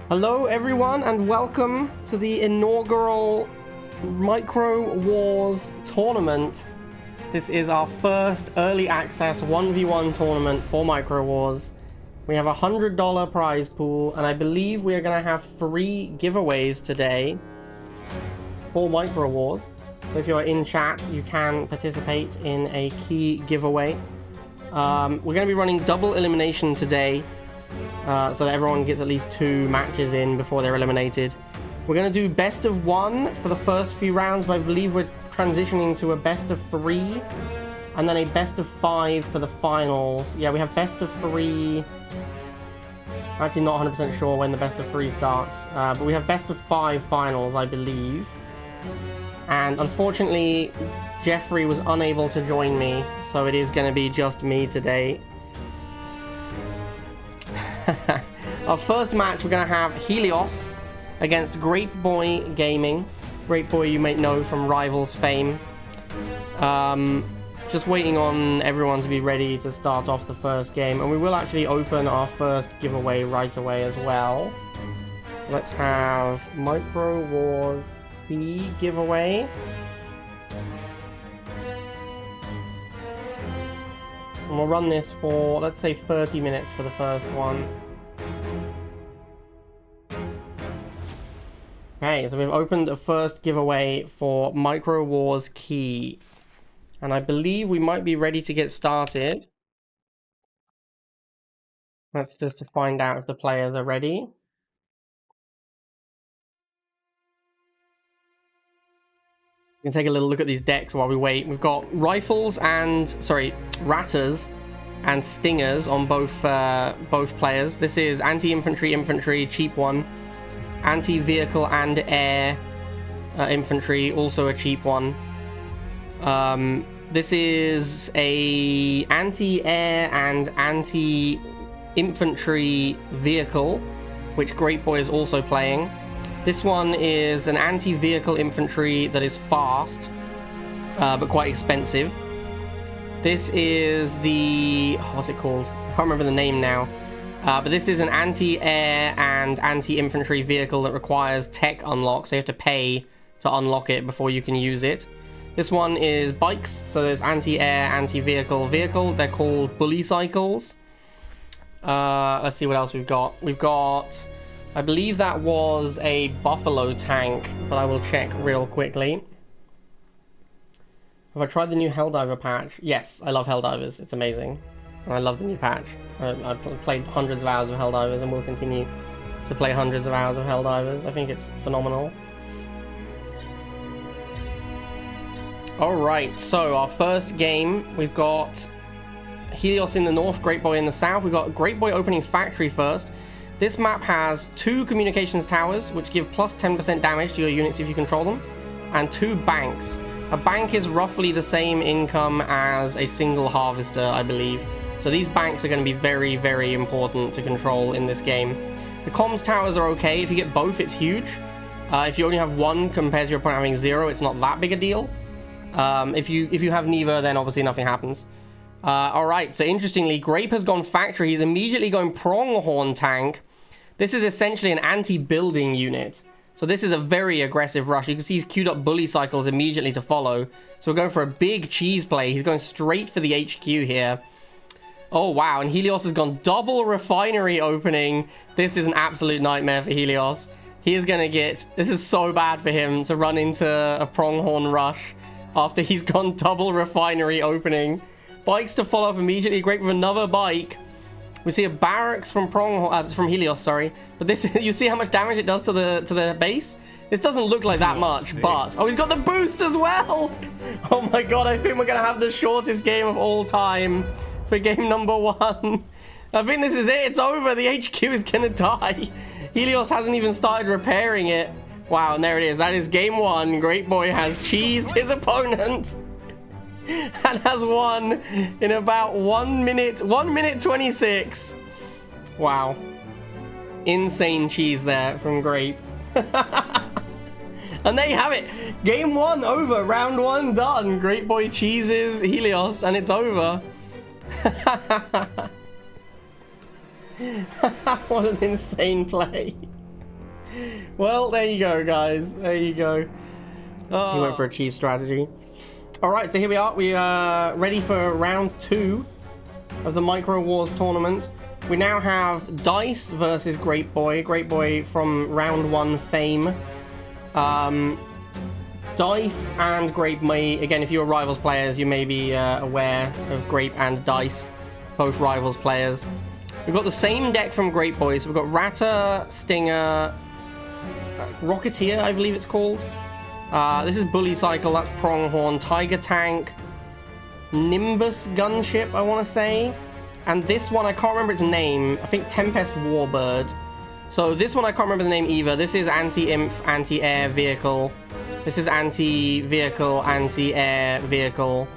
Hello everyone and welcome to the inaugural Micro Wars tournament. This is our first early access 1v1 tournament for Micro Wars. We have a $100 prize pool and I believe we are going to have 3 giveaways today for Micro Wars. So if you're in chat, you can participate in a key giveaway. We're going to be running double elimination today. So that everyone gets at least 2 matches in before they're eliminated. We're going to do best of 1 for the first few rounds, but I believe we're transitioning to a best of 3 and then a best of 5 for the finals. Yeah, we have best of 3. I'm actually not 100% sure when the best of 3 starts, but we have best of 5 finals, I believe. And unfortunately, Jeffrey was unable to join me, so it is going to be just me today. Our first match, we're going to have Helios against Grape Boy Gaming. Grape Boy you may know from Rivals fame. Just waiting on everyone to be ready to start off the first game. And we will actually open our first giveaway right away as well. Let's have Micro Wars B giveaway. And we'll run this for, let's say, 30 minutes for the first one. Okay, so we've opened a first giveaway for Micro Wars Key. And I believe we might be ready to get started. That's just to find out if the players are ready. We can take a little look at these decks while we wait. We've got rifles and, ratters and stingers on both players. This is anti-infantry, infantry, cheap one. Anti-vehicle and air infantry, also a cheap one. This is a anti-air and anti-infantry vehicle, which Great Boy is also playing. This one is an anti-vehicle infantry that is fast, but quite expensive. This is the... what's it called? I can't remember the name now. But this is an anti-air and anti-infantry vehicle that requires tech unlock, so you have to pay to unlock it before you can use it. This one is bikes, so there's anti-air, anti-vehicle, vehicle. They're called bully cycles. Let's see what else we've got. We've got... I believe that was a buffalo tank, but I will check real quickly. Have I tried the new Helldiver patch? Yes, I love Helldivers. It's amazing. And I love the new patch. I've played hundreds of hours of Helldivers and will continue to play hundreds of hours of Helldivers. I think it's phenomenal. Alright, so our first game, we've got Helios in the north, Great Boy in the south. We've got Great Boy opening factory first. This map has 2 communications towers, which give plus 10% damage to your units if you control them, and 2 banks. A bank is roughly the same income as a single harvester, I believe. So these banks are going to be very, very important to control in this game. The comms towers are okay. If you get both, it's huge. If you only have 1 compared to your opponent having 0, it's not that big a deal. If you have neither, then obviously nothing happens. Alright, so interestingly, Grape has gone factory. He's immediately going pronghorn tank. This is essentially an anti-building unit. So this is a very aggressive rush. You can see he's queued up bully cycles immediately to follow. So we're going for a big cheese play. He's going straight for the HQ here. Oh, wow. And Helios has gone double refinery opening. This is an absolute nightmare for Helios. He is going to get... this is so bad for him to run into a pronghorn rush after he's gone double refinery opening. Bikes to follow up immediately. Great with another bike. We see a barracks from from Helios, sorry. But this, you see how much damage it does to the base? This doesn't look like that much, but... oh, he's got the boost as well! Oh my god, I think we're going to have the shortest game of all time for game number 1. I think this is it. It's over. The HQ is going to die. Helios hasn't even started repairing it. Wow, and there it is. That is game 1. Great Boy has cheesed his opponent. And has won in about 1 minute 26. Wow, insane cheese there from Grape. And there you have it, game 1 over, round 1 done. Great Boy cheeses Helios and it's over. What an insane play. Well, there you go, guys. There you go. Oh. He went for a cheese strategy. All right, so here we are. We are ready for round 2 of the Micro Wars tournament. We now have Dice versus Great Boy. Great Boy from round 1 fame. Dice and Grape may, again, if you're Rivals players, you may be aware of Grape and Dice, both Rivals players. We've got the same deck from Great Boy. So we've got Ratter, Stinger, Rocketeer, I believe it's called. This is Bully Cycle, that's Pronghorn, Tiger Tank, Nimbus Gunship, I want to say. And this one, I can't remember its name. I think Tempest Warbird. So this one, I can't remember the name either. This is Anti-Inf, Anti-Air Vehicle. This is Anti-Vehicle, Anti-Air Vehicle.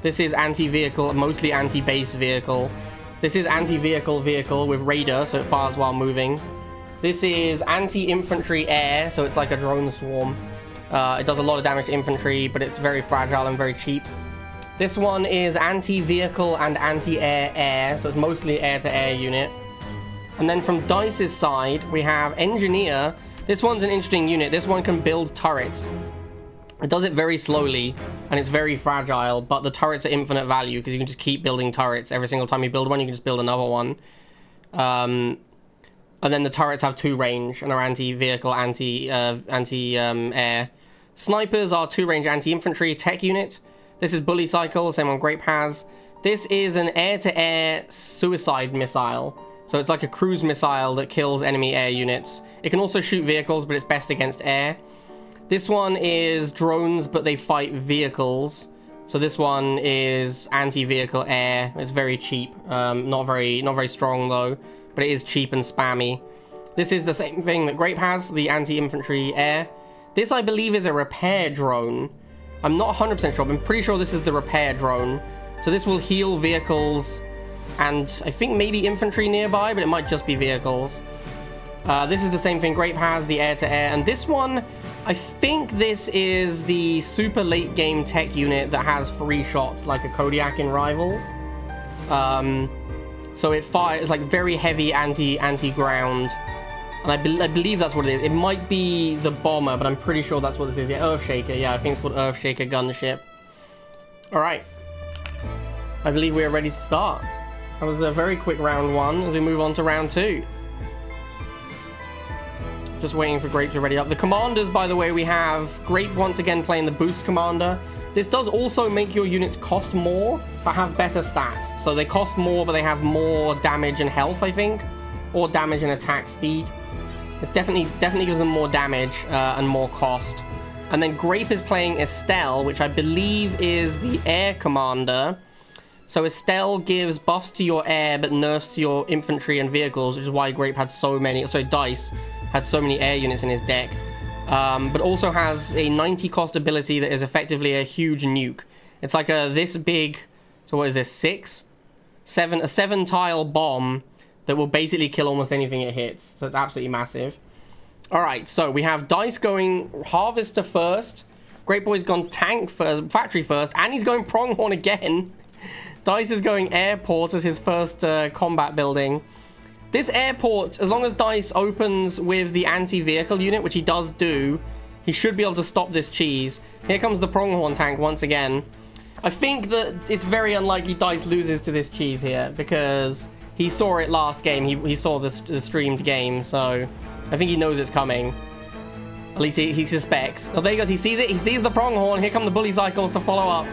This is Anti-Vehicle, mostly Anti-Base Vehicle. This is Anti-Vehicle Vehicle with Radar, so it fires while moving. This is Anti-Infantry Air, so it's like a drone swarm. It does a lot of damage to infantry, but it's very fragile and very cheap. This one is Anti-Vehicle and Anti-Air Air, so it's mostly air-to-air unit. And then from Dice's side, we have Engineer. This one's an interesting unit. This one can build turrets. It does it very slowly, and it's very fragile, but the turrets are infinite value, because you can just keep building turrets. Every single time you build one, you can just build another one. And then the turrets have 2 range and are anti-vehicle, anti-air. Snipers are 2-range anti-infantry tech unit. This is Bully Cycle, the same one Grape has. This is an air-to-air suicide missile. So it's like a cruise missile that kills enemy air units. It can also shoot vehicles, but it's best against air. This one is drones, but they fight vehicles. So this one is anti-vehicle air. It's very cheap. Not very strong though. But it is cheap and spammy. This is the same thing that Grape has, the anti-infantry air. This, I believe, is a repair drone. I'm not 100% sure, but I'm pretty sure this is the repair drone. So this will heal vehicles and I think maybe infantry nearby, but it might just be vehicles. This is the same thing Grape has, the air-to-air. And this one, I think this is the super late game tech unit that has 3 shots, like a Kodiak in Rivals. So it fires like very heavy anti-ground, and I believe that's what it is. It might be the bomber, but I'm pretty sure that's what this is. Yeah, Earthshaker. Yeah, I think it's called Earthshaker Gunship. All right, I believe we are ready to start. That was a very quick round 1 as we move on to round 2. Just waiting for Grape to ready up. The commanders, by the way, we have Grape once again playing the boost commander. This does also make your units cost more, but have better stats. So they cost more, but they have more damage and health, I think. Or damage and attack speed. It's definitely gives them more damage and more cost. And then Grape is playing Estelle, which I believe is the air commander. So Estelle gives buffs to your air, but nerfs to your infantry and vehicles, which is why Grape had so many... Sorry, Dice had so many air units in his deck. But also has a 90 cost ability that is effectively a huge nuke. It's like a this big, so what is this, a 7-tile bomb that will basically kill almost anything it hits. So it's absolutely massive. All right, so we have Dice going Harvester first. Great Boy's gone Tank first, Factory first, and he's going Pronghorn again. Dice is going Airport as his first combat building. This airport, as long as Dice opens with the anti-vehicle unit, which he does do, he should be able to stop this cheese. Here comes the Pronghorn tank once again. I think that it's very unlikely Dice loses to this cheese here, because he saw it last game. He saw the streamed game, so I think he knows it's coming. At least he suspects. Oh, there he goes. He sees it. He sees the Pronghorn. Here come the Bully Cycles to follow up.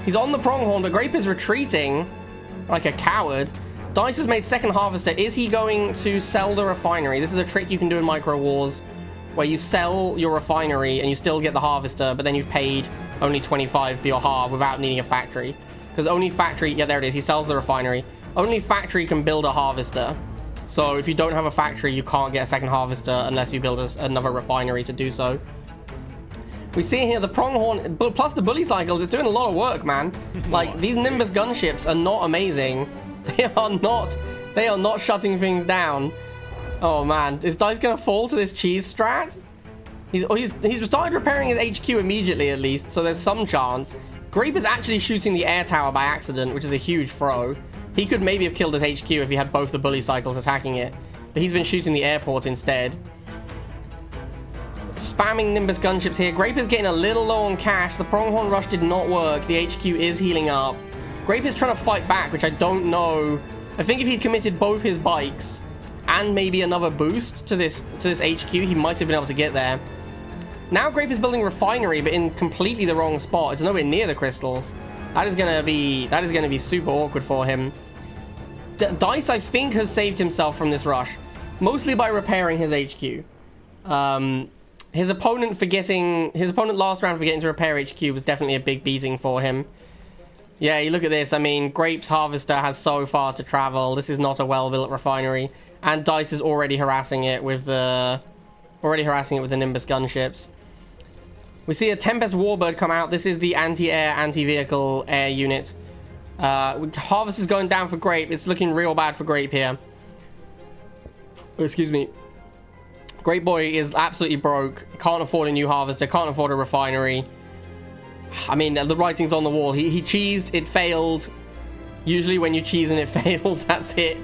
He's on the Pronghorn, but Grape is retreating like a coward. Dice has made second Harvester. Is he going to sell the refinery? This is a trick you can do in Micro Wars, where you sell your refinery and you still get the Harvester, but then you've paid only 25 for your Harv without needing a factory. Because only factory... Yeah, there it is. He sells the refinery. Only factory can build a Harvester. So if you don't have a factory, you can't get a second Harvester unless you build another refinery to do so. We see here the Pronghorn, plus the Bully Cycles, it's doing a lot of work, man. Like, these Nimbus gunships are not amazing. They are not shutting things down. Oh man, is Dice gonna fall to this cheese strat? He's started repairing his HQ immediately at least, so there's some chance. Grape is actually shooting the air tower by accident, which is a huge throw. He could maybe have killed his HQ if he had both the Bully Cycles attacking it, but he's been shooting the airport instead. Spamming Nimbus gunships here. Grape is getting a little low on cash. The Pronghorn Rush did not work. The HQ is healing up. Grape is trying to fight back, which I don't know. I think if he committed both his bikes and maybe another boost to this HQ, he might have been able to get there. Now Grape is building refinery, but in completely the wrong spot. It's nowhere near the crystals. That is gonna be super awkward for him. Dice, I think, has saved himself from this rush, mostly by repairing his HQ. His opponent last round forgetting to repair HQ was definitely a big beating for him. Yeah, you look at this. I mean, Grape's Harvester has so far to travel. This is not a well-built refinery, and Dice is already harassing it with the Nimbus gunships. We see a Tempest Warbird come out. This is the anti-air, anti-vehicle air unit. Harvest is going down for Grape. It's looking real bad for Grape here. Excuse me. Grape Boy is absolutely broke. Can't afford a new Harvester. Can't afford a refinery. I mean, the writing's on the wall. He cheesed. It failed. Usually when you cheese and it fails, that's it.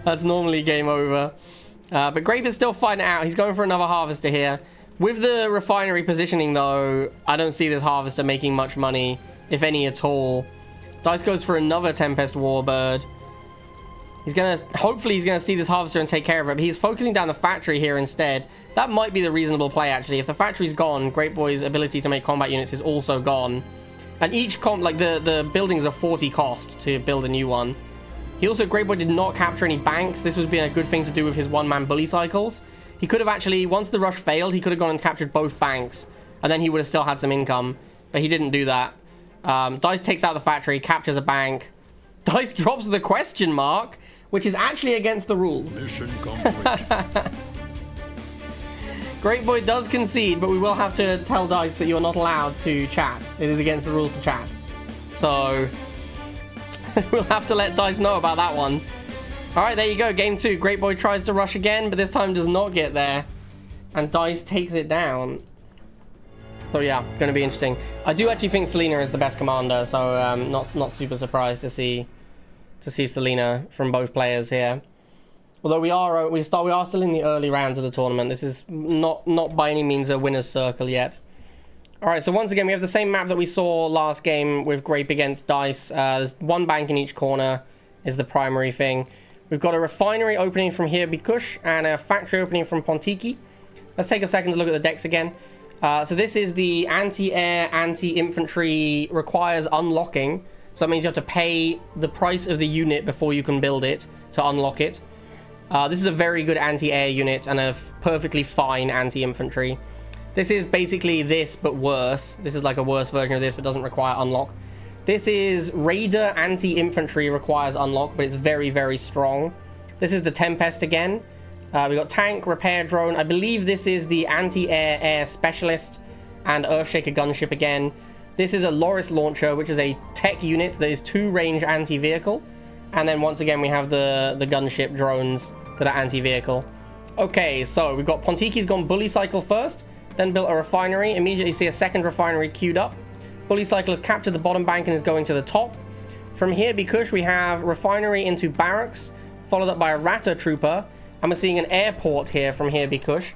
That's normally game over. But Grape is still fighting it out. He's going for another Harvester here. With the refinery positioning, though, I don't see this Harvester making much money, if any at all. Dice goes for another Tempest Warbird. Hopefully he's gonna see this Harvester and take care of it, but he's focusing down the factory here instead. That might be the reasonable play, actually. If the factory's gone, Great Boy's ability to make combat units is also gone. And each the buildings are 40 cost to build a new one. He also, Great Boy did not capture any banks. This would be a good thing to do with his one-man bully cycles. He could have actually, once the rush failed, he could have gone and captured both banks, and then he would have still had some income, but he didn't do that. Dice takes out the factory, captures a bank. Dice drops the question mark, which is actually against the rules. Mission complete. Great Boy does concede, but we will have to tell Dice that you're not allowed to chat. It is against the rules to chat. So, we'll have to let Dice know about that one. Alright, there you go. Game 2. Great Boy tries to rush again, but this time does not get there. And Dice takes it down. So yeah, going to be interesting. I do actually think Selena is the best commander, so not super surprised to see Selena from both players here. Although we are still in the early rounds of the tournament. This is not by any means a winner's circle yet. All right, so once again we have the same map that we saw last game with Grape against Dice. There's one bank in each corner is the primary thing. We've got a refinery opening from here, Kush, and a factory opening from Pontiki. Let's take a second to look at the decks again. So this is the anti-air, anti-infantry requires unlocking. So that means you have to pay the price of the unit before you can build it to unlock it. This is a very good anti-air unit and a perfectly fine anti-infantry. This is basically this, but worse. This is like a worse version of this, but doesn't require unlock. This is Raider anti-infantry requires unlock, but it's very, very strong. This is the Tempest again. We got tank, repair drone. I believe this is the anti-air air specialist and Earthshaker gunship again. This is a Loris launcher, which is a tech unit that is 2-range anti-vehicle. And then once again, we have the gunship drones that are anti-vehicle. Okay, so we've got Pontiki's gone bully cycle first, then built a refinery. Immediately see a second refinery queued up. Bully cycle has captured the bottom bank and is going to the top. From here, Kush, we have refinery into barracks, followed up by a Ratter trooper. And we're seeing an airport here from here, Kush,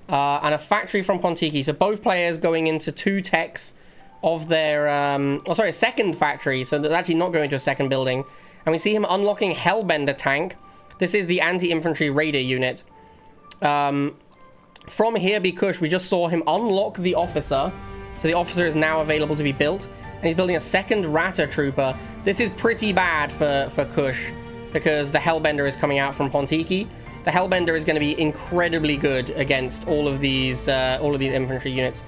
and a factory from Pontiki. So both players going into 2 techs of their, a second factory. So they're actually not going to a second building. And we see him unlocking Hellbender tank. This is the anti-infantry raider unit. From here, Kush, we just saw him unlock the officer. So the officer is now available to be built. And he's building a second Ratter trooper. This is pretty bad for Kush, because the Hellbender is coming out from Pontiki. The Hellbender is going to be incredibly good against all of these infantry units.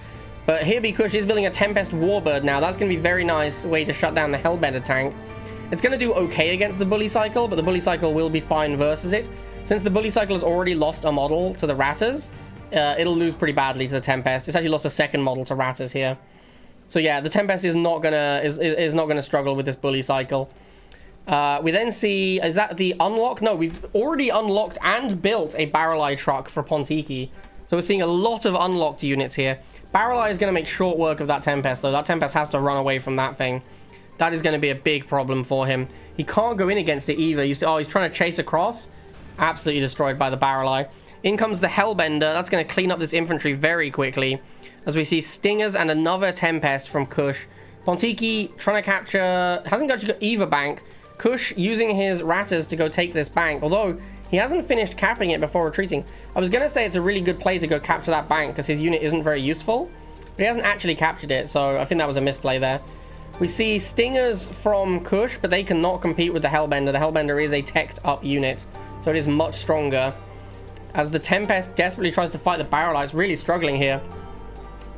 But here Kush is building a Tempest Warbird now. That's going to be a very nice way to shut down the Hellbender tank. It's going to do okay against the Bully Cycle, but the Bully Cycle will be fine versus it. Since the Bully Cycle has already lost a model to the Ratters, it'll lose pretty badly to the Tempest. It's actually lost a second model to Ratters here. So yeah, the Tempest is not gonna struggle with this Bully Cycle. We then see, is that the unlock? No, we've already unlocked and built a Barrel Eye truck for Pontiki. So we're seeing a lot of unlocked units here. Barrel Eye is going to make short work of that Tempest, though. That Tempest has to run away from that thing. That is going to be a big problem for him. He can't go in against it either. You see, oh, he's trying to chase across. Absolutely destroyed by the Barrel Eye. In comes the Hellbender. That's going to clean up this infantry very quickly. As we see Stingers and another Tempest from Kush. Pontiki trying to capture... hasn't got either bank. Kush using his Ratters to go take this bank. Although, he hasn't finished capping it before retreating. I was going to say it's a really good play to go capture that bank because his unit isn't very useful. But he hasn't actually captured it, so I think that was a misplay there. We see Stingers from Kush, but they cannot compete with the Hellbender. The Hellbender is a teched up unit, so it is much stronger. As the Tempest desperately tries to fight the Barrel Eye, it's really struggling here.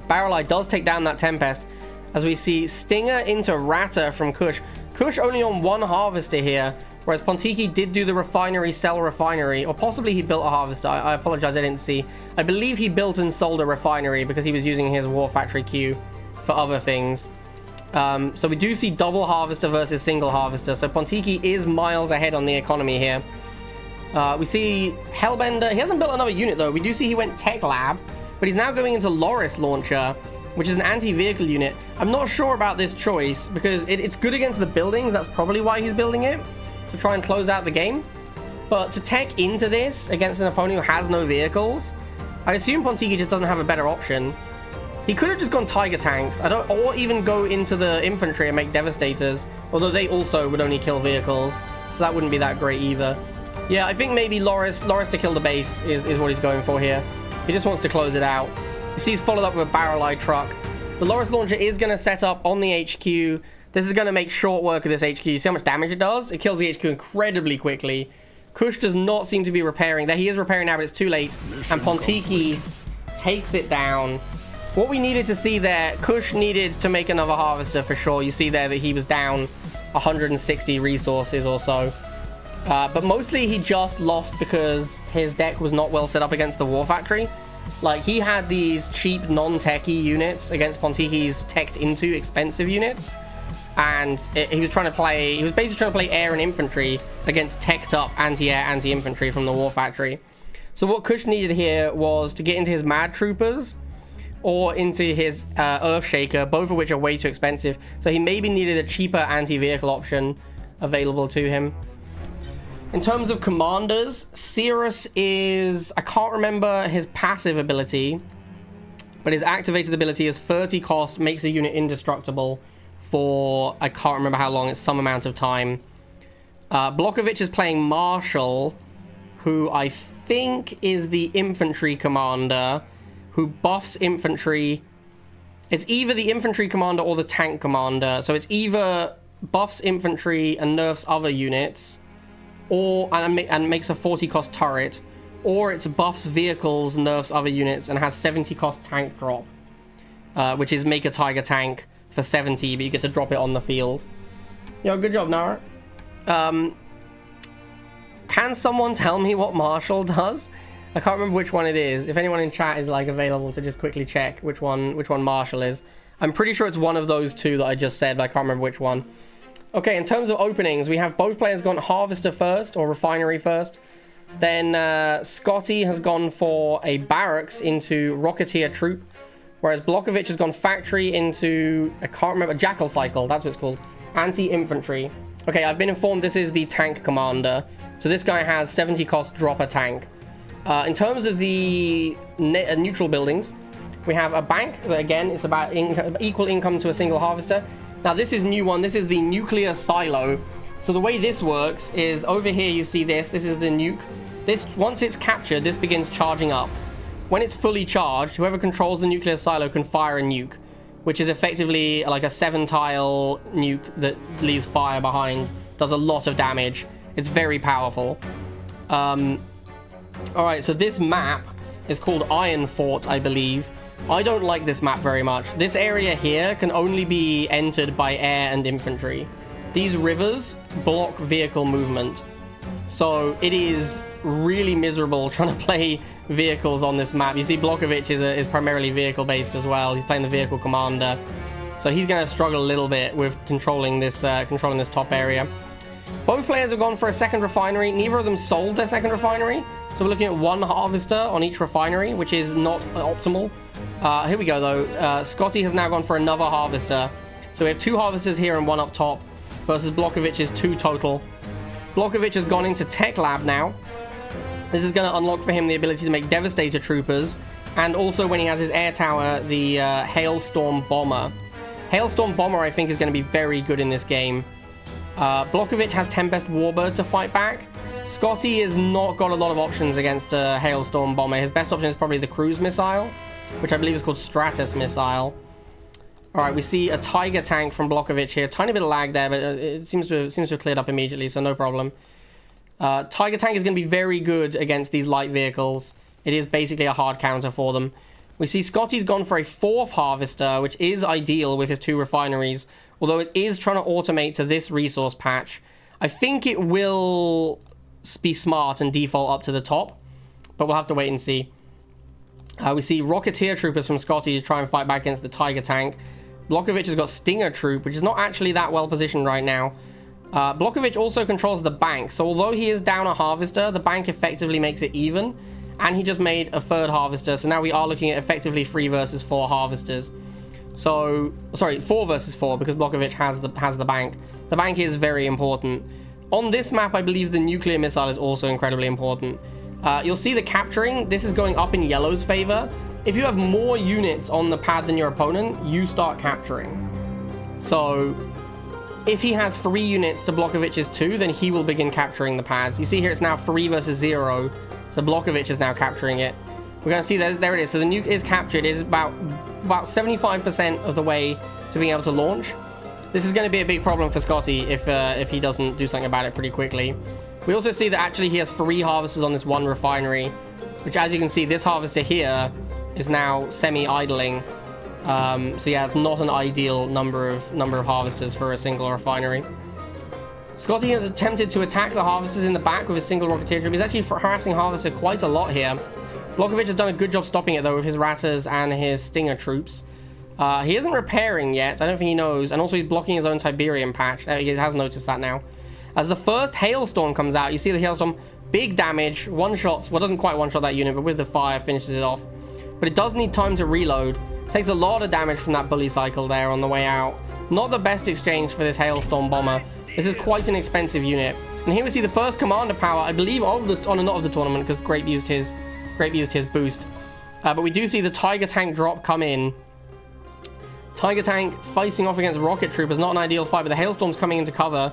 Barrel Eye does take down that Tempest. As we see Stinger into Ratter from Kush. Kush only on one Harvester here, whereas Pontiki did do the Refinery, sell Refinery, or possibly he built a Harvester. I apologize, I didn't see. I believe he built and sold a Refinery because he was using his War Factory queue for other things. So we do see double Harvester versus single Harvester. So Pontiki is miles ahead on the economy here. We see Hellbender. He hasn't built another unit, though. We do see he went Tech Lab, but he's now going into Loris Launcher, which is an anti-vehicle unit. I'm not sure about this choice, because it's good against the buildings. That's probably why he's building it, to try and close out the game. But to tech into this against an opponent who has no vehicles, I assume Pontiki just doesn't have a better option. He could have just gone Tiger Tanks, or even go into the infantry and make Devastators, although they also would only kill vehicles, so that wouldn't be that great either. Yeah, I think maybe Loris to kill the base is what he's going for here. He just wants to close it out. You see he's followed up with a Barrel Eye truck. The Loris Launcher is going to set up on the HQ. This is going to make short work of this HQ. You see how much damage it does? It kills the HQ incredibly quickly. Kush does not seem to be repairing. There he is repairing now, but it's too late. And Pontiki takes it down. What we needed to see there, Kush needed to make another Harvester for sure. You see there that he was down 160 resources or so. But mostly he just lost because his deck was not well set up against the War Factory. Like, he had these cheap, non-techy units against Pontiki's teched into expensive units. And he was basically trying to play air and infantry against teched up anti-air, anti-infantry from the War Factory. So what Kush needed here was to get into his Mad Troopers or into his Earthshaker, both of which are way too expensive. So he maybe needed a cheaper anti-vehicle option available to him. In terms of commanders, Cirrus is... I can't remember his passive ability, but his activated ability is 30 cost, makes a unit indestructible for... I can't remember how long, it's some amount of time. Blokovic is playing Marshall, who I think is the infantry commander, who buffs infantry. It's either the infantry commander or the tank commander. So it's either buffs infantry and nerfs other units, or and makes a 40 cost turret, or it's buffs vehicles, nerfs other units, and has 70 cost tank drop, which is make a Tiger tank for 70, but you get to drop it on the field. Yo, good job, Nara. Can someone tell me what Marshall does? I can't remember which one it is. If anyone in chat is like available to just quickly check which one Marshall is. I'm pretty sure it's one of those two that I just said, but I can't remember which one. Okay, in terms of openings, we have both players gone Harvester first, or Refinery first. Then Scotty has gone for a Barracks into Rocketeer Troop, whereas Blokovic has gone Factory into, I can't remember, Jackal Cycle, that's what it's called. Anti-Infantry. Okay, I've been informed this is the Tank Commander. So this guy has 70 cost drop a tank. In terms of the neutral buildings, we have a bank that, again, it's about equal income to a single Harvester. Now, this is new one. This is the nuclear silo. So the way this works is over here, you see this. This is the nuke. This, once it's captured, this begins charging up. When it's fully charged, whoever controls the nuclear silo can fire a nuke, which is effectively like a 7-tile nuke that leaves fire behind. Does a lot of damage. It's very powerful. Alright, so this map is called Iron Fort, I believe. I don't like this map very much. This area here can only be entered by air and infantry. These rivers block vehicle movement. So it is really miserable trying to play vehicles on this map. You see Blokovic is primarily vehicle based as well. He's playing the vehicle commander. So he's going to struggle a little bit with controlling this top area. Both players have gone for a second refinery. Neither of them sold their second refinery. So we're looking at one Harvester on each refinery, which is not optimal. Here we go, though. Scotty has now gone for another Harvester. So we have 2 Harvesters here and 1 up top versus Blokovic's 2 total. Blokovic has gone into Tech Lab now. This is going to unlock for him the ability to make Devastator Troopers, and also when he has his air tower, the Hailstorm Bomber. Hailstorm Bomber, I think, is going to be very good in this game. Blokovic has Tempest Warbird to fight back. Scotty has not got a lot of options against a Hailstorm Bomber. His best option is probably the Cruise Missile, which I believe is called Stratus Missile. Alright, we see a Tiger Tank from Blokovic here. Tiny bit of lag there, but it seems to have cleared up immediately, so no problem. Tiger Tank is going to be very good against these light vehicles. It is basically a hard counter for them. We see Scotty's gone for a 4th Harvester, which is ideal with his 2 refineries, although it is trying to automate to this resource patch. I think it will be smart and default up to the top, but we'll have to wait and see. We see Rocketeer Troopers from Scotty to try and fight back against the Tiger Tank. Blokovic has got Stinger Troop, which is not actually that well positioned right now. Blokovic also controls the bank, so although he is down a Harvester, the bank effectively makes it even, and he just made a 3rd Harvester, so now we are looking at effectively 3 versus 4 Harvesters. So, sorry, 4 versus 4, because Blokovic has the bank. The bank is very important. On this map, I believe the nuclear missile is also incredibly important. You'll see the capturing. This is going up in yellow's favor. If you have more units on the pad than your opponent, you start capturing. So if he has 3 units to Blokovic's 2, then he will begin capturing the pads. You see here it's now 3 versus 0. So Blokovic is now capturing it. We're going to see there it is. So the nuke is captured. It is about 75% of the way to being able to launch. This is going to be a big problem for Scotty if he doesn't do something about it pretty quickly. We also see that actually he has 3 harvesters on this 1 refinery, which, as you can see, this harvester here is now semi-idling. So yeah, it's not an ideal number of harvesters for a single refinery. Scotty has attempted to attack the harvesters in the back with a single Rocketeer troop. He's actually harassing Harvester quite a lot here. Blokovic has done a good job stopping it, though, with his Ratters and his Stinger troops. He isn't repairing yet. I don't think he knows. And also he's blocking his own Tiberium patch. He has noticed that now. As the first Hailstorm comes out, you see the Hailstorm, big damage, one-shots. Well, doesn't quite one-shot that unit, but with the fire finishes it off. But it does need time to reload. Takes a lot of damage from that bully cycle there on the way out. Not the best exchange for this Hailstorm Bomber. This is quite an expensive unit. And here we see the first Commander Power, I believe, not of the tournament, because Grape used his boost. But we do see the Tiger Tank drop come in. Tiger Tank facing off against Rocket Troopers, not an ideal fight, but the Hailstorm's coming into cover.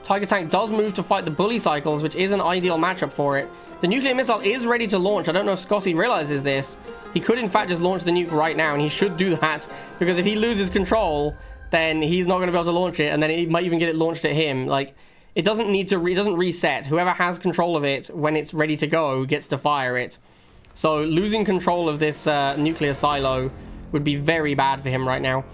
Tiger Tank does move to fight the Bully Cycles, which is an ideal matchup for it. The nuclear missile is ready to launch. I don't know if Scotty realizes this. He could, in fact, just launch the nuke right now, and he should do that, because if he loses control, then he's not going to be able to launch it, and then he might even get it launched at him. Like, it doesn't need to, it doesn't reset. Whoever has control of it when it's ready to go gets to fire it. So losing control of this nuclear silo would be very bad for him right now.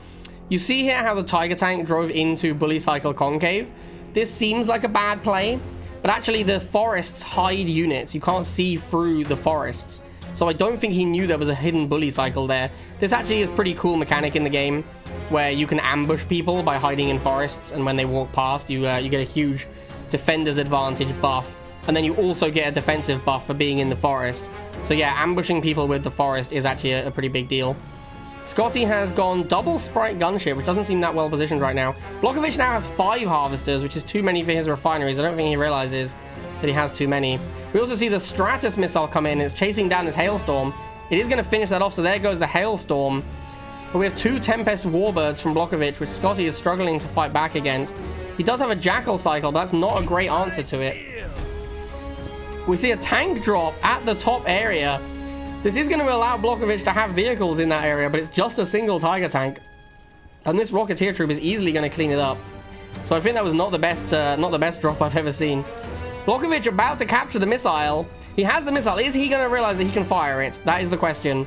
You see here how the Tiger Tank drove into Bully Cycle Concave. This seems like a bad play, but actually the forests hide units. You can't see through the forests. So I don't think he knew there was a hidden Bully Cycle there. This actually is a pretty cool mechanic in the game, where you can ambush people by hiding in forests, and when they walk past, you get a huge defender's advantage buff, and then you also get a defensive buff for being in the forest. So yeah, ambushing people with the forest is actually a pretty big deal. Scotty has gone double Sprite Gunship, which doesn't seem that well positioned right now. Blokovic now has 5 Harvesters, which is too many for his refineries. I don't think he realizes that he has too many. We also see the Stratus missile come in. It's chasing down this Hailstorm. It is going to finish that off, so there goes the Hailstorm. But we have 2 Tempest Warbirds from Blokovic, which Scotty is struggling to fight back against. He does have a Jackal cycle, but that's not a great answer to it. We see a tank drop at the top area. This is going to allow Blokovic to have vehicles in that area, but it's just a single Tiger Tank. And this Rocketeer troop is easily going to clean it up. So I think that was not the best drop I've ever seen. Blokovic about to capture the missile. He has the missile. Is he going to realize that he can fire it? That is the question.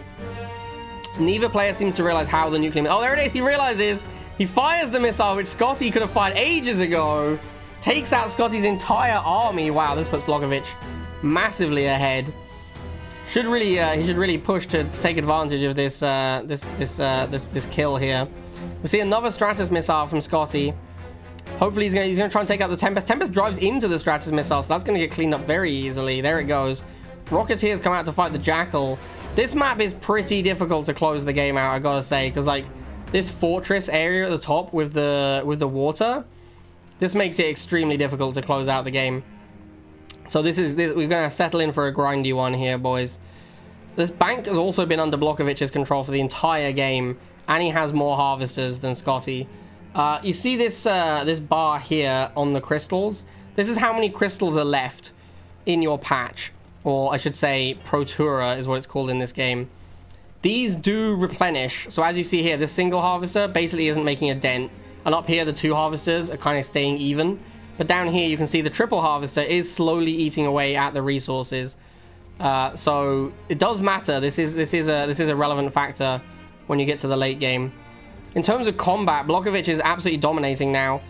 Neither player seems to realize how the nuclear... Oh, there it is. He realizes. He fires the missile, which Scotty could have fired ages ago. Takes out Scotty's entire army. Wow, this puts Blokovic massively ahead. He should really push to take advantage of this this kill here. We see another Stratus missile from Scotty. Hopefully he's gonna try and take out the Tempest. Tempest drives into the Stratus missile, so that's gonna get cleaned up very easily. There it goes. Rocketeers come out to fight the Jackal. This map is pretty difficult to close the game out, I gotta say, because like this fortress area at the top with the water, this makes it extremely difficult to close out the game. So we're going to settle in for a grindy one here, boys. This bank has also been under Blockovic's control for the entire game, and he has more harvesters than Scotty. You see this this bar here on the crystals? This is how many crystals are left in your patch, or I should say Protura is what it's called in this game. These do replenish, so as you see here, this single harvester basically isn't making a dent, and up here the two harvesters are kind of staying even. But down here you can see the triple harvester is slowly eating away at the resources. So it does matter. This is a relevant factor when you get to the late game. In terms of combat, Blockovic is absolutely dominating now.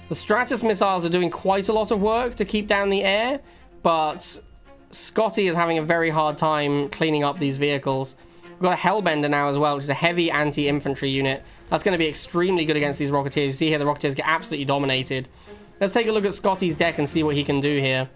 The Stratus missiles are doing quite a lot of work to keep down the air, but Scotty is having a very hard time cleaning up these vehicles. We've got a Hellbender now as well, which is a heavy anti-infantry unit. That's going to be extremely good against these Rocketeers. You see here the Rocketeers get absolutely dominated. Let's take a look at Scotty's deck and see what he can do here.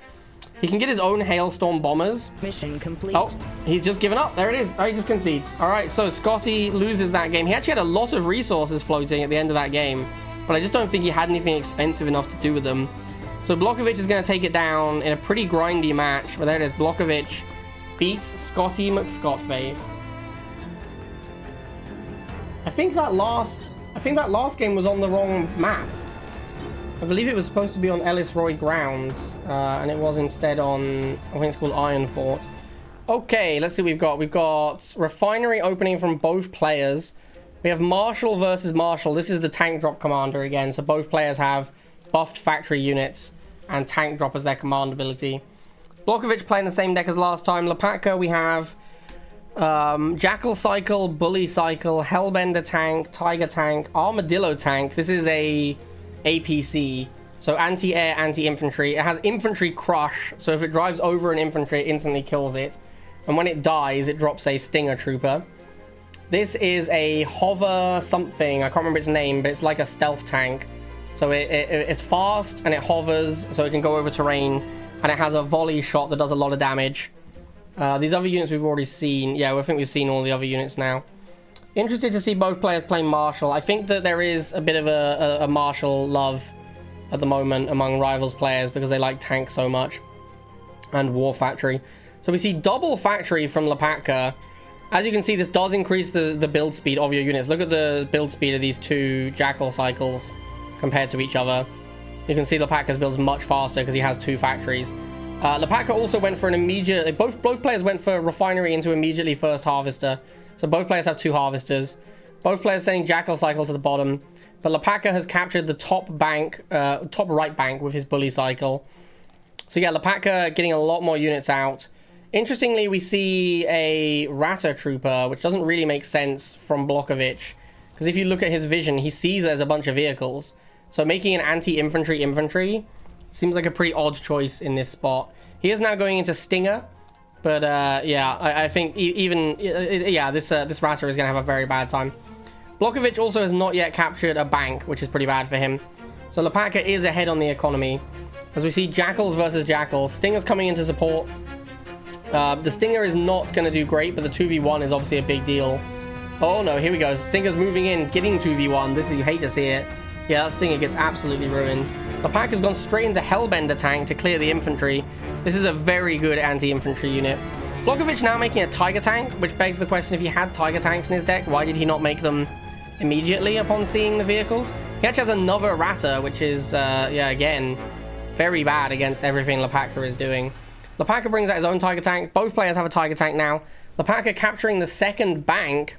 He can get his own Hailstorm bombers. Mission complete. Oh, he's just given up. There it is. Oh, he just concedes. All right, so Scotty loses that game. He actually had a lot of resources floating at the end of that game, but I just don't think he had anything expensive enough to do with them. So Blockovic is going to take it down in a pretty grindy match. But there it is. Blockovic beats Scottymcscotface. I think that last game was on the wrong map. I believe it was supposed to be on Ellis Roy grounds, and it was instead on, I think it's called Iron Fort. Okay, let's see what we've got. We've got Refinery opening from both players. We have Marshall versus Marshall. This is the tank drop commander again, so both players have buffed factory units and tank drop as their command ability. Blockovic playing the same deck as last time. Laaka, we have Jackal Cycle, Bully Cycle, Hellbender tank, Tiger tank, Armadillo tank. This is a APC, so anti-air, anti-infantry. It has infantry crush, so if it drives over an infantry, it instantly kills it. And when it dies, it drops a Stinger Trooper. This is a hover something, I can't remember its name, but it's like a stealth tank. So it's fast and it hovers, so it can go over terrain, and it has a volley shot that does a lot of damage. These other units we've already seen. Yeah, I think we've seen all the other units now. Interested to see both players play Marshall. I think that there is a bit of a Marshall love at the moment among rivals players because they like tanks so much. And War Factory. So we see double factory from Laaka. As you can see, this does increase the build speed of your units. Look at the build speed of these two Jackal cycles compared to each other. You can see Laaka's builds much faster because he has two factories. Laaka also went for an immediate... Both players went for Refinery into immediately first Harvester. So both players have two harvesters. Both players sending Jackal Cycle to the bottom. But Laaka has captured the top right bank with his Bully Cycle. So yeah, Laaka getting a lot more units out. Interestingly, we see a Ratter Trooper, which doesn't really make sense from Blockovic. Because if you look at his vision, he sees there's a bunch of vehicles. So making an anti-infantry seems like a pretty odd choice in this spot. He is now going into Stinger. But yeah, I think this Ratter is going to have a very bad time. Blockovic also has not yet captured a bank, which is pretty bad for him. So Laaka is ahead on the economy. As we see Jackals versus Jackals. Stinger's coming in to support. The Stinger is not going to do great, but the 2v1 is obviously a big deal. Oh no, here we go. Stinger's moving in, getting 2v1. This is, you hate to see it. Yeah, that Stinger gets absolutely ruined. Laaka has gone straight into Hellbender tank to clear the infantry. This is a very good anti-infantry unit. Blockovic now making a Tiger tank, which begs the question, if he had Tiger tanks in his deck, why did he not make them immediately upon seeing the vehicles? He actually has another Ratter, which is, yeah, again, very bad against everything Laaka is doing. Laaka brings out his own Tiger tank. Both players have a Tiger tank now. Laaka capturing the second bank.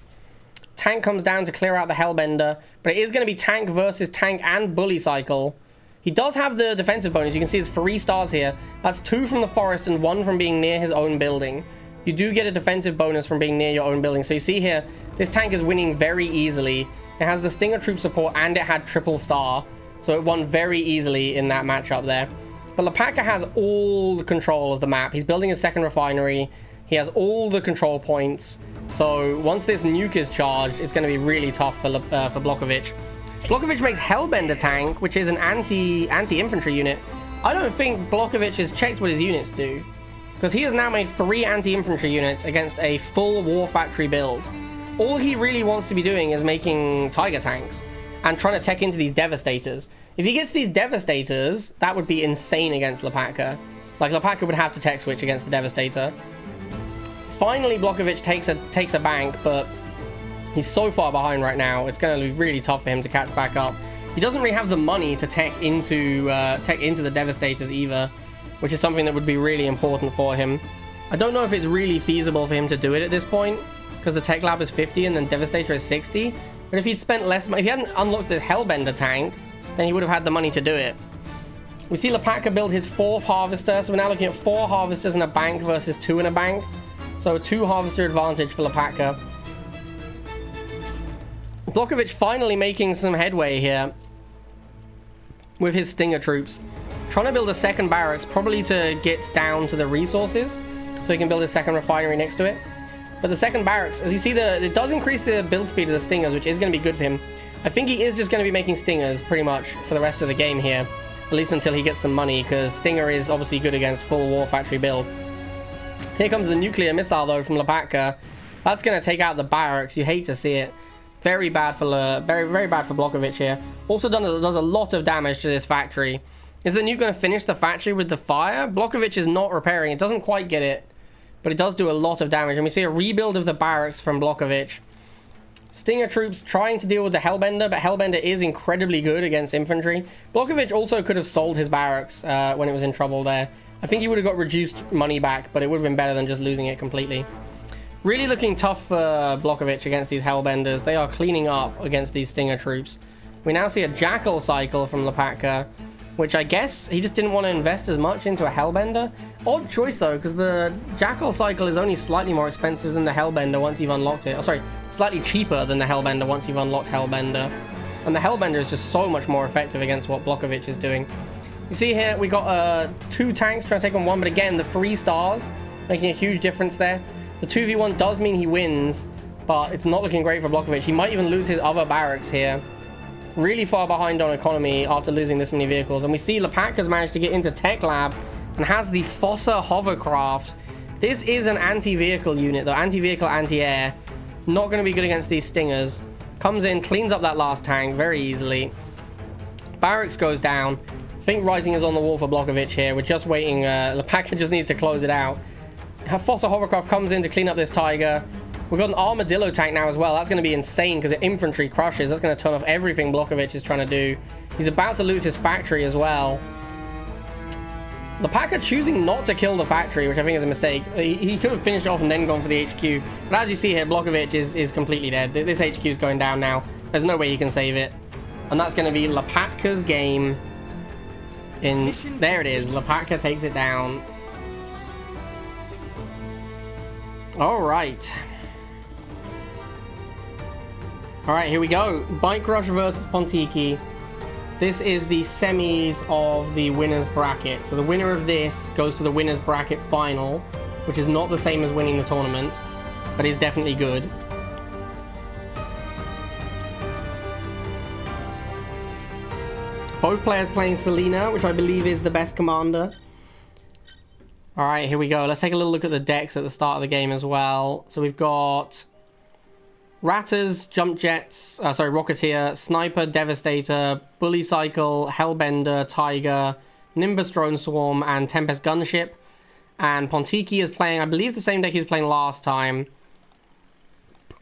Tank comes down to clear out the Hellbender, but it is going to be tank versus tank and Bully Cycle. He does have the defensive bonus. You can see it's 3 stars here. That's 2 from the forest and 1 from being near his own building. You do get a defensive bonus from being near your own building. So you see here, this tank is winning very easily. It has the Stinger troop support and it had triple star. So it won very easily in that matchup there. But Laaka has all the control of the map. He's building a second refinery. He has all the control points. So once this nuke is charged, it's going to be really tough for Blockovic. Blockovic makes Hellbender tank, which is an anti-infantry unit. I don't think Blockovic has checked what his units do, because he has now made 3 anti-infantry units against a full War Factory build. All he really wants to be doing is making Tiger tanks and trying to tech into these Devastators. If he gets these Devastators, that would be insane against Laaka. Like, Laaka would have to tech switch against the Devastator. Finally, Bovic takes a bank, but he's so far behind right now. It's going to be really tough for him to catch back up. He doesn't really have the money to tech into the Devastators either, which is something that would be really important for him. I don't know if it's really feasible for him to do it at this point, because the tech lab is 50 and then Devastator is 60. But if he'd spent less money, if he hadn't unlocked this Hellbender tank, then he would have had the money to do it. We see Laaka build his 4th Harvester, so we're now looking at 4 Harvesters in a bank versus 2 in a bank. So a 2 Harvester advantage for Laaka. Bovic finally making some headway here with his Stinger troops. Trying to build a 2nd barracks, probably to get down to the resources, so he can build a 2nd refinery next to it. But the 2nd barracks, as you see, it does increase the build speed of the Stingers, which is going to be good for him. I think he is just going to be making Stingers pretty much for the rest of the game here, at least until he gets some money, because Stinger is obviously good against full War Factory build. Here comes the nuclear missile, though, from Laaka. That's going to take out the barracks. You hate to see it. Very bad for very bad for Bovic here. Also does a lot of damage to this factory. Is the nuke going to finish the factory with the fire? Bovic is not repairing. It doesn't quite get it, but it does do a lot of damage. And we see a rebuild of the barracks from Bovic. Stinger troops trying to deal with the Hellbender, but Hellbender is incredibly good against infantry. Bovic also could have sold his barracks when it was in trouble there. I think he would have got reduced money back, but it would have been better than just losing it completely. Really looking tough for Bovic against these Hellbenders. They are cleaning up against these Stinger troops. We now see a Jackal cycle from Laaka, which I guess he just didn't want to invest as much into a Hellbender. Odd choice, though, because the Jackal cycle is only slightly more expensive than the Hellbender once you've unlocked it. Oh, sorry, slightly cheaper than the Hellbender once you've unlocked Hellbender. And the Hellbender is just so much more effective against what Bovic is doing. You see here, we got 2 tanks trying to take on 1, but again, the 3 stars making a huge difference there. The 2v1 does mean he wins, but it's not looking great for Bovic. He might even lose his other barracks here. Really far behind on economy after losing this many vehicles. And we see Laaka's managed to get into Tech Lab and has the Fossa hovercraft. This is an anti-vehicle unit, though. Anti-vehicle, anti-air. Not going to be good against these Stingers. Comes in, cleans up that last tank very easily. Barracks goes down. I think Rising is on the wall for Bovic here. We're just waiting. Laaka just needs to close it out. Her Fossa hovercraft comes in to clean up this Tiger. We've got an Armadillo tank now as well. That's going to be insane because it infantry crushes. That's going to turn off everything Bovic is trying to do. He's about to lose his factory as well. Laaka choosing not to kill the factory, which I think is a mistake. He could have finished it off and then gone for the HQ. But as you see here, Bovic is completely dead. This HQ is going down now. There's no way he can save it. And that's going to be Laaka's game. There it is. Laaka takes it down. Alright, here we go. Bike Rush versus Pontiki. This is the semis of the winner's bracket. So the winner of this goes to the winner's bracket final, which is not the same as winning the tournament, but is definitely good. Both players playing Selena, which I believe is the best commander. Alright, here we go. Let's take a little look at the decks at the start of the game as well. So we've got Ratters, Jump Jets, Rocketeer, Sniper, Devastator, Bully Cycle, Hellbender, Tiger, Nimbus Drone Swarm, and Tempest Gunship. And Pontiki is playing, I believe, the same deck he was playing last time.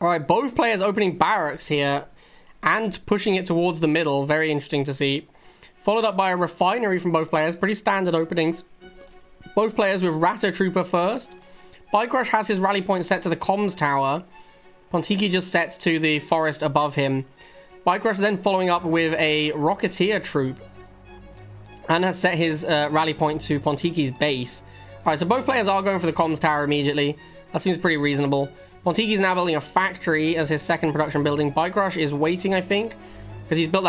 Alright, both players opening barracks here and pushing it towards the middle. Very interesting to see. Followed up by a refinery from both players. Pretty standard openings. Both players with Ratter Trooper first. Bike Rush has his rally point set to the comms tower. Pontiki just sets to the forest above him. Bike Rush then following up with a Rocketeer troop. And has set his rally point to Pontiki's base. Alright, so both players are going for the comms tower immediately. That seems pretty reasonable. Pontiki's now building a factory as his second production building. Bike Rush is waiting, I think. Because he's built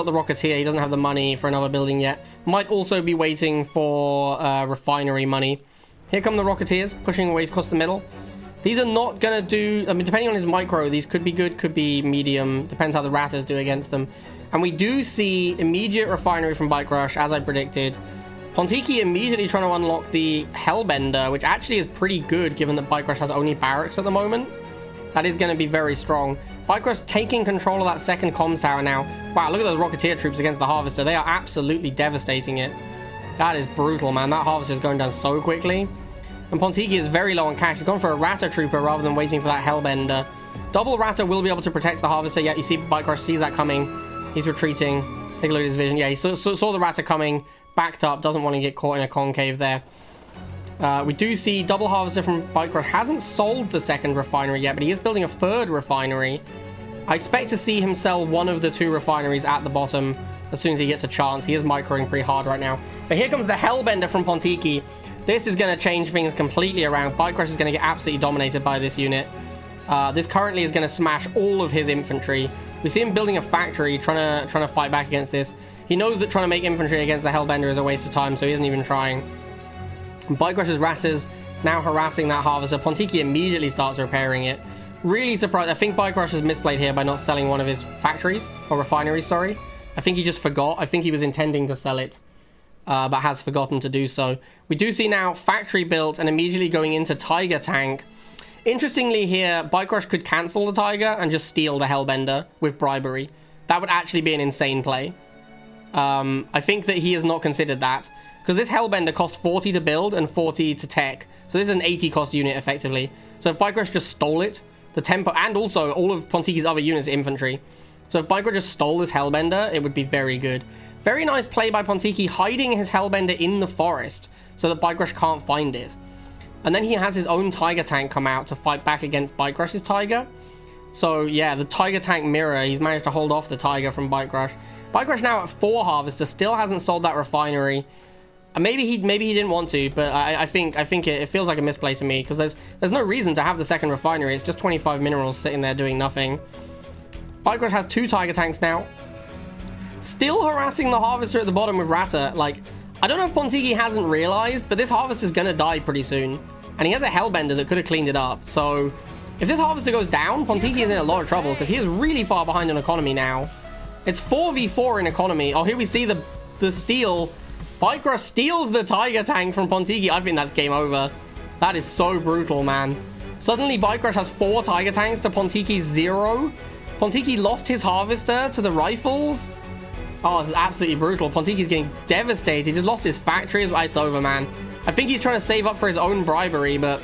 the Rocketeer, he doesn't have the money for another building yet. Might also be waiting for refinery money. Here come the Rocketeers, pushing away across the middle. These are not going to do... I mean, depending on his micro, these could be good, could be medium. Depends how the Ratters do against them. And we do see immediate refinery from Bike Rush, as I predicted. Pontiki immediately trying to unlock the Hellbender, which actually is pretty good, given that Bike Rush has only barracks at the moment. That is going to be very strong. Bike Rush taking control of that second comms tower now. Wow, look at those Rocketeer troops against the Harvester. They are absolutely devastating it. That is brutal, man. That harvester is going down so quickly. And Pontiki is very low on cash. He's gone for a Rata Trooper rather than waiting for that Hellbender. Double Rata will be able to protect the harvester. Yeah, you see Bite Crush sees that coming. He's retreating. Take a look at his vision. Yeah, he saw the Rata coming. Backed up. Doesn't want to get caught in a concave there. We do see Double Harvester from Bite Crush. Hasn't sold the second refinery yet, but he is building a third refinery. I expect to see him sell one of the 2 refineries at the bottom as soon as he gets a chance. He is microing pretty hard right now. But here comes the Hellbender from Pontiki. This is going to change things completely around. Bite Crush is going to get absolutely dominated by this unit. This currently is going to smash all of his infantry. We see him building a factory, trying to fight back against this. He knows that trying to make infantry against the Hellbender is a waste of time, so he isn't even trying. Bite Crush's Ratters now harassing that harvester. Pontiki immediately starts repairing it. Really surprised. I think Bite Crush has misplayed here by not selling one of his factories, or refineries, sorry. I think he just forgot. I think he was intending to sell it, but has forgotten to do so. We do see now factory built and immediately going into Tiger Tank. Interestingly here, Bite Crush could cancel the Tiger and just steal the Hellbender with bribery. That would actually be an insane play. I think that he has not considered that, because this Hellbender cost 40 to build and 40 to tech. So this is an 80 cost unit effectively. So if Bite Crush just stole it, the tempo, and also all of Pontiki's other units infantry. So if Bite Crush just stole this Hellbender, it would be very good. Very nice play by Pontiki, hiding his Hellbender in the forest so that Bite Crush can't find it. And then he has his own Tiger Tank come out to fight back against Bite Crush's Tiger. So yeah, the Tiger Tank mirror, he's managed to hold off the Tiger from Bite Crush. Bite Crush now at 4 Harvester, still hasn't sold that refinery. Maybe he didn't want to, but I think it feels like a misplay to me, because there's no reason to have the second refinery. It's just 25 minerals sitting there doing nothing. Bite Crush has 2 Tiger Tanks now. Still harassing the harvester at the bottom with Rata. Like, I don't know if Pontiki hasn't realized, but this harvester's gonna die pretty soon. And he has a Hellbender that could have cleaned it up. So if this harvester goes down, Pontiki is in a lot of trouble, because he is really far behind in economy now. It's 4v4 in economy. Oh, here we see the steal. Bite Crush steals the Tiger Tank from Pontiki. I think that's game over. That is so brutal, man. Suddenly, Bite Crush has 4 Tiger Tanks to Pontiki's 0. Pontiki lost his Harvester to the rifles. Oh, this is absolutely brutal. Pontiki's getting devastated. He just lost his factory. It's over, man. I think he's trying to save up for his own bribery, but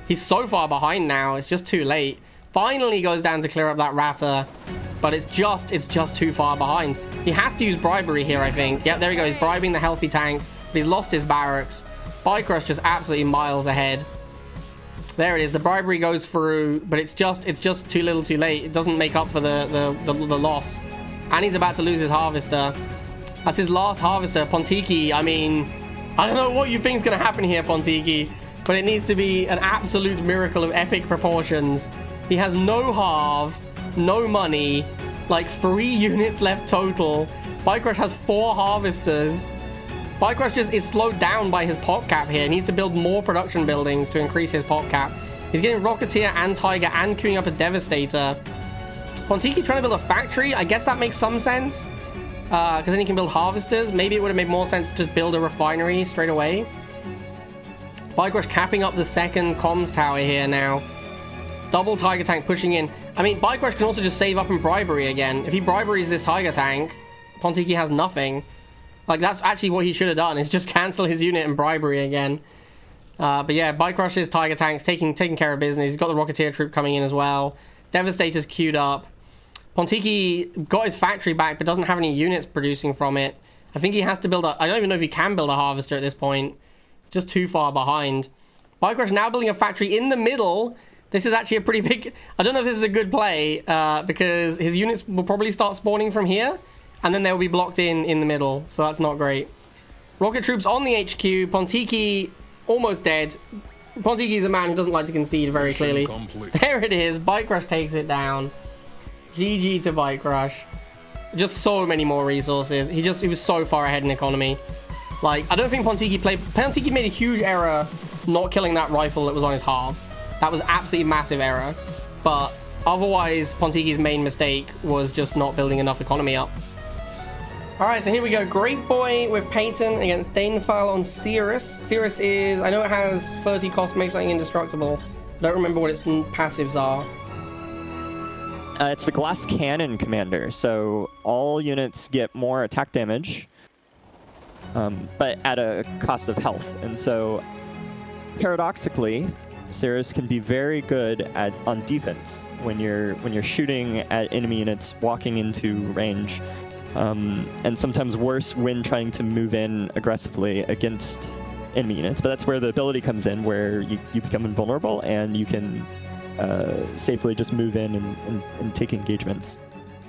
he's so far behind now. It's just too late. Finally goes down to clear up that Rata, but it's just too far behind. He has to use bribery here, I think. Yep, there he goes. He's bribing the healthy tank, but he's lost his barracks. Bite Crush just absolutely miles ahead. There it is. The bribery goes through, but it's just too little too late. It doesn't make up for the loss. And he's about to lose his Harvester. That's his last Harvester. Pontiki, I mean, I don't know what you think is going to happen here, Pontiki, but it needs to be an absolute miracle of epic proportions. He has no Harv, no money, like 3 units left total. Bite Crush has 4 Harvesters. Bite Crush just is slowed down by his pop cap here. He needs to build more production buildings to increase his pop cap. He's getting Rocketeer and Tiger and queuing up a Devastator. Pontiki trying to build a factory. I guess that makes some sense, because then he can build Harvesters. Maybe it would have made more sense to just build a refinery straight away. Bite Crush capping up the second comms tower here now. Double Tiger Tank pushing in. I mean, Bite Crush can also just save up in bribery again. If he briberies this Tiger Tank, Pontiki has nothing. Like, that's actually what he should have done, is just cancel his unit and bribery again. But yeah, Bite Crush's Tiger Tank's taking care of business. He's got the Rocketeer troop coming in as well. Devastator's queued up. Pontiki got his factory back, but doesn't have any units producing from it. I think he has to build a... I don't even know if he can build a Harvester at this point. Just too far behind. Bite Crush now building a factory in the middle. This is actually a pretty big... I don't know if this is a good play, because his units will probably start spawning from here, and then they'll be blocked in the middle, so that's not great. Rocket troops on the HQ. Pontiki almost dead. Pontiki is a man who doesn't like to concede very clearly. There it is. Bite Crush takes it down. GG to Bite Crush. Just so many more resources. He was so far ahead in economy. Like, I don't think Pontiki made a huge error not killing that rifle that was on his Harv. That was absolutely massive error. But otherwise, Pontiki's main mistake was just not building enough economy up. Alright, so here we go. Great Boy with Peyton against Danethal on Cirrus. Cirrus is... I know it has 30 cost, makes something indestructible. I don't remember what its passives are. It's the glass cannon commander, so all units get more attack damage. but at a cost of health. And so, paradoxically, Cirrus can be very good on defense when you're shooting at enemy units walking into range, and sometimes worse when trying to move in aggressively against enemy units. But that's where the ability comes in, where you become invulnerable and you can safely just move in and take engagements.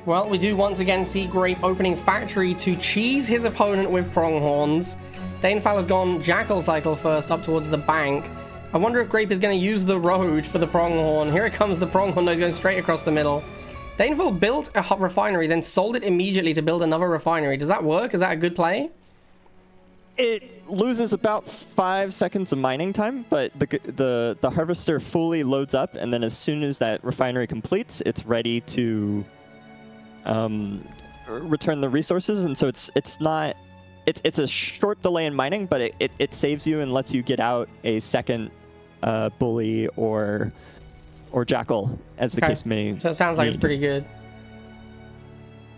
Well, we do once again see Grape opening Factory to cheese his opponent with Pronghorns. Danethal has gone Jackal Cycle first up towards the bank. I wonder if Grape is going to use the road for the Pronghorn. Here it comes, the Pronghorn. No, he's going straight across the middle. Danethal built a refinery, then sold it immediately to build another refinery. Does that work? Is that a good play? It loses about 5 seconds of mining time, but the harvester fully loads up, and then as soon as that refinery completes, it's ready to return the resources. And so it's a short delay in mining, but it saves you and lets you get out a second bully or jackal, as the case may. So it sounds like it's pretty good.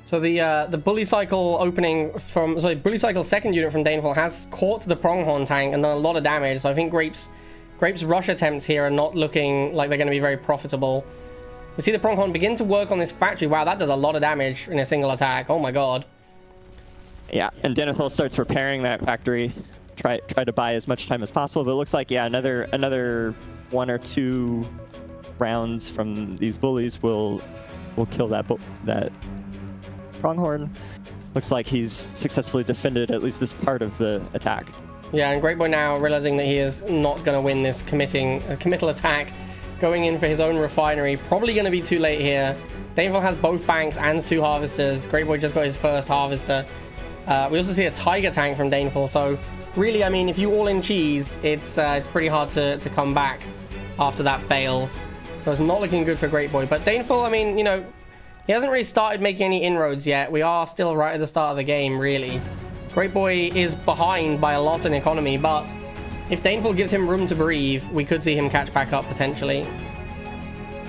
So the bully cycle bully cycle second unit from Danethal has caught the Pronghorn tank and done a lot of damage. So I think Grape's rush attempts here are not looking like they're going to be very profitable. We see the Pronghorn begin to work on this factory. Wow, that does a lot of damage in a single attack. Oh my god. Yeah, and Danethal starts repairing that factory. Try to buy as much time as possible, but it looks like, yeah, another 1 or 2 rounds from these bullies will kill that Pronghorn. Looks like he's successfully defended at least this part of the attack. Yeah, and Great Boy now realizing that he is not going to win this committal attack, going in for his own refinery. Probably going to be too late here. Danethal has both banks and 2 harvesters. Great Boy just got his first harvester. We also see a tiger tank from Danethal, so really, I mean, if you all in cheese, it's pretty hard to come back after that fails. So it's not looking good for Great Boy. But Danethal, I mean, you know, he hasn't really started making any inroads yet. We are still right at the start of the game, really. Great Boy is behind by a lot in economy, but if Danethal gives him room to breathe, we could see him catch back up potentially.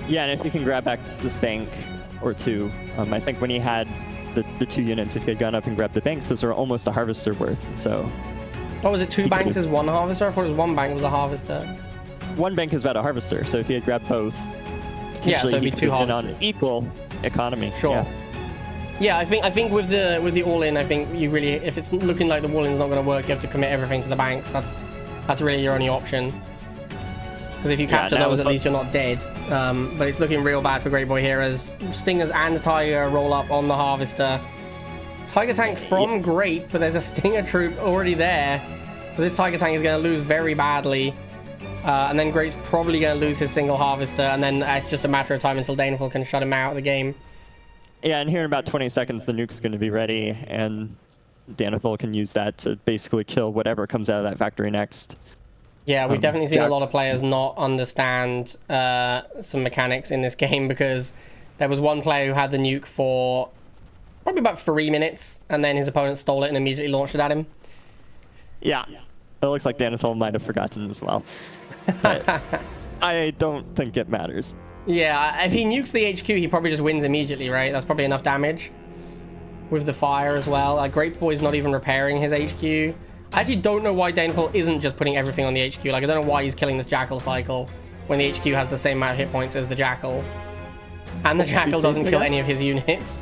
Yeah, and if he can grab back this bank or 2, I think when he had the 2 units, if he had gone up and grabbed the banks, those are almost a harvester worth. So, what was it? 2 banks is 1 harvester? I thought it was 1 bank was a harvester. 1 bank is about a harvester, so if he had grabbed both, yeah, so it'd be 2 harvesters on equal economy. Sure. Yeah, I think with the all-in, I think you really, if it's looking like the all-in's not going to work, you have to commit everything to the banks. That's really your only option. Because if you capture those, at least you're not dead. But it's looking real bad for Great Boy here as Stingers and Tiger roll up on the harvester. Tiger tank from Grape, but there's a Stinger troop already there. So this Tiger tank is going to lose very badly. And then Grape's probably going to lose his single harvester, and then it's just a matter of time until Danethal can shut him out of the game. Yeah, and here in about 20 seconds, the nuke's going to be ready, and Danethal can use that to basically kill whatever comes out of that factory next. Yeah, we've definitely seen a lot of players not understand some mechanics in this game, because there was one player who had the nuke for probably about 3 minutes, and then his opponent stole it and immediately launched it at him. Yeah, it looks like Danethal might have forgotten as well. But I don't think it matters. Yeah, if he nukes the HQ, he probably just wins immediately, right? That's probably enough damage. With the fire as well. Great Boy's not even repairing his HQ. I actually don't know why Danethal isn't just putting everything on the HQ. Like, I don't know why he's killing this Jackal cycle when the HQ has the same amount of hit points as the Jackal. And the Jackal doesn't kill any of his units.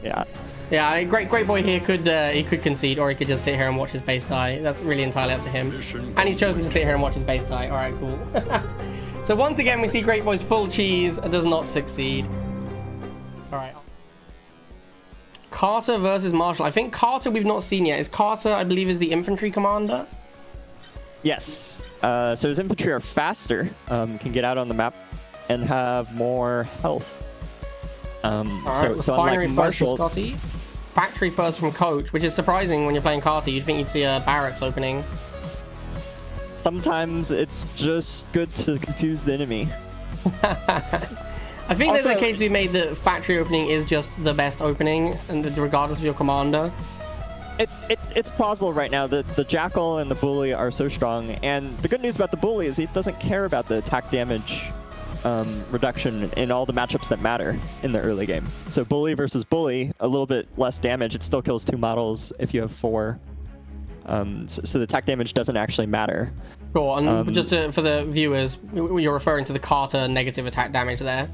Yeah. Yeah, Great Boy here could concede, or he could just sit here and watch his base die. That's really entirely up to him. And he's chosen to sit here and watch his base die. Alright, cool. So once again, we see Great Boy's full cheese does not succeed. Alright. Carter versus Marshall. I think Carter we've not seen yet. Is Carter, I believe, is the infantry commander? Yes. So his infantry are faster, can get out on the map, and have more health. Alright, so refinery unlike first from Marshall, Scotty. Factory first from Coach, which is surprising when you're playing Carter. You'd think you'd see a barracks opening. sometimes it's just good to confuse the enemy. I think there's a case to be made that factory opening is just the best opening, and regardless of your commander. It's plausible right now that the Jackal and the Bully are so strong, and the good news about the Bully is he doesn't care about the attack damage reduction in all the matchups that matter in the early game. So bully versus bully, a little bit less damage. It still kills 2 models if you have 4. So the attack damage doesn't actually matter. Sure, and just for the viewers, you're referring to the Carter negative attack damage there.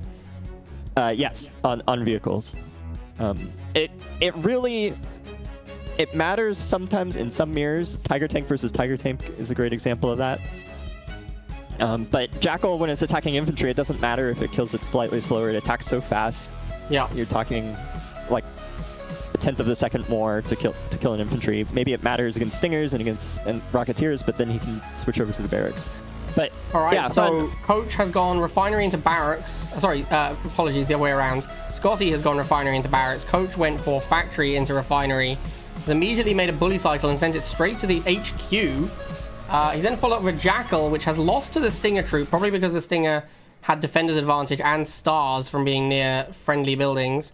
Yes, on vehicles. It really matters sometimes in some mirrors. Tiger Tank versus Tiger Tank is a great example of that. But Jackal, when it's attacking infantry, it doesn't matter if it kills it slightly slower. It attacks so fast. Yeah, you're talking like a tenth of a second more to kill an infantry. Maybe it matters against Stingers and against Rocketeers, but then he can switch over to the barracks. But all right, yeah, so Coach has gone Refinery into Barracks. Sorry, apologies, the other way around. Scotty has gone Refinery into Barracks. Coach went for Factory into Refinery. He's immediately made a bully cycle and sent it straight to the HQ. He then followed up with Jackal, which has lost to the Stinger troop, probably because the Stinger had defender's advantage and stars from being near friendly buildings.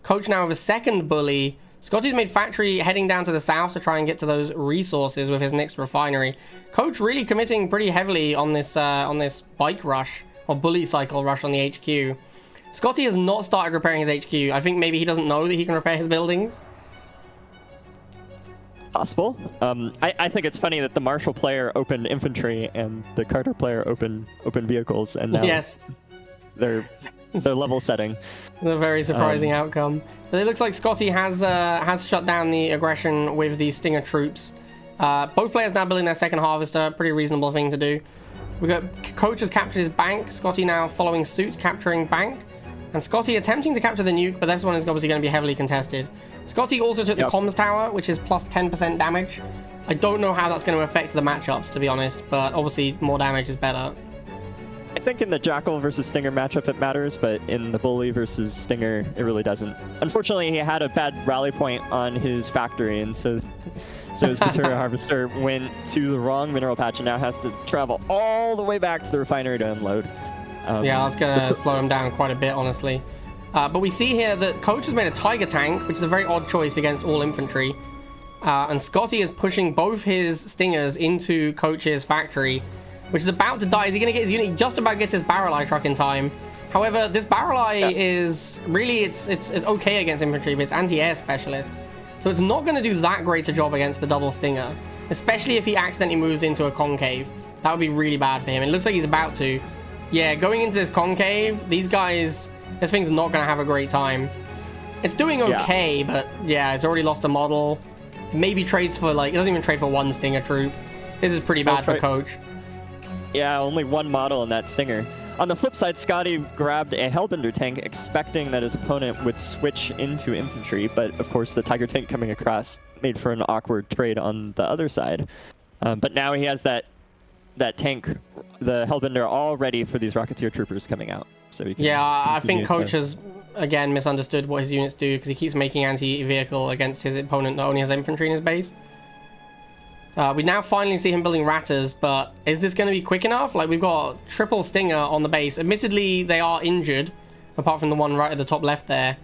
Coach now with a second bully. Scotty's made Factory heading down to the south to try and get to those resources with his next Refinery. Coach really committing pretty heavily on this bike rush, or bully cycle rush on the HQ. Scotty has not started repairing his HQ. I think maybe he doesn't know that he can repair his buildings. Possible. I think it's funny that the Marshall player opened infantry and the Carter player opened vehicles, and now yes, they're level setting. A very surprising outcome. But it looks like Scotty has shut down the aggression with the Stinger troops. Both players now building their second harvester. Pretty reasonable thing to do. We got Coach has captured his bank. Scotty now following suit, capturing bank. And Scotty attempting to capture the nuke, but this one is obviously going to be heavily contested. Scotty also took the comms tower, which is plus 10% damage. I don't know how that's going to affect the matchups, to be honest, but obviously more damage is better. I think in the Jackal versus Stinger matchup it matters, but in the Bully versus Stinger, it really doesn't. Unfortunately, he had a bad rally point on his factory, and so his Material Harvester went to the wrong mineral patch and now has to travel all the way back to the refinery to unload. Yeah, that's going to slow him down quite a bit, honestly. But we see here that Coach has made a Tiger Tank, which is a very odd choice against all infantry. And Scotty is pushing both his Stingers into Coach's factory, which is about to die. Is he going to get his unit? He just about gets his barrel eye truck in time. However, this barrel eye is really, it's okay against infantry, but it's anti-air specialist. So it's not going to do that great a job against the double Stinger, especially if he accidentally moves into a concave. That would be really bad for him. It looks like he's about to. Yeah, going into this concave, these guys, this thing's not going to have a great time. It's doing okay, but yeah, it's already lost a model. Maybe trades for, like, it doesn't even trade for one Stinger troop. This is pretty bad for Coach. Yeah, only one model in that Stinger. On the flip side, Scotty grabbed a Hellbender tank, expecting that his opponent would switch into infantry, but of course the Tiger tank coming across made for an awkward trade on the other side. But now he has that tank, the Hellbender, all ready for these Rocketeer troopers coming out. So he can I think Coach has, again, misunderstood what his units do, because he keeps making anti-vehicle against his opponent that only has infantry in his base. We now finally see him building Ratters, but is this going to be quick enough? Like, we've got triple Stinger on the base. Admittedly, they are injured, apart from the one right at the top left there.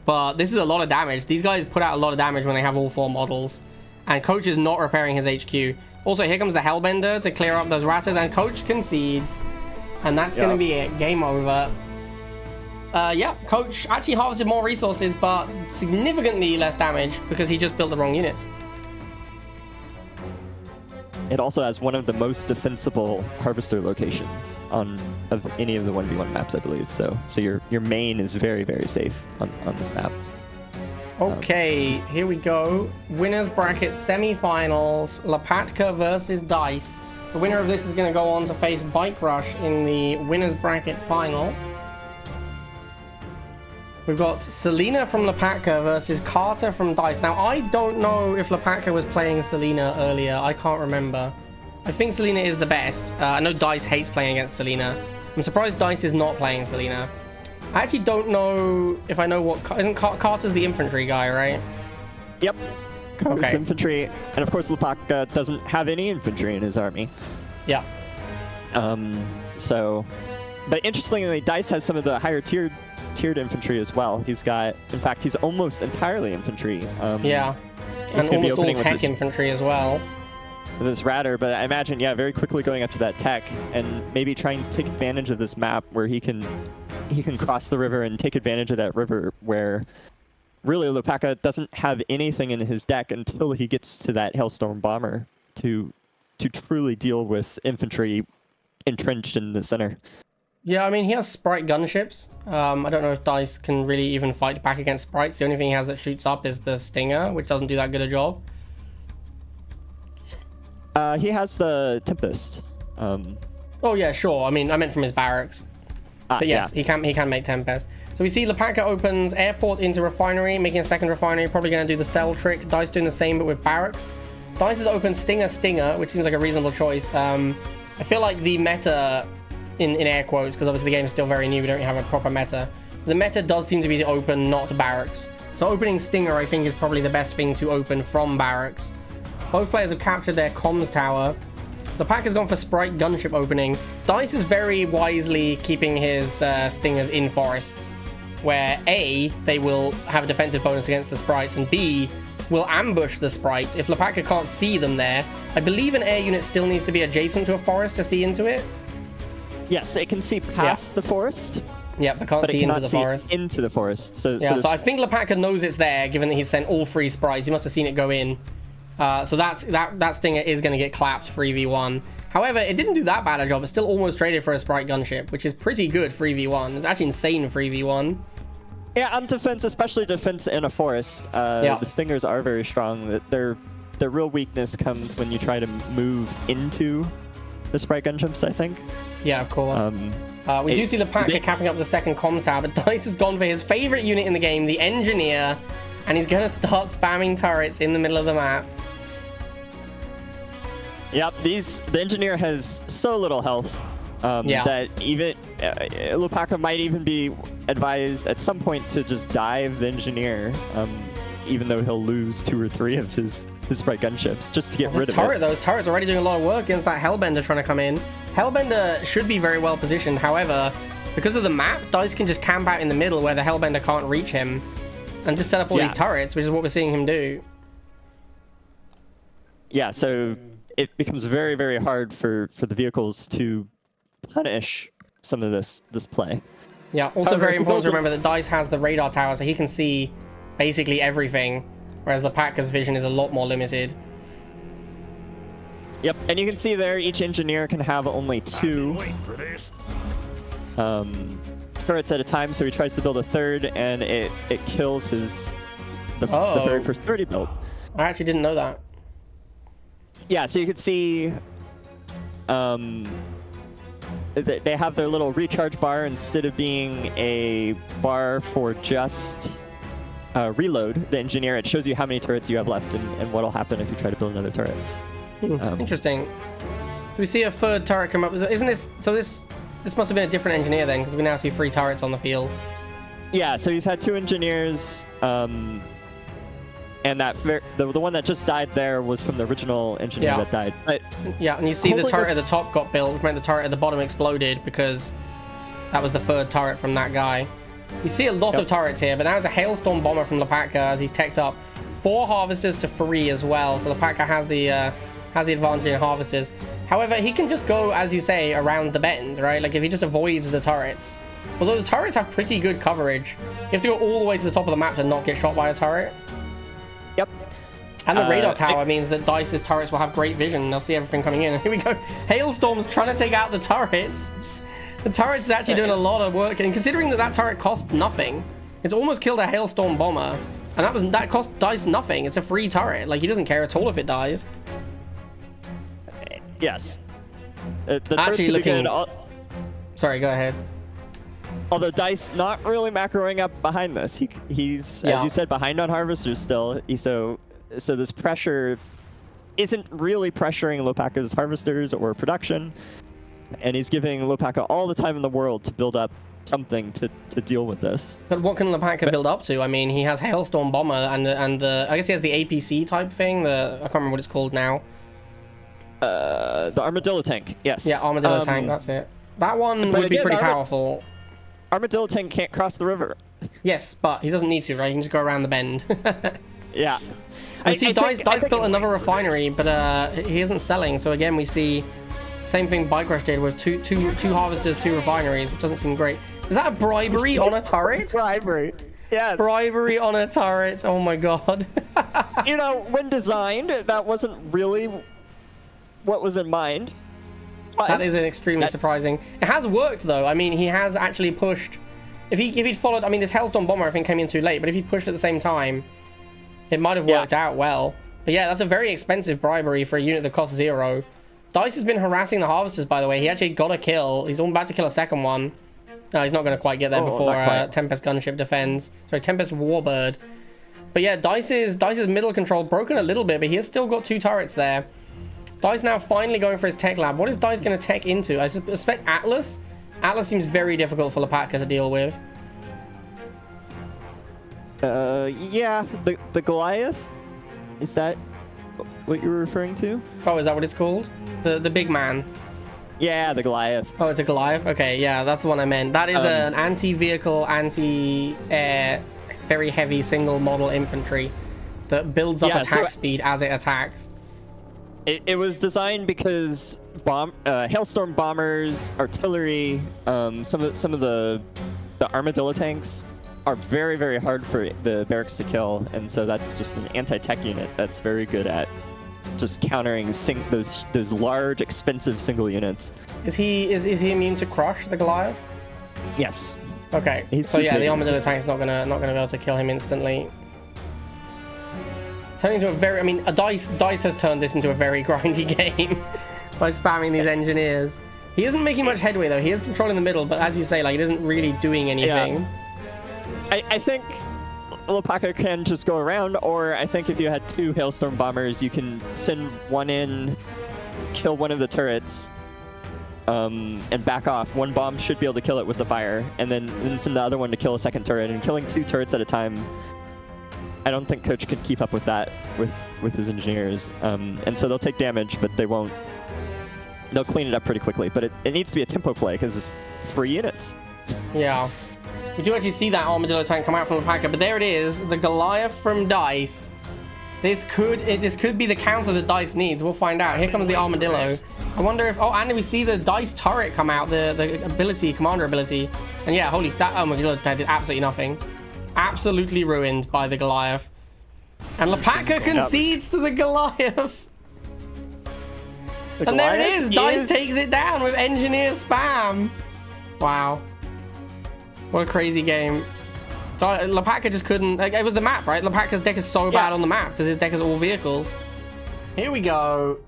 But this is a lot of damage. These guys put out a lot of damage when they have all 4 models. And Coach is not repairing his HQ. Also, here comes the Hellbender to clear up those Ratters, and Coach concedes. And that's going to be it. Game over. Yeah, Coach actually harvested more resources, but significantly less damage because he just built the wrong units. It also has one of the most defensible harvester locations of any of the 1v1 maps, I believe. So your main is very, very safe on this map. Okay, here we go. Winners bracket semi-finals. Lapatka versus Dice. The winner of this is going to go on to face Bike Rush in the winners bracket finals. We've got Selena from Lapatka versus Carter from Dice. Now, I don't know if Lapatka was playing Selena earlier. I can't remember. I think Selena is the best. I know Dice hates playing against Selena. I'm surprised Dice is not playing Selena. I actually don't know if I know what... Isn't Carter's the infantry guy, right? Yep. Carter's infantry. And of course, Lapatka doesn't have any infantry in his army. Yeah. But interestingly, Dice has some of the higher tiered infantry as well. He's got, in fact, he's almost entirely infantry. Yeah, and almost all tech infantry as well. this Radar, but I imagine, yeah, very quickly going up to that tech and maybe trying to take advantage of this map where he can cross the river and take advantage of that river where really Laaka doesn't have anything in his deck until he gets to that Hailstorm Bomber to truly deal with infantry entrenched in the center. Yeah, I mean, he has Sprite gunships. I don't know if Dice can really even fight back against Sprites. The only thing he has that shoots up is the Stinger, which doesn't do that good a job. He has the Tempest. Oh, yeah, sure. I mean, I meant from his barracks. But yes, yeah. he can make Tempest. So we see Laaka opens Airport into Refinery, making a second Refinery. Probably going to do the Cell trick. Dice doing the same, but with barracks. Dice has opened Stinger, which seems like a reasonable choice. I feel like the meta, in air quotes, because obviously the game is still very new, we don't have a proper meta. The meta does seem to be to open, not barracks. So opening Stinger, I think, is probably the best thing to open from barracks. Both players have captured their comms tower. The pack has gone for Sprite gunship opening. Dice is very wisely keeping his Stingers in forests, where A, they will have a defensive bonus against the Sprites, and B, will ambush the Sprites if Laaka can't see them there. I believe an air unit still needs to be adjacent to a forest to see into it. Yes, it can see past the forest. Yeah, but can't see into the forest. Into the forest. So I think Laaka knows it's there, given that he's sent all 3 Sprites. He must have seen it go in. So that Stinger is going to get clapped 3v1. However, it didn't do that bad a job. It still almost traded for a Sprite gunship, which is pretty good 3v1. It's actually insane 3v1. Yeah, on defense, especially defense in a forest, the Stingers are very strong. Their real weakness comes when you try to move into the Sprite gunships, I think. Yeah, of course. We do see Laaka capping up the second comms tower, but Dice has gone for his favorite unit in the game, the Engineer, and he's going to start spamming turrets in the middle of the map. Yep, the Engineer has so little health that even Laaka might even be advised at some point to just dive the Engineer, even though he'll lose 2 or 3 of his Sprite gunships just to get rid of it. Those turrets are already doing a lot of work against that Hellbender trying to come in. Hellbender should be very well positioned. However, because of the map, Dice can just camp out in the middle where the Hellbender can't reach him and just set up all these turrets, which is what we're seeing him do. Yeah, so it becomes very, very hard for the vehicles to punish some of this play. Yeah, also very important to remember that Dice has the radar tower, so he can see basically everything, whereas the Packers' vision is a lot more limited. Yep, and you can see there each Engineer can have only 2 turrets at a time, so he tries to build a third, and it kills the very first 30 build. I actually didn't know that. Yeah, so you can see they have their little recharge bar instead of being a bar for just reload the Engineer. It shows you how many turrets you have left and what'll happen if you try to build another turret. Interesting. So we see a third turret come up. Isn't this... So this must have been a different Engineer then, because we now see 3 turrets on the field. Yeah, so he's had 2 Engineers, and the one that just died there was from the original Engineer that died. But yeah, and you see the turret at the top got built, the turret at the bottom exploded because that was the 3rd turret from that guy. You see a lot of turrets here, but now there's a Hailstorm Bomber from Laaka as he's teched up. 4 Harvesters to 3 as well, so Laaka has the advantage in Harvesters. However, he can just go, as you say, around the bend, right? Like if he just avoids the turrets. Although the turrets have pretty good coverage. You have to go all the way to the top of the map to not get shot by a turret. Yep. And the radar tower means that Dice's turrets will have great vision. They'll see everything coming in. And here we go. Hailstorm's trying to take out the turrets. The turret's actually doing a lot of work. And considering that turret cost nothing, it's almost killed a Hailstorm Bomber. And that cost Dice nothing. It's a free turret. Like, he doesn't care at all if it dies. Yes. Actually looking... Sorry, go ahead. Although Dice not really macroing up behind this. He's as you said, behind on Harvesters still. So this pressure isn't really pressuring Laaka's Harvesters or production, and he's giving Laaka all the time in the world to build up something to deal with this. But what can Laaka build up to? I mean, he has Hailstorm Bomber and the I guess he has the APC type thing. I can't remember what it's called now. The Armadillo Tank. Yes. Yeah, Armadillo Tank. That's it. That one would be pretty powerful. Armadillo Tank can't cross the river. Yes, but he doesn't need to, right? He can just go around the bend. Yeah. I see Dice built another refinery, but he isn't selling. So again, we see same thing Bike Rush did with two harvesters, 2 refineries, which doesn't seem great. Is that a bribery on a turret? Bribery. Yes. Bribery on a turret. Oh my god. You know, when designed, that wasn't really what was in mind. But that is extremely surprising. It has worked though. I mean, he has actually pushed. If he'd followed, I mean, this Hellstorm Bomber I think came in too late, but if he pushed at the same time, it might have worked out well. But yeah, that's a very expensive bribery for a unit that costs 0. Dice has been harassing the harvesters, by the way. He actually got a kill. He's about to kill a second one. No, he's not going to quite get there before Tempest Gunship defends. Sorry, Tempest Warbird. But yeah, Dice's middle control broken a little bit, but he has still got 2 turrets there. Dice now finally going for his tech lab. What is Dice going to tech into? I suspect Atlas. Atlas seems very difficult for Laaka to deal with. Yeah, the Goliath? Is that what you were referring to? Oh, is that what it's called? The big man. Yeah, the Goliath. Oh, it's a Goliath? Okay, yeah, that's the one I meant. That is an anti-vehicle, anti-air, very heavy single model infantry that builds up attack speed as it attacks. It was designed because Hailstorm bombers, artillery, some of the armadillo tanks are very, very hard for the barracks to kill, and so that's just an anti-tech unit that's very good at just countering those large, expensive single units. Is he immune to crush, the Goliath? Yes. Okay. So yeah, the armadillo tank's not gonna be able to kill him instantly. Turning into a very, I mean, Dice has turned this into a very grindy game by spamming these engineers. He isn't making much headway though. He is controlling the middle, but as you say, like, it isn't really doing anything. Yeah. I think Laaka can just go around, or I think if you had 2 Hailstorm bombers, you can send one in, kill one of the turrets, and back off. One bomb should be able to kill it with the fire, and then send the other one to kill a second turret. And killing 2 turrets at a time, I don't think Coach could keep up with that with his engineers. And so they'll take damage, but they'll clean it up pretty quickly. But it needs to be a tempo play because it's free units. Yeah. We do actually see that armadillo tank come out from Laaka, but there it is, the Goliath from Dice. This could be the counter that Dice needs. We'll find out. Here comes the armadillo. I wonder if... Oh, and we see the Dice turret come out, the ability, commander ability. And yeah, holy... That armadillo tank did absolutely nothing. Absolutely ruined by the Goliath. And Laaka concedes to the Goliath. And there it is. Dice takes it down with engineer spam. Wow. What a crazy game. Laaka just couldn't... Like, it was the map, right? Laaka's deck is so bad on the map because his deck is all vehicles. Here we go.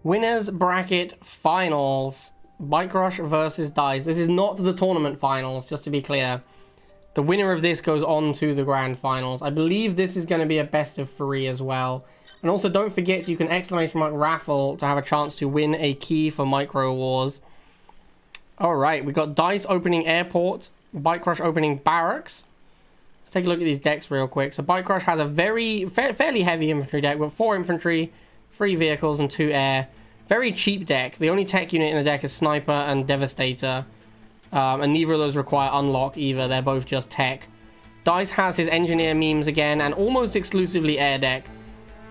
Winners bracket finals. Bike Rush versus Dice. This is not the tournament finals, just to be clear. The winner of this goes on to the grand finals. I believe this is going to be a best of 3 as well. And also, don't forget, you can ! raffle to have a chance to win a key for Micro Wars. All right, we got Dice opening Airport, Bike Rush opening Barracks. Let's take a look at these decks real quick. So Bike Rush has a fairly heavy infantry deck with 4 infantry, 3 vehicles, and 2 air. Very cheap deck. The only tech unit in the deck is Sniper and Devastator. And neither of those require unlock either. They're both just tech. Dice has his engineer memes again, and almost exclusively air deck.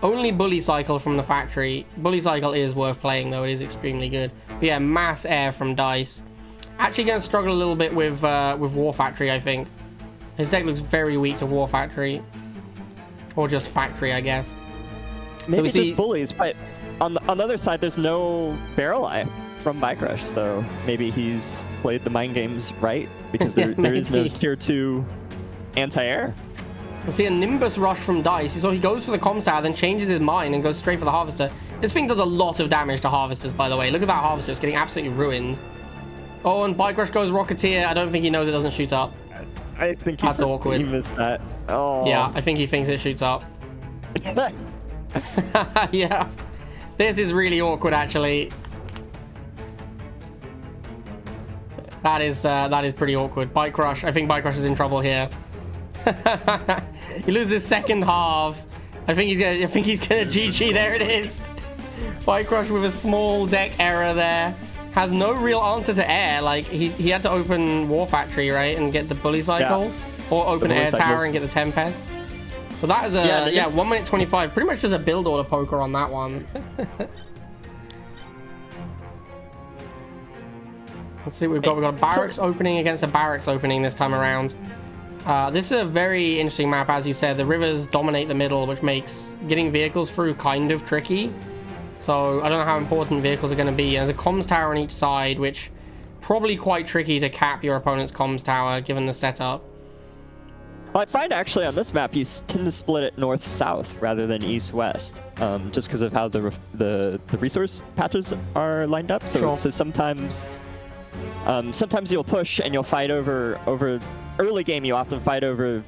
Only Bully Cycle from the factory. Bully Cycle is worth playing though. It is extremely good. But yeah, mass air from Dice. Actually going to struggle a little bit with War Factory, I think. His deck looks very weak to War Factory. Or just Factory, I guess. Maybe so just bullies, but on the other side, there's no Barrel Eye from Bike Rush, so maybe he's played the mind games right, because there is no tier 2 anti-air. We'll see a Nimbus Rush from Dice. So he goes for the Comms Tower, then changes his mind and goes straight for the Harvester. This thing does a lot of damage to Harvesters, by the way. Look at that Harvester. It's getting absolutely ruined. Oh, and Bike Rush goes Rocketeer. I don't think he knows it doesn't shoot up. I think that's awkward. He missed that. Oh. Yeah, I think he thinks it shoots up. Yeah. This is really awkward, actually. That is pretty awkward. Bike Rush. I think Bike Rush is in trouble here. He loses second half. I think he's gonna GG. There it is. Bike Rush with a small deck error there. Has no real answer to air. Like he had to open War Factory, right, and get the Bully Cycles, or open Air Tower and get the Tempest. But that is a 1 minute 25. Pretty much just a build order poker on that one. Let's see what we've got. We've got a barracks opening against a barracks opening this time around. This is a very interesting map, as you said. The rivers dominate the middle, which makes getting vehicles through kind of tricky. So I don't know how important vehicles are going to be. There's a comms tower on each side, which probably quite tricky to cap your opponent's comms tower, given the setup. Well, I find actually on this map you tend to split it north-south rather than east-west, just because of how the resource patches are lined up. So, Sure. So sometimes you'll push and you'll fight over early game. You often fight over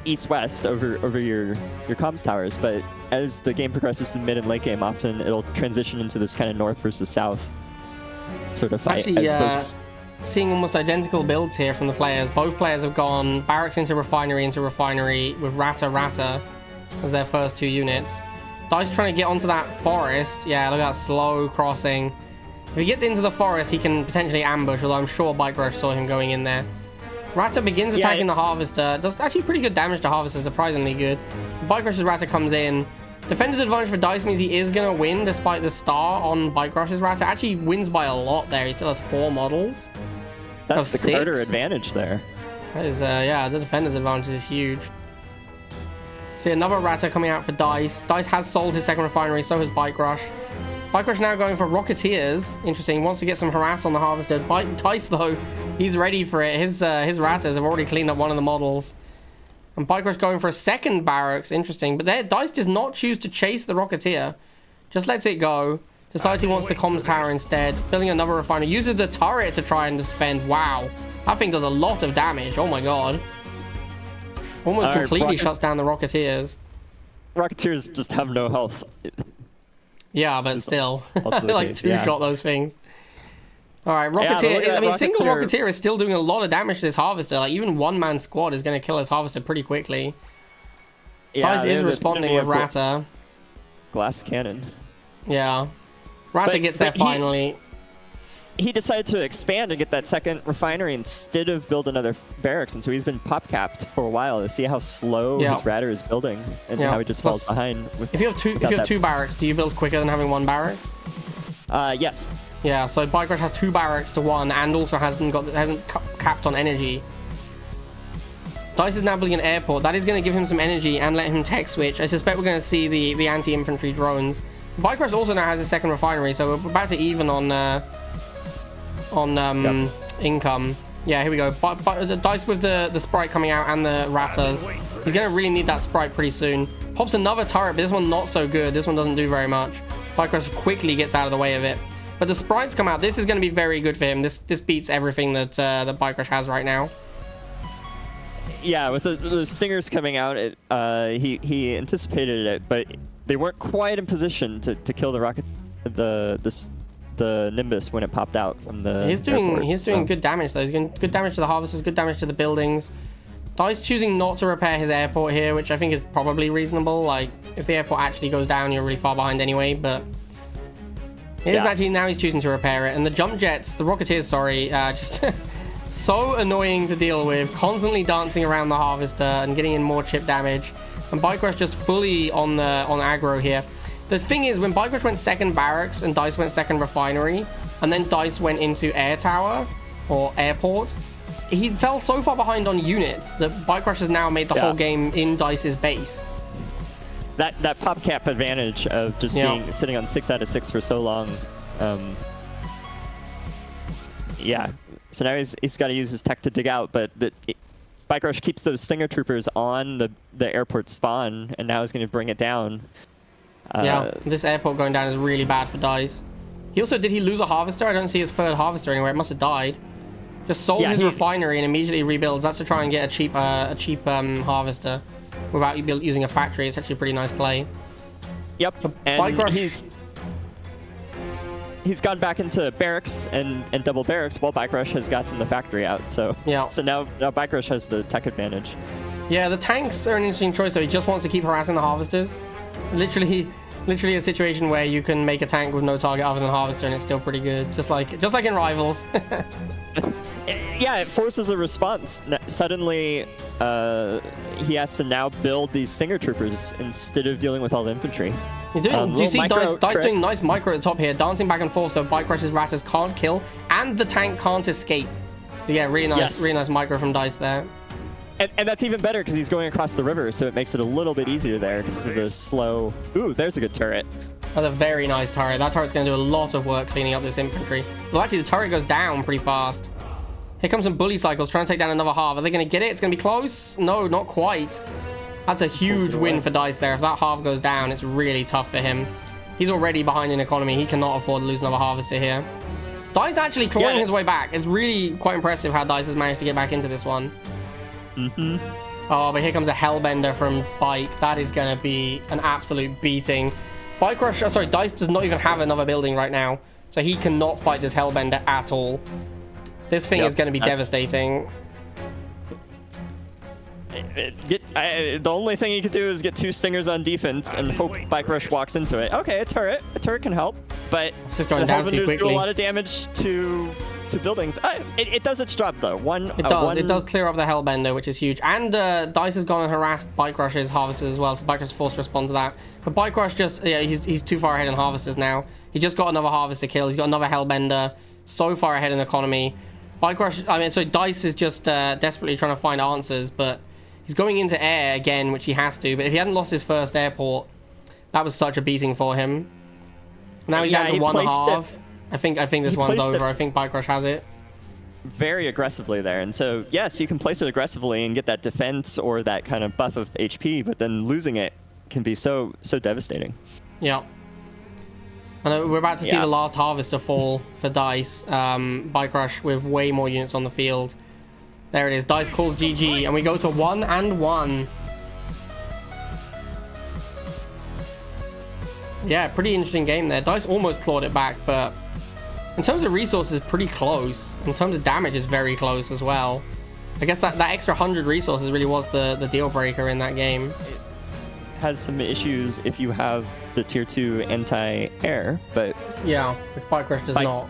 east-west over your comms towers, but as the game progresses to mid and late game, often it'll transition into this kind of north versus south sort of fight. Actually, seeing almost identical builds here from the players. Both players have gone barracks into refinery with Rata as their first 2 units. Dice trying to get onto that forest. Yeah, look at that slow crossing. If he gets into the forest, he can potentially ambush, although I'm sure Bike Rush saw him going in there. Rata begins attacking the Harvester. Does actually pretty good damage to Harvester, surprisingly good. Bike Rush's Rata comes in. Defender's advantage for Dice means he is going to win despite the star on Bike Rush's Rata. Actually wins by a lot there. He still has 4 models. That's the converter advantage there. That is, yeah, the defender's advantage is huge. See, another Rata coming out for Dice. Dice has sold his second refinery, so has Bike Rush. Bike Rush now going for Rocketeers. Interesting, he wants to get some harass on the Harvester. Dice, though, he's ready for it. His Ratas have already cleaned up one of the models. And Bike Rush going for a second barracks. Interesting, but there, Dice does not choose to chase the Rocketeer. Just lets it go. Decides he wants the comms tower instead. Building another refiner. Uses the turret to try and defend. Wow. That thing does a lot of damage. Oh my god. Almost completely shuts down the Rocketeers. Rocketeers just have no health. Yeah, but still. Like two-shot those things. Alright, Rocketeer. Yeah, I mean, single Rocketeer is still doing a lot of damage to this Harvester. Like, even one-man squad is going to kill this Harvester pretty quickly. Yeah, Dice is responding with Rata. Glass cannon. Yeah. Rata gets there finally. He decided to expand and get that second refinery instead of build another barracks, and so he's been pop capped for a while to see how slow his Rata is building and how he just falls behind. If you have two barracks, do you build quicker than having one barracks? Yes. Yeah, so Bike Rush has 2 barracks to 1 and also hasn't capped on energy. Dice is now building an airport. That is going to give him some energy and let him tech switch. I suspect we're going to see the anti-infantry drones. Bike Rush also now has a second refinery, so we're about to even on income. Yeah, here we go. Dice with the Sprite coming out and the Ratas. He's going to really need that Sprite pretty soon. Pops another turret, but this one not so good. This one doesn't do very much. Bike Rush quickly gets out of the way of it. But the Sprites come out. This is going to be very good for him. This beats everything that Bike Rush has right now. Yeah, with the Stingers coming out, he anticipated it, but they weren't quite in position to kill the Nimbus when it popped out from the He's doing good damage, though. He's doing good damage to the Harvesters, good damage to the buildings. Dice choosing not to repair his airport here, which I think is probably reasonable. Like, if the airport actually goes down, you're really far behind anyway, but... It isn't actually, now he's choosing to repair it. And the jump jets, the Rocketeers, sorry, just so annoying to deal with. Constantly dancing around the Harvester and getting in more chip damage. And Bike Rush just fully on aggro here. The thing is, when Bike Rush went second barracks and Dice went second refinery, and then Dice went into air tower or airport, he fell so far behind on units that Bike Rush has now made the whole game in Dice's base. That pop cap advantage of just sitting on 6 out of 6 for so long. Yeah. So now he's got to use his tech to dig out, but Bike Rush keeps those Stinger Troopers on the airport spawn, and now he's going to bring it down. This airport going down is really bad for Dice. Did he lose a Harvester? I don't see his third Harvester anywhere. It must have died. Just sold his refinery and immediately rebuilds. That's to try and get a cheap Harvester without using a factory. It's actually a pretty nice play. Yep. And he's gone back into barracks and double barracks while Bike Rush has gotten the factory out. So now Bike Rush has the tech advantage. Yeah, the tanks are an interesting choice. So he just wants to keep harassing the Harvesters. Literally a situation where you can make a tank with no target other than Harvester and it's still pretty good. Just like in Rivals. Yeah, it forces a response. Suddenly, he has to now build these Stinger Troopers instead of dealing with all the infantry. Do you see Dice doing nice micro at the top here, dancing back and forth so Bike Crush's Ratters can't kill and the tank can't escape. So yeah, really nice micro from Dice there. And that's even better because he's going across the river, so it makes it a little bit easier there because of the slow... Ooh, there's a good turret. That's a very nice turret. That turret's going to do a lot of work cleaning up this infantry. Well, actually, the turret goes down pretty fast. Here comes some bully cycles trying to take down another half. Are they going to get it? It's going to be close. No, not quite. That's a huge win for Dice there. If that half goes down, it's really tough for him. He's already behind in economy. He cannot afford to lose another harvester here. Dice actually clawing his way back. It's really quite impressive how Dice has managed to get back into this one. Oh, but here comes a Hellbender from Bike. That is going to be an absolute beating. Dice does not even have another building right now, so he cannot fight this Hellbender at all. This thing is going to be devastating. The only thing he could do is get 2 Stingers on defense and hope Bike Rush walks into it. Okay, a turret can help, but it's just going down too quickly. Do a lot of damage to buildings. It does its job though. It does clear up the Hellbender, which is huge. And Dice has gone and harassed Bike Rush's harvesters as well, so Bike Rush is forced to respond to that. But Bike Rush he's too far ahead in harvesters now. He just got another harvester kill. He's got another Hellbender. So far ahead in economy. So Dice is just desperately trying to find answers, but he's going into air again, which he has to. But if he hadn't lost his first airport, that was such a beating for him. Now he's down to 1.5. I think this one's over. I think Bike Rush has it. Very aggressively there. And so, yes, you can place it aggressively and get that defense or that kind of buff of HP, but then losing it can be so devastating. Yeah. And we're about to see the last harvester fall for Dice. Bike Rush with way more units on the field. There it is. Dice calls GG, and we go to 1-1. Yeah, pretty interesting game there. Dice almost clawed it back, but in terms of resources, pretty close. In terms of damage, is very close as well. I guess that extra 100 resources really was the deal breaker in that game. It has some issues if you have the tier 2 anti-air, but yeah, which Bike Rush does not.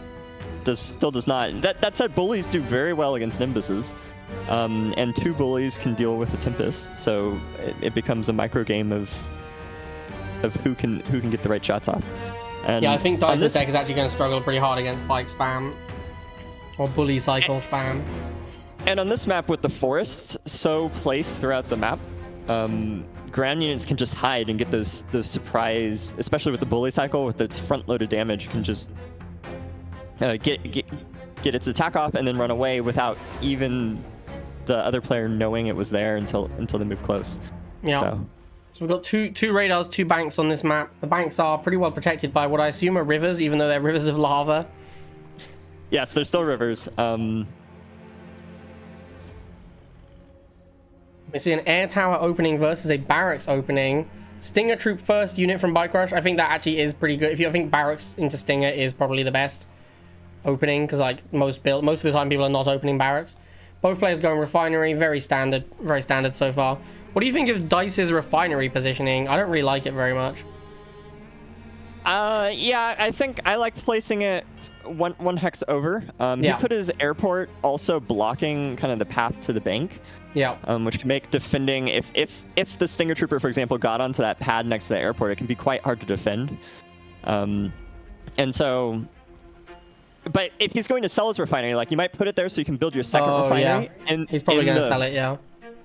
Still does not. That said, bullies do very well against Nimbuses, and 2 bullies can deal with the Tempest, so it becomes a micro game of who can get the right shots off. And yeah, I think Dice's deck is actually going to struggle pretty hard against Bike spam or bully cycle spam. And on this map with the forests so placed throughout the map, ground units can just hide and get those surprise, especially with the bully cycle with its front-loaded damage, can just get its attack off and then run away without even the other player knowing it was there until they move close. Yeah. So we've got two radars, 2 banks on this map. The banks are pretty well protected by what I assume are rivers, even though they're rivers of lava. Yes, they're still rivers. We see an air tower opening versus a barracks opening. Stinger Troop first unit from Bike Rush. I think that actually is pretty good. If you think barracks into Stinger is probably the best opening, because like most of the time people are not opening barracks. Both players going refinery, very standard so far. What do you think of Dice's refinery positioning? I don't really like it very much. Yeah, I think I like placing it one hex over. He put his airport also blocking kind of the path to the bank. Yeah. Which can make defending, if the Stinger Trooper, for example, got onto that pad next to the airport, it can be quite hard to defend. And so, but if he's going to sell his refinery, like you might put it there so you can build your second refinery. Yeah. And he's probably going to sell it, yeah.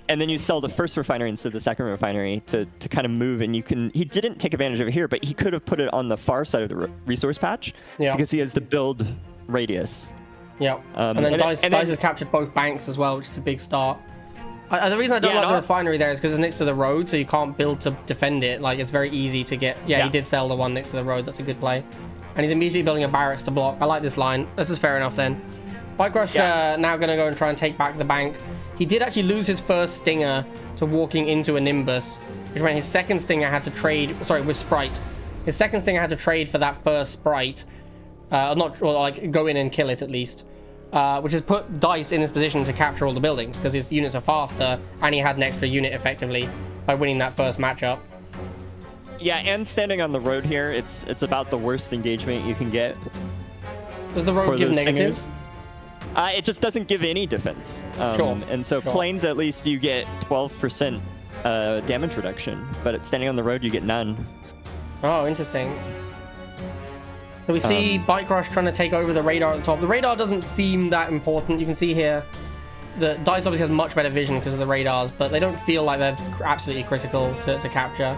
And then you sell the first refinery instead of the second refinery to kind of move, and he didn't take advantage of it here, but he could have put it on the far side of the resource patch because he has the build radius. Yeah. And then Dice has captured both banks as well, which is a big start. The reason I don't like the refinery there is because it's next to the road, so you can't build to defend it. Like, it's very easy to get... Yeah, he did sell the one next to the road. That's a good play. And he's immediately building a barracks to block. I like this line. This is fair enough then. Bike Rush now going to go and try and take back the bank. He did actually lose his first Stinger to walking into a Nimbus, which meant his second Stinger had to trade... Sorry, with Sprite. His second Stinger had to trade for that first Sprite. Go in and kill it at least. Which has put Dice in his position to capture all the buildings, because his units are faster, and he had an extra unit effectively by winning that first matchup. Yeah, and standing on the road here, it's about the worst engagement you can get. Does the road give negatives? It just doesn't give any defense. Sure. And so planes, at least you get 12% damage reduction, but standing on the road, you get none. Oh, interesting. So we see Bike Rush trying to take over the radar at the top. The radar doesn't seem that important. You can see here that DICE obviously has much better vision because of the radars, but they don't feel like they're absolutely critical to capture.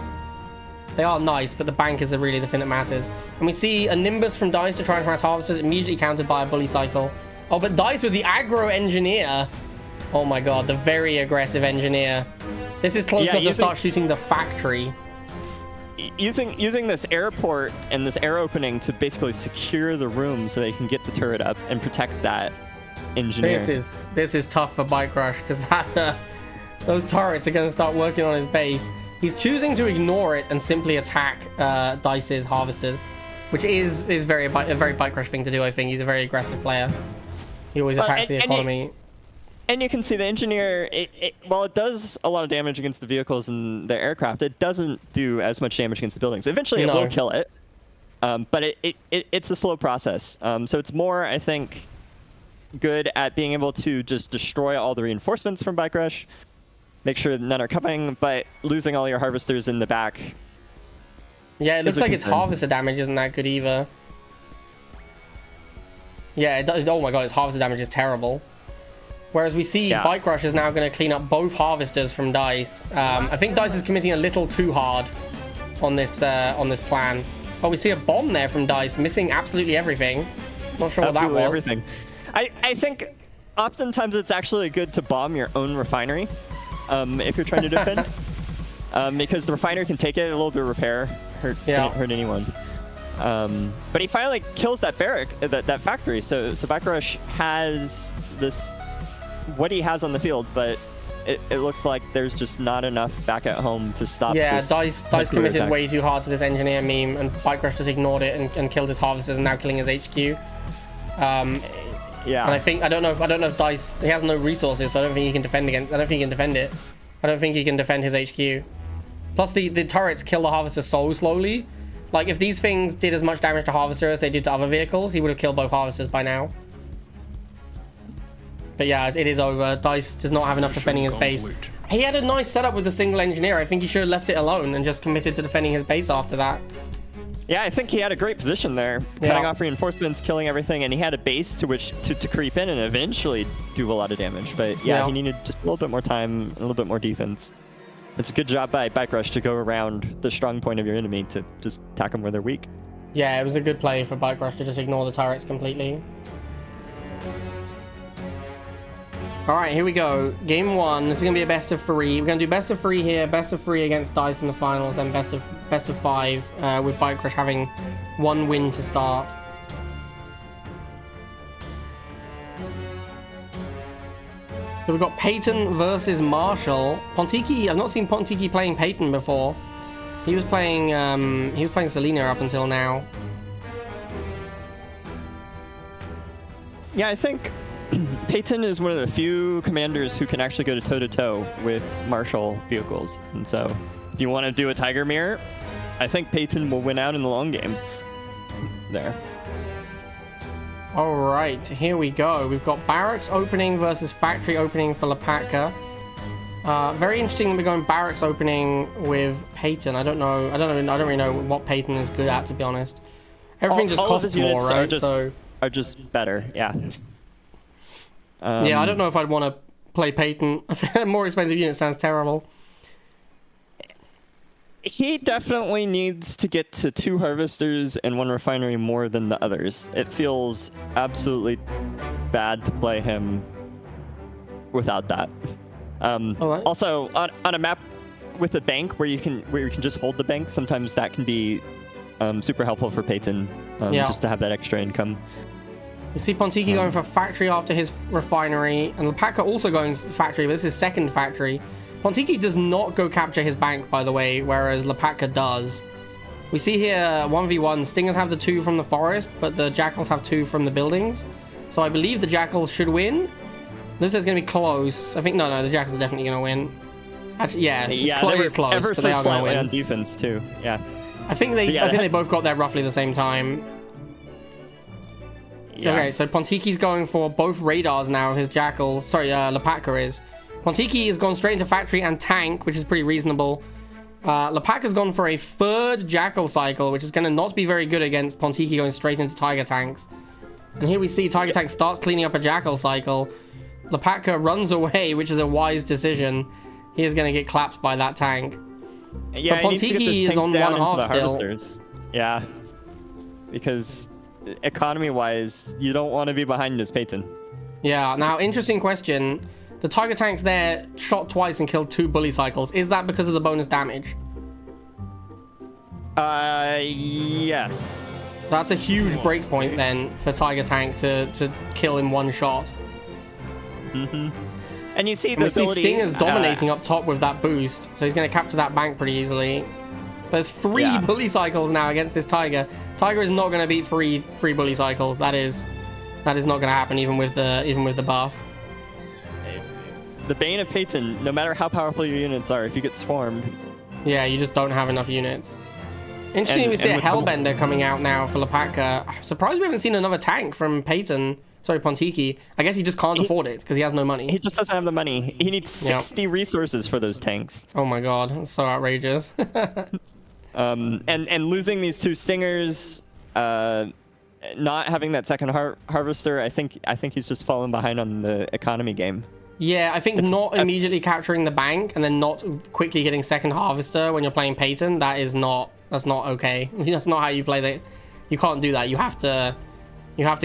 They are nice, but the bank is really the thing that matters. And we see a Nimbus from DICE to try and harass Harvesters, immediately countered by a Bully Cycle. Oh, but DICE with the aggro Engineer. Oh my god, the very aggressive Engineer. This is close enough to start shooting the factory. Using this airport and this air opening to basically secure the room so they can get the turret up and protect that Engineer. This is tough for Bike Rush because those turrets are going to start working on his base. He's choosing to ignore it and simply attack DICE's Harvesters, which is a very Bike Rush thing to do. I think he's a very aggressive player. He always attacks the economy. And you can see the Engineer, while it does a lot of damage against the vehicles and the aircraft, it doesn't do as much damage against the buildings. Eventually, it will kill it, but it's a slow process. So it's more, I think, good at being able to just destroy all the reinforcements from Bike Rush, make sure none are coming, but losing all your Harvesters in the back. Yeah, it looks like its Harvester damage isn't that good either. Yeah, oh my god, its Harvester damage is terrible. Whereas we see Bike Rush is now going to clean up both Harvesters from DICE. I think DICE is committing a little too hard on this plan. Oh, we see a bomb there from DICE, missing absolutely everything. Not sure what that was. Everything. I think oftentimes it's actually good to bomb your own refinery if you're trying to defend. Because the refinery can take it, a little bit of repair, can't hurt anyone. But he finally kills that barrack, that factory. So Bike Rush has this, what he has on the field, but it looks like there's just not enough back at home to stop. Yeah, DICE committed way too hard to this Engineer meme, and Bike Rush just ignored it and killed his Harvesters and now killing his HQ. Yeah. And I don't know if DICE, he has no resources, so I don't think he can defend against. I don't think he can defend it. I don't think he can defend his HQ. Plus the turrets kill the Harvester so slowly. Like if these things did as much damage to Harvester as they did to other vehicles, he would have killed both Harvesters by now. But yeah, it is over. DICE does not have enough defending his base. He had a nice setup with the single Engineer. I think he should have left it alone and just committed to defending his base after that. Yeah, I think he had a great position there, cutting off reinforcements, killing everything, and he had a base to which to creep in and eventually do a lot of damage. But yeah, he needed just a little bit more time, a little bit more defense. It's a good job by Bike Rush to go around the strong point of your enemy to just attack them where they're weak. Yeah, it was a good play for Bike Rush to just ignore the turrets completely. Alright, here we go. Game 1. This is going to be a best of 3. We're going to do best of 3 here, best of 3 against DICE in the finals, then best of 5 with Bike Rush having 1 win to start. So we've got Peyton versus Marshall. Pontiki, I've not seen Pontiki playing Peyton before. He was playing Selena up until now. Yeah, I think Peyton is one of the few commanders who can actually go toe-to-toe with Marshall vehicles. And so if you want to do a Tiger Mirror, I think Peyton will win out in the long game there. All right, here we go. We've got barracks opening versus factory opening for Laaka. Very interesting that we're going barracks opening with Peyton. I don't really know what Peyton is good at, to be honest. Everything just costs more, right? Are just better, yeah. Yeah, I don't know if I'd want to play Peyton. A more expensive unit sounds terrible. He definitely needs to get to 2 harvesters and 1 refinery more than the others. It feels absolutely bad to play him without that. Right. Also, on a map with a bank where you can just hold the bank, sometimes that can be super helpful for Peyton, just to have that extra income. You see Pontiki going for factory after his refinery, and Laaka also going factory, but this is second factory. Pontiki does not go capture his bank, by the way, whereas Laaka does. We see here 1v1. Stingers have the 2 from the forest, but the Jackals have 2 from the buildings. So I believe the Jackals should win. This is going to be close. I think, no, the Jackals are definitely going to win. Actually, it's close, ever but so they are going to slightly win. on defense, too. Yeah. I think they both got there roughly the same time. Yeah. Okay, so Pontiki's going for both radars now of his jackals. Sorry, Laaka is. Pontiki has gone straight into factory and tank, which is pretty reasonable. Laaka's gone for a third jackal cycle, which is going to not be very good against Pontiki going straight into tiger tanks. And here we see tiger tank starts cleaning up a jackal cycle. Laaka runs away, which is a wise decision. He is going to get clapped by that tank. Yeah, but Pontiki is on one half still. Yeah, because economy-wise, you don't want to be behind this Peyton. Yeah, now, interesting question. The tiger tanks there shot twice and killed 2 bully cycles. Is that because of the bonus damage? Yes. That's a huge breakpoint then for tiger tank to kill in one shot. Mm-hmm. And you see and the we see ability, Stinger's dominating up top with that boost, so he's going to capture that bank pretty easily. There's 3 bully cycles now against this tiger. Tiger is not going to beat 3 bully cycles. That is not going to happen even with the buff. The bane of Peyton, no matter how powerful your units are, if you get swarmed. Yeah, you just don't have enough units. Interesting, we see a Hellbender coming out now for Laaka. I'm surprised we haven't seen another tank from Peyton. Sorry, Pontiki. I guess he just can't afford it because he has no money. He just doesn't have the money. He needs 60 resources for those tanks. Oh my god, that's so outrageous. And losing these 2 stingers, not having that second harvester, I think he's just fallen behind on the economy game. Yeah, I think not immediately capturing the bank and then not quickly getting second harvester when you're playing Peyton, that's not okay. That's not how you play that. You can't do that. You have to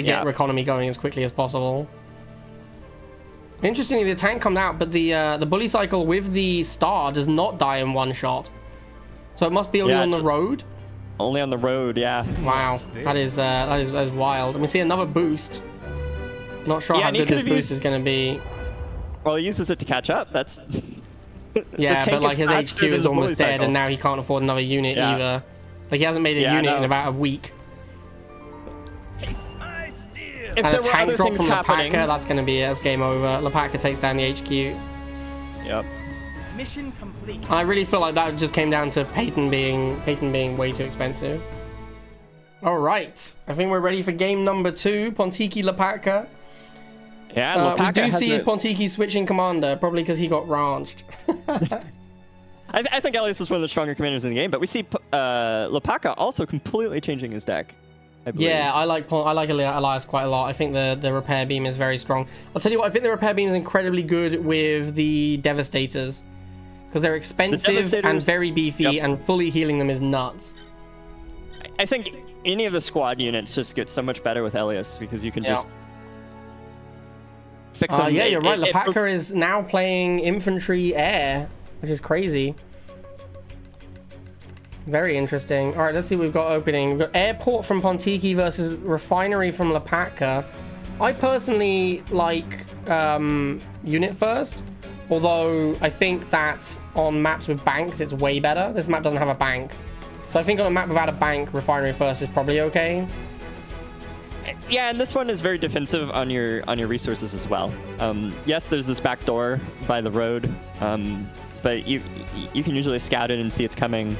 get economy going as quickly as possible. Interestingly, the tank comes out, but the bully cycle with the star does not die in one shot. So it must be only on the road. Only on the road, yeah. Wow, that is wild. And we see another boost. Not sure how good this boost is going to be. Well, he uses it to catch up. That's yeah, but like his HQ is almost dead, and now he can't afford another unit either. Like he hasn't made a unit in about a week. If and a tank drop from Laaka, that's going to be it. That's game over. Laaka takes down the HQ. Yep. Mission complete. I really feel like that just came down to Peyton being way too expensive. All right, I think we're ready for game number 2. Pontiki Laaka. Yeah, we do see Pontiki switching commander, probably because he got ranched. I think Helios is one of the stronger commanders in the game, but we see Laaka also completely changing his deck. Yeah, I like Elias quite a lot. I think the repair beam is very strong. I'll tell you what, I think the repair beam is incredibly good with the Devastators. Because they're expensive and very beefy, and fully healing them is nuts. I think any of the squad units just get so much better with Helios, because you can just fix them. Yeah, you're right. Laaka is now playing infantry air, which is crazy. Very interesting. All right, let's see what we've got opening. We've got airport from Pontiki versus refinery from Laaka. I personally like unit first, although I think that on maps with banks it's way better. This map doesn't have a bank, so I think on a map without a bank, refinery first is probably okay. Yeah, and this one is very defensive on your resources as well. Yes, there's this back door by the road, but you can usually scout it and see it's coming.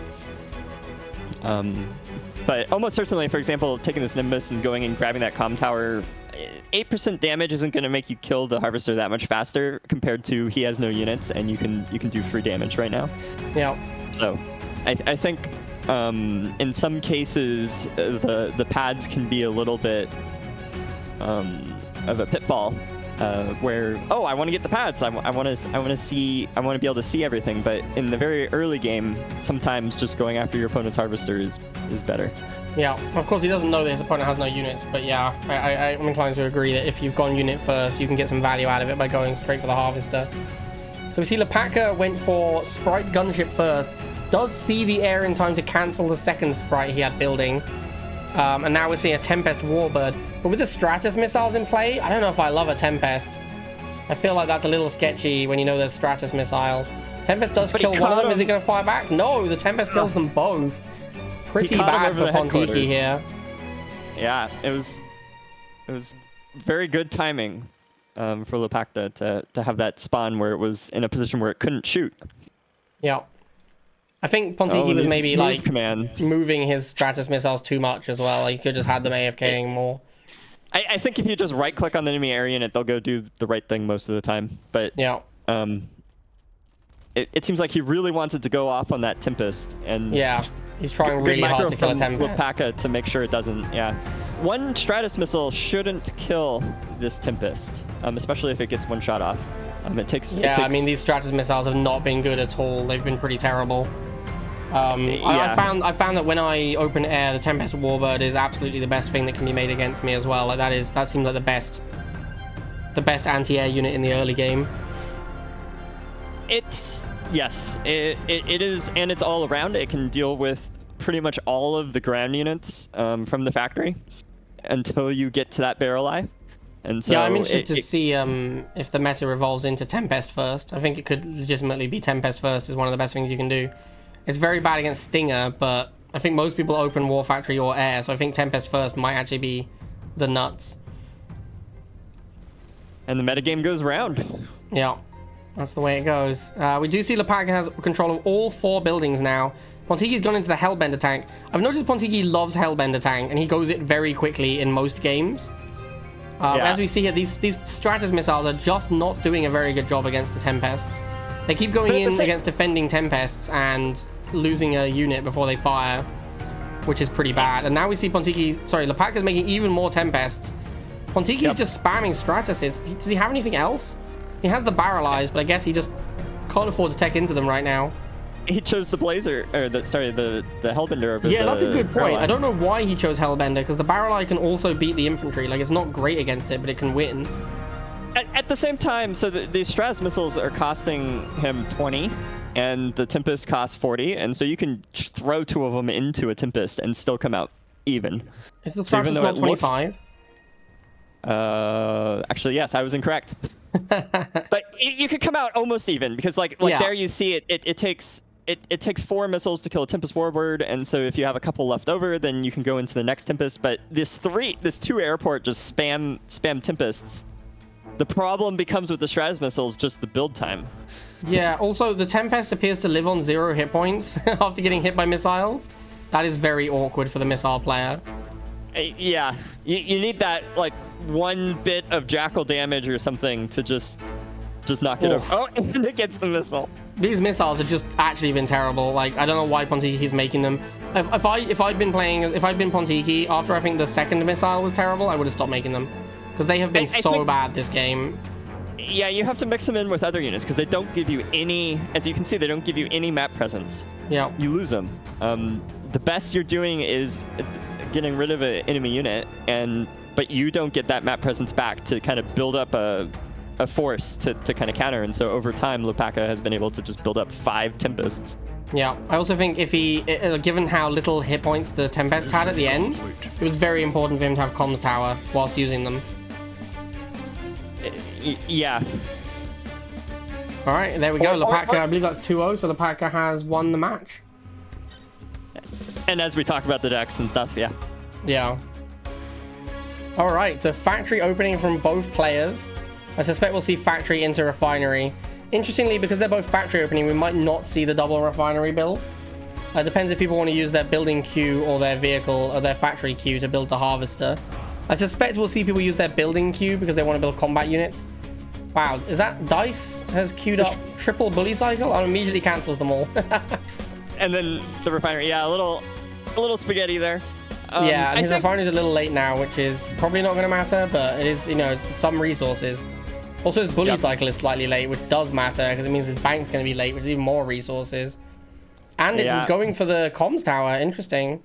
But almost certainly, for example, taking this Nimbus and going and grabbing that comm tower, 8% damage isn't going to make you kill the Harvester that much faster compared to he has no units and you can do free damage right now. Yeah. So I think in some cases the pads can be a little bit of a pitfall. Where I want to get the pads. I want to be able to see everything. But in the very early game, sometimes just going after your opponent's harvester is better. Yeah, of course he doesn't know that his opponent has no units, but yeah, I'm inclined to agree that if you've gone unit first, you can get some value out of it by going straight for the harvester. So we see Laaka went for Sprite Gunship first. Does see the air in time to cancel the second Sprite he had building. And now we're seeing a Tempest Warbird. But with the Stratus missiles in play, I don't know if I love a Tempest. I feel like that's a little sketchy when you know there's Stratus missiles. Tempest does kill one of them. Is it going to fire back? No, the Tempest kills them both. Pretty bad for Pontiki here. Yeah, it was very good timing for Laaka to have that spawn where it was in a position where it couldn't shoot. Yeah. I think Pontiki was maybe like commands. moving his Stratus missiles too much as well. Like, he could just have them AFKing more. I think if you just right-click on the enemy area unit, they'll go do the right thing most of the time. But Yeah. It seems like he really wanted to go off on that Tempest, and Yeah, he's trying good really hard micro to kill a from Tempest. Laaka to make sure it doesn't. Yeah, one Stratus missile shouldn't kill this Tempest, especially if it gets one shot off. It takes. I mean, these Stratus missiles have not been good at all. They've been pretty terrible. I found that when I open air, the Tempest Warbird is absolutely the best thing that can be made against me as well. Like that seems like the best anti-air unit in the early game. Yes, it is, and it's all around. It can deal with pretty much all of the ground units from the factory until you get to that barrel eye. And so yeah, I'm interested to see if the meta evolves into Tempest first. I think it could legitimately be Tempest first is one of the best things you can do. It's very bad against Stinger, but I think most people open War Factory or Air, so I think Tempest first might actually be the nuts. And the metagame goes round. Yeah, that's the way it goes. We do see Laaka has control of all 4 buildings now. Pontiki's gone into the Hellbender tank. I've noticed Pontiki loves Hellbender tank, and he goes it very quickly in most games. As we see here, these Stratus missiles are just not doing a very good job against the Tempests. They keep going in against defending Tempests and losing a unit before they fire, which is pretty bad. And now we see Laaka's making even more Tempests. Pontiki's just spamming Stratuses. Does he have anything else? He has the Barrel Eyes, but I guess he just can't afford to tech into them right now. He chose the Blazer, or the Hellbender over Yeah, that's a good point. I don't know why he chose Hellbender, because the Barrel Eye can also beat the infantry. Like, it's not great against it, but it can win. At the same time, so the Stratus missiles are costing him 20, and the Tempest costs 40, and so you can throw 2 of them into a Tempest and still come out even. Is the Stratus not 25? Actually, yes, I was incorrect. But you could come out almost even, because there you see it takes 4 missiles to kill a Tempest Warbird, and so if you have a couple left over, then you can go into the next Tempest. But this 2 airport just spam Tempests. The problem becomes with the Stratus missiles just the build time. Yeah, also the Tempest appears to live on 0 hit points after getting hit by missiles. That is very awkward for the missile player. Yeah, you need that 1 bit of Jackal damage or something to just knock it over. Oh, and it gets the missile. These missiles have just actually been terrible. Like, I don't know why Pontiki's making them. If I'd been Pontiki after I think the second missile was terrible, I would have stopped making them, because they have been so bad this game. Yeah, you have to mix them in with other units, because they don't give you any, as you can see, they don't give you any map presence. Yeah. You lose them. The best you're doing is getting rid of an enemy unit, but you don't get that map presence back to kind of build up a force to kind of counter. And so over time, Laaka has been able to just build up 5 Tempests. Yeah, I also think if given how little hit points the Tempests had at the end, it was very important for him to have Comms Tower whilst using them. Yeah. All right, there we go. Laaka, I believe that's 2-0, so Laaka has won the match. And as we talk about the decks and stuff, yeah. Yeah. All right, so factory opening from both players. I suspect we'll see factory into refinery. Interestingly, because they're both factory opening, we might not see the double refinery build. It depends if people want to use their building queue or their vehicle or their factory queue to build the harvester. I suspect we'll see people use their building queue because they want to build combat units. Wow, is that Dice has queued up triple bully cycle? And immediately cancels them all. And then the refinery, yeah, a little spaghetti there. Yeah, and his refinery's a little late now, which is probably not going to matter, but it is, it's some resources. Also, his bully cycle is slightly late, which does matter, because it means his bank's going to be late, which is even more resources. And it's going for the comms tower. Interesting.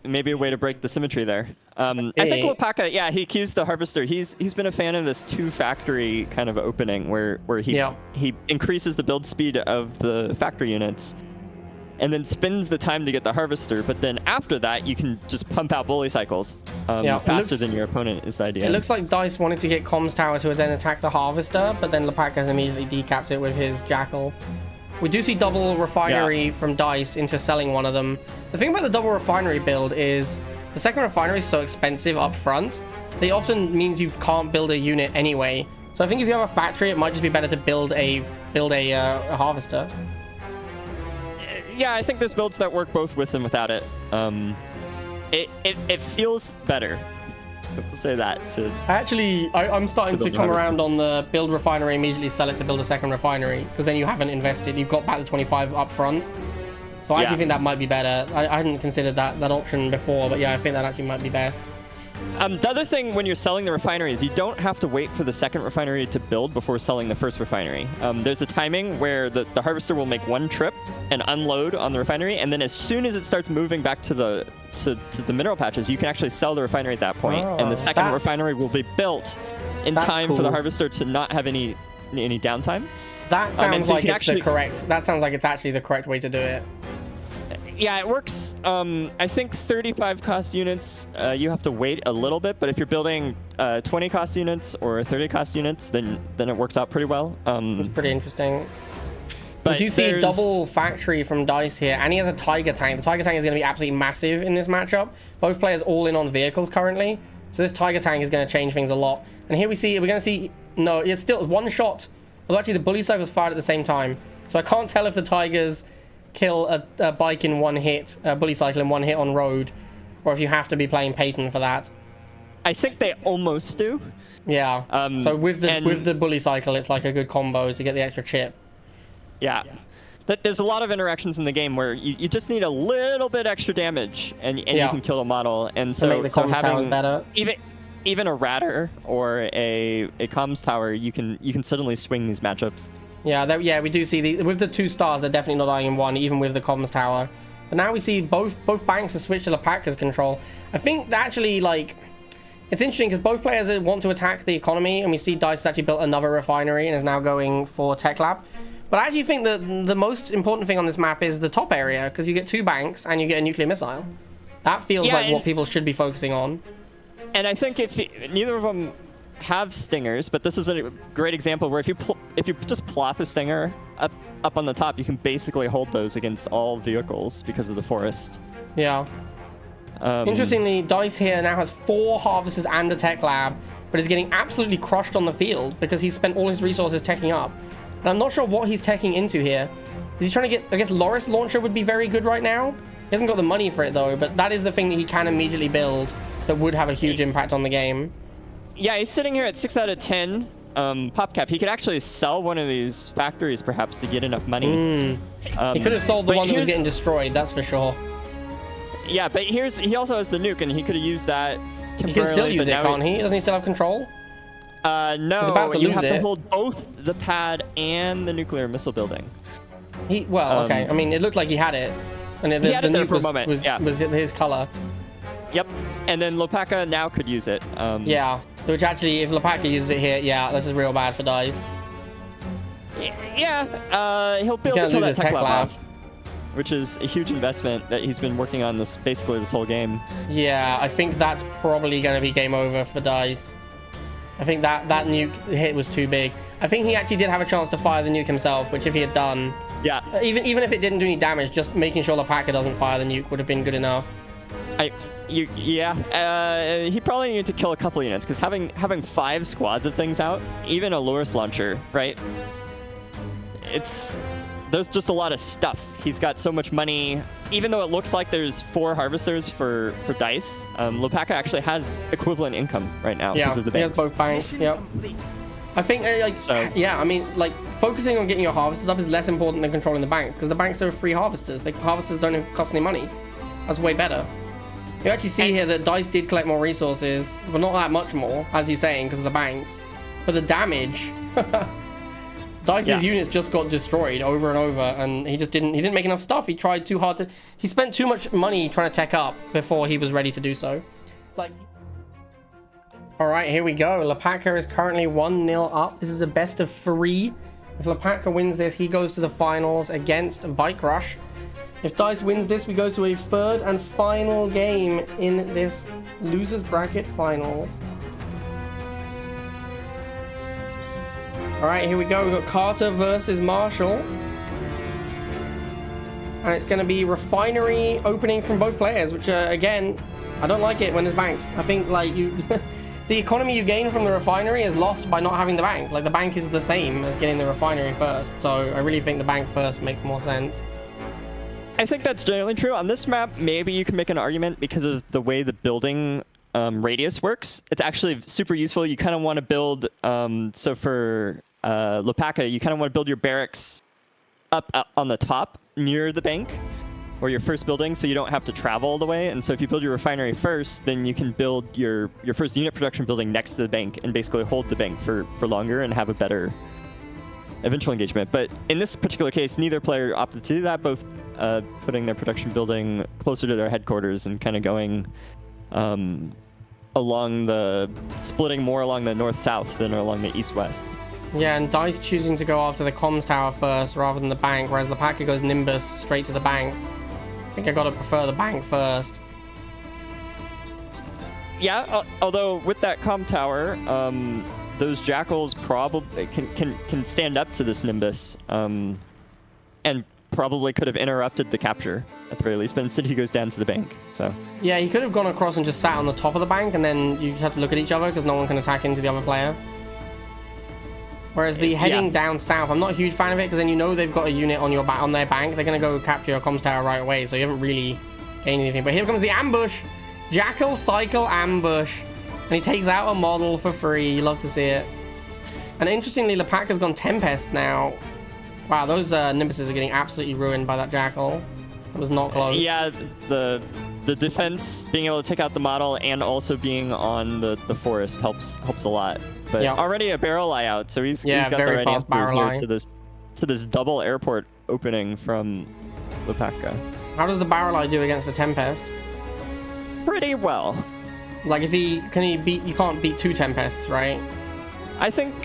Maybe a way to break the symmetry there. I think Laaka, yeah, he queues the harvester. He's been a fan of this 2-factory kind of opening where he increases the build speed of the factory units and then spends the time to get the harvester, but then after that you can just pump out bully cycles faster than your opponent is the idea. It looks like Dice wanted to get comms tower to then attack the harvester, but then Laaka has immediately decapped it with his jackal. We do see double refinery from Dice into selling one of them. The thing about the double refinery build is the second refinery is so expensive up front, it often means you can't build a unit anyway. So I think if you have a factory, it might just be better to build a harvester. Yeah, I think there's builds that work both with and without it. It feels better. say that to. Actually, I'm starting to build come another. around on the build refinery, immediately sell it to build a second refinery, because then you haven't invested. You've got back the 25 up front. So I actually think that might be better. I hadn't considered that option before, but yeah, I think that actually might be best. The other thing when you're selling the refinery is you don't have to wait for the second refinery to build before selling the first refinery. There's a timing where the harvester will make one trip and unload on the refinery, and then as soon as it starts moving back to the mineral patches, you can actually sell the refinery at that point, and the second refinery will be built in time for the harvester to not have any downtime. That sounds like it's the correct. That sounds like it's actually the correct way to do it. Yeah, it works. I think 35 cost units, you have to wait a little bit, but if you're building 20 cost units or 30 cost units, then it works out pretty well. It's pretty interesting. But we do see a double factory from Dice here, and he has a Tiger Tank. The Tiger Tank is going to be absolutely massive in this matchup. Both players all in on vehicles currently, so this Tiger Tank is going to change things a lot. And here we're going to see, no, it's still one shot. Well, actually, the bully cycle's fired at the same time, so I can't tell if the Tigers kill a bike in one hit, a bully cycle in one hit on road, or if you have to be playing Peyton for that. I think they almost do. Yeah. So with the bully cycle, it's like a good combo to get the extra chip. Yeah. There's a lot of interactions in the game where you just need a little bit extra damage and you can kill a model, and so, to make the comms towers better. Even a Ratter or a comms tower, you can suddenly swing these matchups. Yeah, we do see with the 2 stars, they're definitely not dying in one, even with the comms tower. But now we see both banks have switched to Lapaka's control. I think that actually, like, it's interesting because both players want to attack the economy, and we see Dice actually built another refinery and is now going for Tech Lab. But I actually think that the most important thing on this map is the top area, because you get 2 banks and you get a nuclear missile. That feels like what people should be focusing on. And I think if neither of them have stingers, but this is a great example where if you just plop a stinger up on the top, you can basically hold those against all vehicles because of the forest. Yeah. Interestingly, Dice here now has 4 harvesters and a tech lab, but is getting absolutely crushed on the field because he's spent all his resources teching up. And I'm not sure what he's teching into here. Is he trying to get, I guess Loris launcher would be very good right now. He hasn't got the money for it though, but that is the thing that he can immediately build that would have a huge impact on the game. Yeah, he's sitting here at 6 out of 10 PopCap. He could actually sell one of these factories perhaps to get enough money. He could have sold the one that was getting destroyed, that's for sure. Yeah, but he also has the nuke, and he could have used that temporarily. He can still use it, can't he? Doesn't he still have control? No, he's about to you lose have it. to hold both the pad and the nuclear missile building. Okay. I mean, it looked like he had it. And the nuke was his color. Yep. And then Lopaka now could use it. Yeah. Which actually, if Lapaka uses it here, yeah, this is real bad for Dice. Yeah. He'll be able to kill that tech lab off, which is a huge investment that he's been working on basically this whole game. Yeah, I think that's probably going to be game over for Dice. I think that nuke hit was too big. I think he actually did have a chance to fire the nuke himself, which if he had done... Yeah. Even if it didn't do any damage, just making sure Lapaka doesn't fire the nuke would have been good enough. He probably needed to kill a couple units, because having 5 squads of things out, even a Loris launcher, right? There's just a lot of stuff. He's got so much money. Even though it looks like there's 4 harvesters for Dice, Lopaka actually has equivalent income right now because of the banks. Yeah, both banks. Yep. I think, I mean, focusing on getting your harvesters up is less important than controlling the banks, because the banks are free harvesters. The harvesters don't cost any money. That's way better. You actually see here that Dice did collect more resources, but not that much more, as you're saying, because of the banks. But the damage... Dice's units just got destroyed over and over, and he didn't make enough stuff. He tried too hard he spent too much money trying to tech up before he was ready to do so. All right, here we go. Lapaka is currently 1-0 up. This is a best of 3. If Lapaka wins this, he goes to the finals against Bike Rush. If Dice wins this, we go to a 3rd and final game in this losers bracket finals. All right, here we go. We've got Carter versus Marshall. And it's going to be refinery opening from both players, which, again, I don't like it when there's banks. I think, the economy you gain from the refinery is lost by not having the bank. The bank is the same as getting the refinery first. So I really think the bank first makes more sense. I think that's generally true. On this map, maybe you can make an argument because of the way the building radius works, it's actually super useful. You kind of want to build, so for Laaka, you kind of want to build your barracks up on the top near the bank, or your first building, so you don't have to travel all the way. And so if you build your refinery first, then you can build your first unit production building next to the bank and basically hold the bank for longer and have a better eventual engagement. But in this particular case, neither player opted to do that, both putting their production building closer to their headquarters and kind of going splitting more along the north-south than along the east-west. Yeah, and Dice choosing to go after the comms tower first rather than the bank, whereas Laaka goes Nimbus straight to the bank. I think I gotta prefer the bank first. Yeah, although with that comm tower, those jackals probably can stand up to this Nimbus, and probably could have interrupted the capture at the very least. But instead, he goes down to the bank. So yeah, he could have gone across and just sat on the top of the bank, and then you just have to look at each other because no one can attack into the other player. Whereas the heading down south, I'm not a huge fan of it because then you know they've got a unit on their bank. They're gonna go capture your comms tower right away, so you haven't really gained anything. But here comes the ambush, Jackal Cycle ambush, and he takes out a model for free. You love to see it. And interestingly, Laaka's gone Tempest now. Wow, those Nimbuses are getting absolutely ruined by that Jackal. It was not close. Yeah, the defense, being able to take out the model and also being on the forest helps a lot. But already a barrel eye out, so he's got the right answer here to this double airport opening from Laaka. How does the barrel eye do against the Tempest? Pretty well. Like if you can't beat two Tempests, right? I think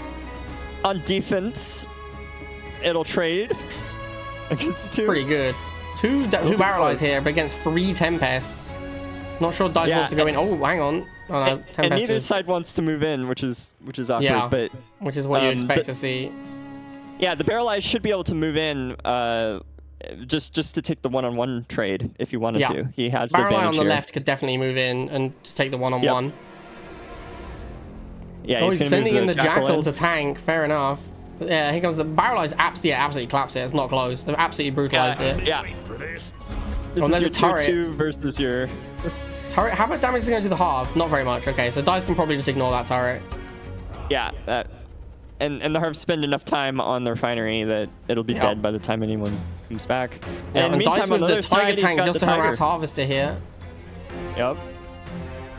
on defense it'll trade against two. Pretty good. Two barrel eyes here, but against 3 Tempests. Not sure Dice wants to go in. Oh, hang on. Oh, no, and neither side wants to move in, which is awkward. But which is what you expect to see. Yeah, the barrel eyes should be able to move in, just to take the one-on-one trade if you wanted to. He has the advantage barrel eye on the here. left could definitely move in and just take the one-on-one. Yeah, he's sending in the Jackal to tank. Fair enough. Yeah, here comes the barrel eyes. Absolutely claps it. It's not close. They've absolutely brutalized it. Yeah. This is your turret. tier 2 versus your turret. How much damage is it going to do the halve? Not very much. Okay, so Dice can probably just ignore that turret. Yeah, and the Harv spend enough time on the refinery that it'll be dead by the time anyone comes back. Yeah, and meantime, Dice with the Tiger tank just to harass Harvester here. Yep.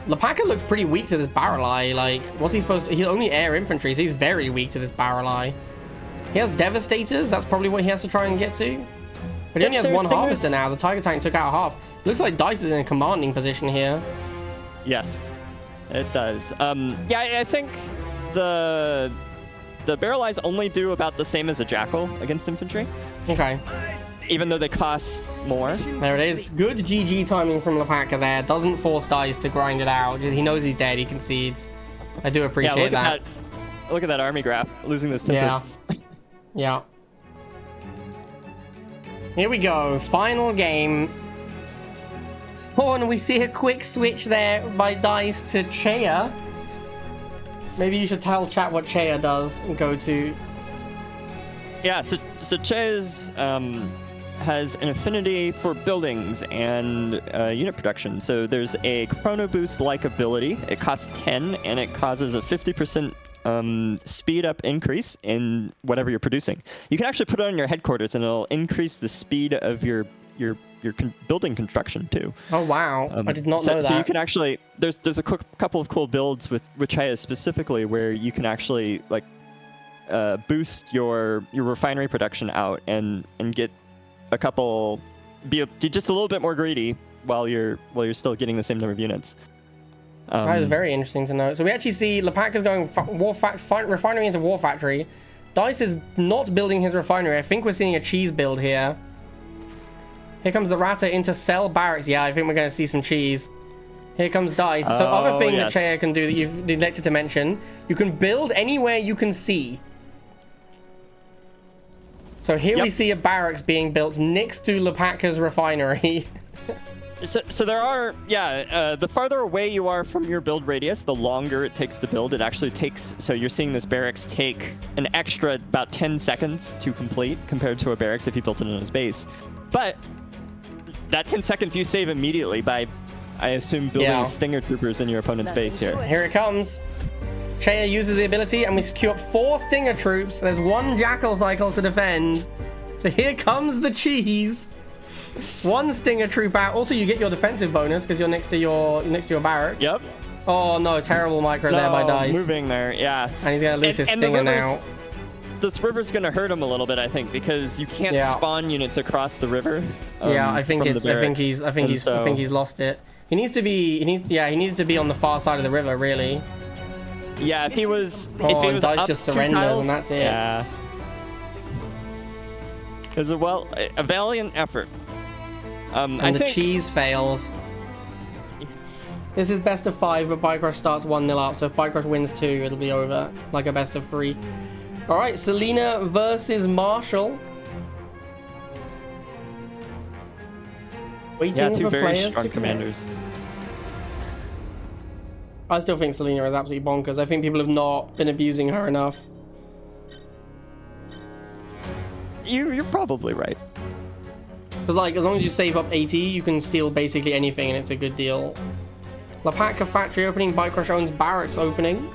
Laaka looks pretty weak to this barrel eye. Like, what's he supposed to? He's only air infantry, so he's very weak to this barrel eye. He has Devastators. That's probably what he has to try and get to. But he only has one Harvester now. The Tiger tank took out half. Looks like Dice is in a commanding position here. Yes, it does. Yeah, I think the barrel eyes only do about the same as a Jackal against infantry. Okay. Even though they cost more. There it is. Good GG timing from Laaka there. Doesn't force Dice to grind it out. He knows he's dead. He concedes. I do appreciate that. Look at that army graph. Losing those Tempests. Yeah. Here we go. Final game. Oh, and we see a quick switch there by Dice to Chea. Maybe you should tell chat what Chea does and go to. Yeah, so Chea's has an affinity for buildings and unit production. So there's a Chrono Boost-like ability. It costs 10, and it causes a 50% speed up increase in whatever you're producing. You can actually put it on your headquarters, and it'll increase the speed of your building construction too. Oh wow! I did not know that. So you can actually there's a couple of cool builds with Chea specifically where you can actually like boost your refinery production out and get a couple be just a little bit more greedy while you're still getting the same number of units. That is very interesting to know. So we actually see Laaka's going refinery into war factory. Dice is not building his refinery. I think we're seeing a cheese build here. Here comes the Rata into cell barracks. Yeah, I think we're going to see some cheese. Here comes Dice. So other thing that Chea can do that you've neglected to mention, you can build anywhere you can see. So here we see a barracks being built next to Laaka's refinery. So there are, the farther away you are from your build radius, the longer it takes to build. It actually takes, so you're seeing this barracks take an extra about 10 seconds to complete compared to a barracks if you built it in a base. But that 10 seconds you save immediately by I assume building Yeah. Stinger Troopers in your opponent's Nothing base to here. it. Here it comes. Chaya uses the ability, and we queue up 4 Stinger Troops. There's 1 Jackal Cycle to defend. So here comes the cheese. 1 Stinger Troop out. Also, you get your defensive bonus because you're next to your barracks. Yep. Oh no, terrible micro there by Dice. Moving there, yeah. And he's gonna lose his the Stinger now. river's- This river's gonna hurt him a little bit, I think, because you can't Yeah. spawn units across the river. Yeah, I think from it's. the I think barracks. he's. I think And he's. I so- think he's lost it. He needs to be. He needed to be on the far side of the river, really. Yeah, if he was. Oh, if he and was Dice up just 2 surrenders, tiles, and that's it. Yeah. It was a valiant effort. I And the think cheese fails. This is best of 5, but Bike Rush starts 1-0 up. So if Bike Rush wins 2, it'll be over, like a best of 3. All right, Selena versus Marshall. Waiting yeah, 2 for very players strong to connect. commanders. I still think Selena is absolutely bonkers. I think people have not been abusing her enough. You're probably right. But like, as long as you save up 80, you can steal basically anything, and it's a good deal. Laaka factory opening. Bike Rush owns barracks opening.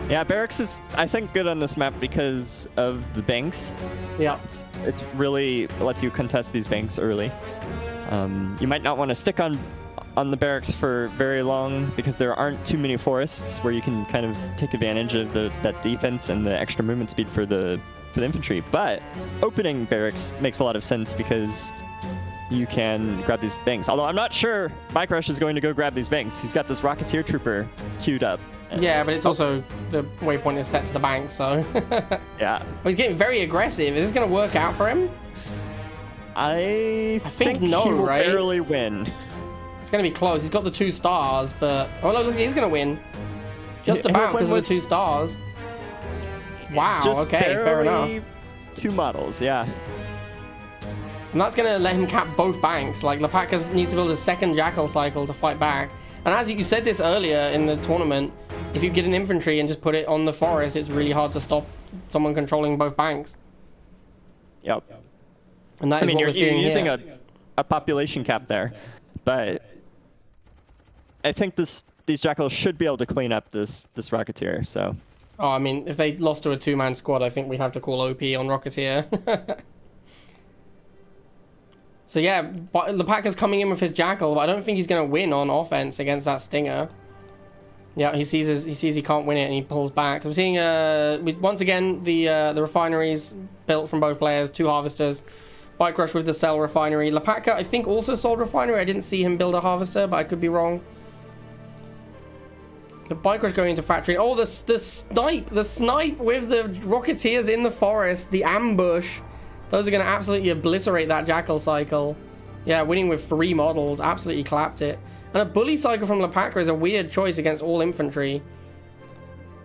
Yeah, barracks is, I think, good on this map because of the banks. Yeah. It really lets you contest these banks early. You might not want to stick on the barracks for very long because there aren't too many forests where you can kind of take advantage of that defense and the extra movement speed for the infantry. But opening barracks makes a lot of sense because you can grab these banks. Although I'm not sure Bike Rush is going to go grab these banks. He's got this Rocketeer Trooper queued up. Yeah, but it's also the waypoint is set to the bank, so. Yeah. Well, he's getting very aggressive. Is this going to work out for him? I think no, he will right? barely win. It's going to be close. He's got the 2 stars, but... Oh, no, look, he's going to win. Just He'll about win because of the with- 2 stars. Wow, Just okay, fair enough. barely 2 models, yeah. And that's going to let him cap both banks. Like, Laaka needs to build a 2nd Jackal Cycle to fight back. And as you said this earlier in the tournament, if you get an infantry and just put it on the forest, it's really hard to stop someone controlling both banks. Yep. And that is what you're we're seeing using here. a population cap there, but I think these Jackals should be able to clean up this Rocketeer, so... Oh, I mean, if they lost to a 2-man squad, I think we'd have to call OP on Rocketeer. So yeah, Laaka's coming in with his Jackal, but I don't think he's going to win on offense against that Stinger. Yeah, he sees he can't win it, and he pulls back. I'm seeing once again the refineries built from both players, 2 harvesters. Bike Rush with the Cell refinery. Laaka, I think, also sold refinery. I didn't see him build a harvester, but I could be wrong. The Bike Rush going into factory. Oh, the snipe with the Rocketeers in the forest, the ambush. Those are going to absolutely obliterate that Jackal Cycle. Yeah, winning with 3 models. Absolutely clapped it. And a Bully Cycle from Laaka is a weird choice against all infantry.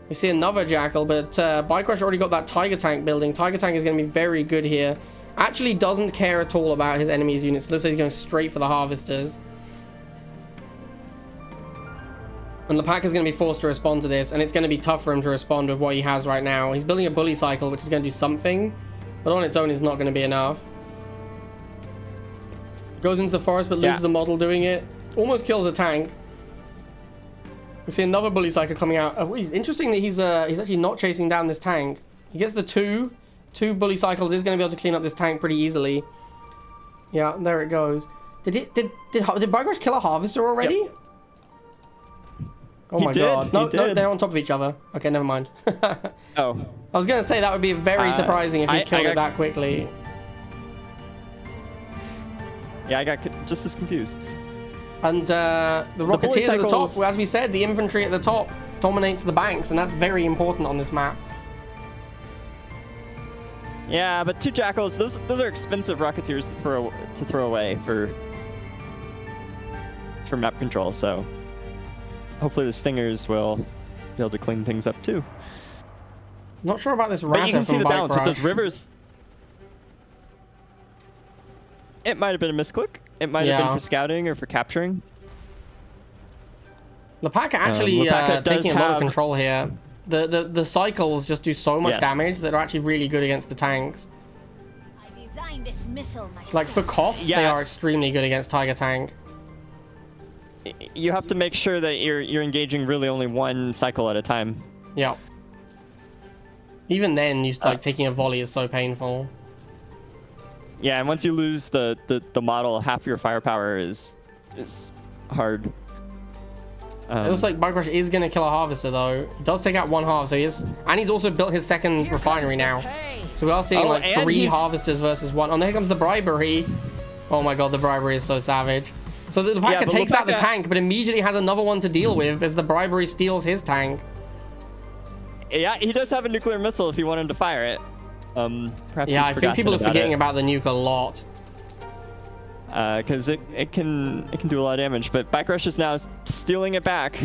We see another Jackal, but Bike Rush already got that Tiger Tank building. Tiger Tank is going to be very good here. Actually doesn't care at all about his enemy's units. Looks like he's going straight for the Harvesters. And Laaka is going to be forced to respond to this, and it's going to be tough for him to respond with what he has right now. He's building a Bully Cycle, which is going to do something. But on its own is not going to be enough. Goes into the forest but loses a model doing it. Almost kills a tank. We see another Bully Cycle coming out. Oh, it's interesting that he's actually not chasing down this tank. He gets the two Bully Cycles. Is going to be able to clean up this tank pretty easily. Yeah, there it goes. Did Bike Rush kill a Harvester already? Yep. Oh my god. No, He no, did. they're on top of each other. Okay, never mind. Oh. I was going to say that would be very surprising if he I killed got- it that quickly. Yeah, I got just as confused. And the Rocketeers at the top, Cycles- as we said, the infantry at the top dominates the banks, and that's very important on this map. Yeah, but 2 Jackals, those are expensive Rocketeers to throw away for map control, so hopefully the Stingers will be able to clean things up too. Not sure about this But you Razor can see from the Bike balance with Rush. those rivers. It might have been a misclick. It might have Yeah. been for scouting or for capturing. Laaka actually Laaka does taking a lot of have- control here. The cycles just do so much Yes. damage that are actually really good against the tanks. I designed this missile myself. Like for cost, they Yeah. are extremely good against Tiger Tank. you have to make sure that you're engaging really only one cycle at a time. Yeah. Even then, you like taking a volley is so painful. Yeah, and once you lose the model, half your firepower is hard. It looks like Bike Rush is going to kill a Harvester, though. He does take out one Harvester. And he's also built his second refinery now. So we are seeing like 3 Harvesters versus 1. Oh, and here comes the bribery. Oh my god, the bribery is so savage. So the Laaka takes out the tank, but immediately has another one to deal with as the bribery steals his tank. Yeah, he does have a nuclear missile if you want him to fire it. Perhaps yeah, I think people are forgetting about the nuke a lot. Because it can do a lot of damage, but Bike Rush is now stealing it back.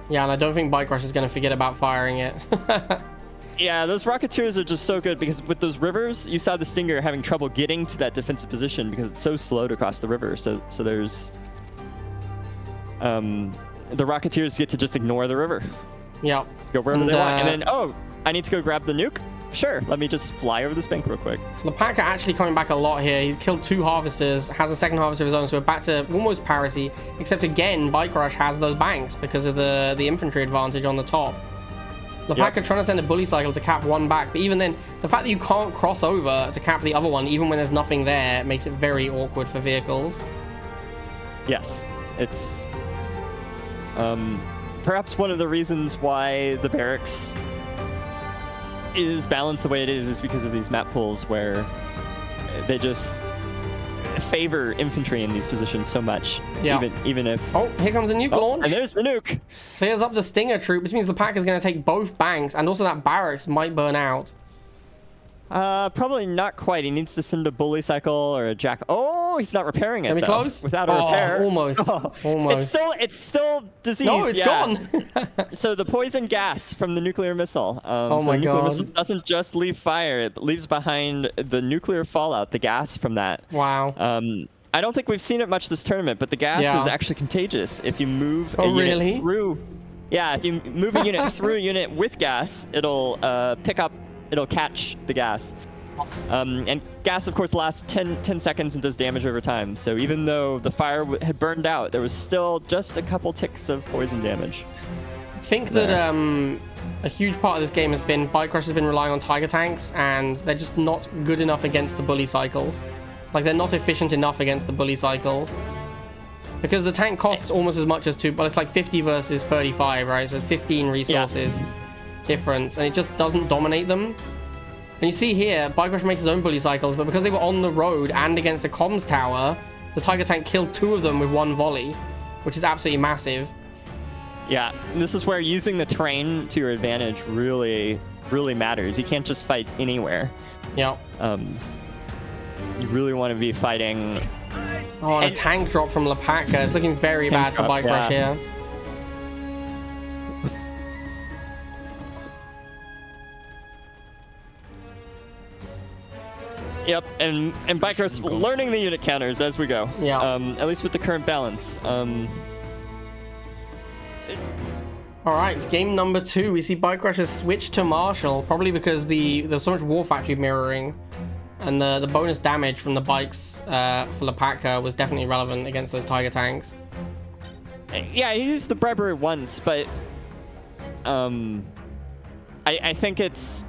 Yeah, and I don't think Bike Rush is going to forget about firing it. Yeah, those Rocketeers are just so good because with those rivers, you saw the Stinger having trouble getting to that defensive position because it's so slow to cross the river. So there's the Rocketeers get to just ignore the river. Yeah. Go wherever they want, and then I need to go grab the nuke. Sure, let me just fly over this bank real quick. Laaka actually coming back a lot here. He's killed 2 Harvesters, has a second Harvester of his own, so we're back to almost parity. Except again, Bike Rush has those banks because of the infantry advantage on the top. Laaka trying to send a bully cycle to cap one back, but even then, the fact that you can't cross over to cap the other one, even when there's nothing there, makes it very awkward for vehicles. Yes, it's perhaps one of the reasons why the barracks is balanced the way it is because of these map pools where they just favor infantry in these positions so much. Yeah. Even if... Oh, here comes a nuke launch. And there's the nuke. Clears up the Stinger troop. This means the Laaka is going to take both banks, and also that barracks might burn out. Probably not quite. He needs to send a bully cycle or a jack. Oh, he's not repairing it. Let me close. Without a repair. Almost. Almost. It's still diseased. No, it's gone. So the poison gas from the nuclear missile. Oh my god. The nuclear missile doesn't just leave fire; it leaves behind the nuclear fallout, the gas from that. Wow. I don't think we've seen it much this tournament, but the gas is actually contagious. If you move a unit through, if you move a unit through a unit with gas, it'll pick up. It'll catch the gas. And gas, of course, lasts 10 seconds and does damage over time. So even though the fire had burned out, there was still just a couple ticks of poison damage. I think that a huge part of this game has been Bike Rush has been relying on Tiger tanks, and they're just not good enough against the bully cycles. Like, they're not efficient enough against the bully cycles. Because the tank costs almost as much as well, it's like 50 versus 35, right? So 15 resources difference, and it just doesn't dominate them. And you see here, Bike Rush makes his own bully cycles, but because they were on the road and against a comms tower, the Tiger tank killed 2 of them with 1 volley, which is absolutely massive. Yeah, this is where using the terrain to your advantage really matters. You can't just fight anywhere. Yeah. You really want to be fighting. Oh, and a tank drop from Laaka. It's looking very bad for Bike Rush here. Yep, and Bike Rush learning the unit counters as we go. Yeah. At least with the current balance. All right, game number 2. We see Bike Rush has switched to Marshall, probably because there's so much War Factory mirroring, and the bonus damage from the bikes for Laaka was definitely relevant against those Tiger tanks. Yeah, he used the bribery once, but I think it's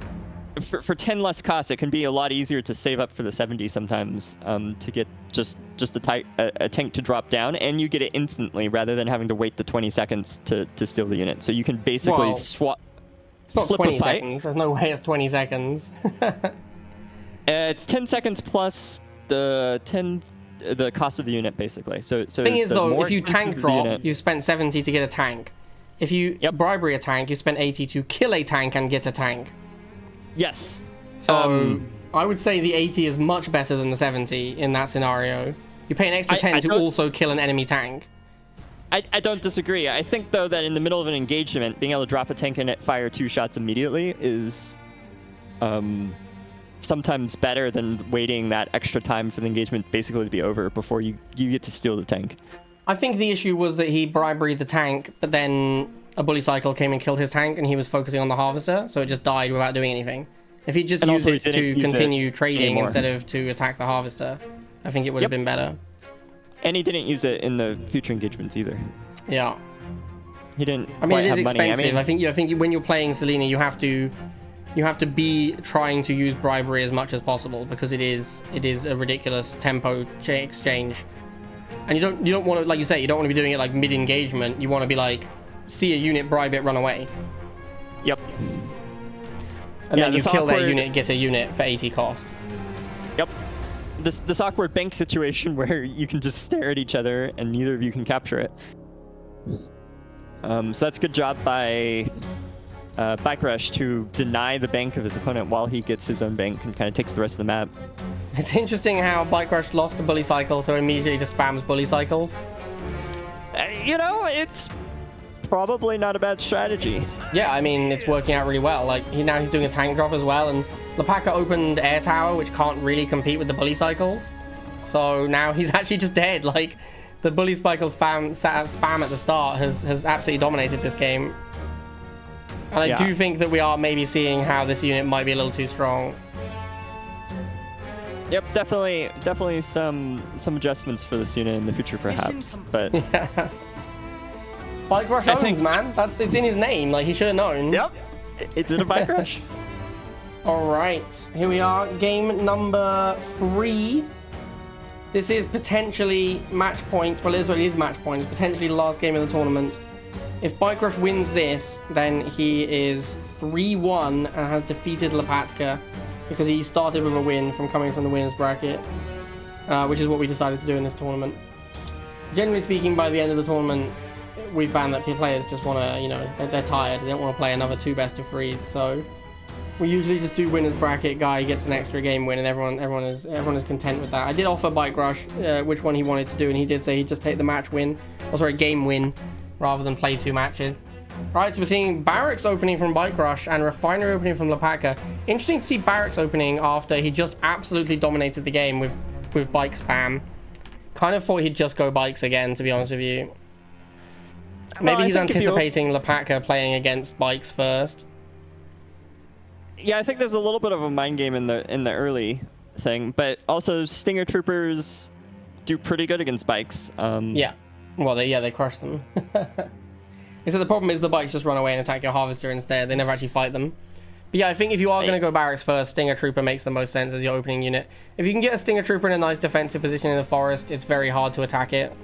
for 10 less cost, it can be a lot easier to save up for the 70 sometimes to get just a tank to drop down, and you get it instantly rather than having to wait the 20 seconds to steal the unit. So you can basically swap. It's not 20 seconds. There's no way it's 20 seconds. It's 10 seconds plus the cost of the unit, basically. So thing is, though, if you tank drop, you spent 70 to get a tank. If you bribery a tank, you spend 80 to kill a tank and get a tank. Yes. So I would say the 80 is much better than the 70 in that scenario. You pay an extra 10 to also kill an enemy tank. I don't disagree. I think, though, that in the middle of an engagement, being able to drop a tank and it fire 2 shots immediately is sometimes better than waiting that extra time for the engagement basically to be over before you get to steal the tank. I think the issue was that he bribery the tank, but then a bully cycle came and killed his tank, and he was focusing on the harvester, so it just died without doing anything. If he just used it to continue trading instead of to attack the harvester, I think it would have been better. And he didn't use it in the future engagements either. Yeah. He didn't. I mean, it is have money. expensive. I think when you're playing Selena, you have to be trying to use bribery as much as possible because it is a ridiculous tempo exchange, and you don't want to, like you say, you don't want to be doing it like mid engagement. You want to be like, see a unit, bribe it, run away. Yep. And then you kill their unit, get a unit for 80 cost. Yep. This awkward bank situation where you can just stare at each other and neither of you can capture it. So that's a good job by Bike Rush to deny the bank of his opponent while he gets his own bank and kind of takes the rest of the map. It's interesting how Bike Rush lost a bully cycle, so immediately just spams bully cycles. You know, it's probably not a bad strategy. Yeah, I mean, it's working out really well. Like, now he's doing a tank drop as well, and Laaka opened Air Tower, which can't really compete with the bully cycles. So now he's actually just dead. Like, the bully cycle spam at the start has absolutely dominated this game. And I do think that we are maybe seeing how this unit might be a little too strong. Yep, definitely some adjustments for this unit in the future, perhaps. But yeah. Bike Rush owns, man. It's in his name. Like, he should have known. Yep, it's in a Bike Rush. All right, here we are. Game number 3. This is potentially match point. Well, it is match point. Potentially the last game of the tournament. If Bike Rush wins this, then he is 3-1 and has defeated Laaka because he started with a win from coming from the winners bracket, which is what we decided to do in this tournament. Generally speaking, by the end of the tournament, we found that players just want to, you know, they're tired. They don't want to play another 2 best-of-3s. So we usually just do winners bracket. Guy gets an extra game win, and everyone is content with that. I did offer Bike Rush which one he wanted to do, and he did say he'd just take the match win, or sorry, game win, rather than play 2 matches. Right, so we're seeing Barracks opening from Bike Rush and Refinery opening from Laaka. Interesting to see Barracks opening after he just absolutely dominated the game with bike spam. Kind of thought he'd just go bikes again, to be honest with you. Maybe he's anticipating Laaka playing against bikes first. Yeah, I think there's a little bit of a mind game in the early thing, but also Stinger Troopers do pretty good against bikes. Yeah, well, they crush them. So the problem is the bikes just run away and attack your Harvester instead. They never actually fight them. But yeah, I think if you are going to go Barracks first, Stinger Trooper makes the most sense as your opening unit. If you can get a Stinger Trooper in a nice defensive position in the forest, it's very hard to attack it.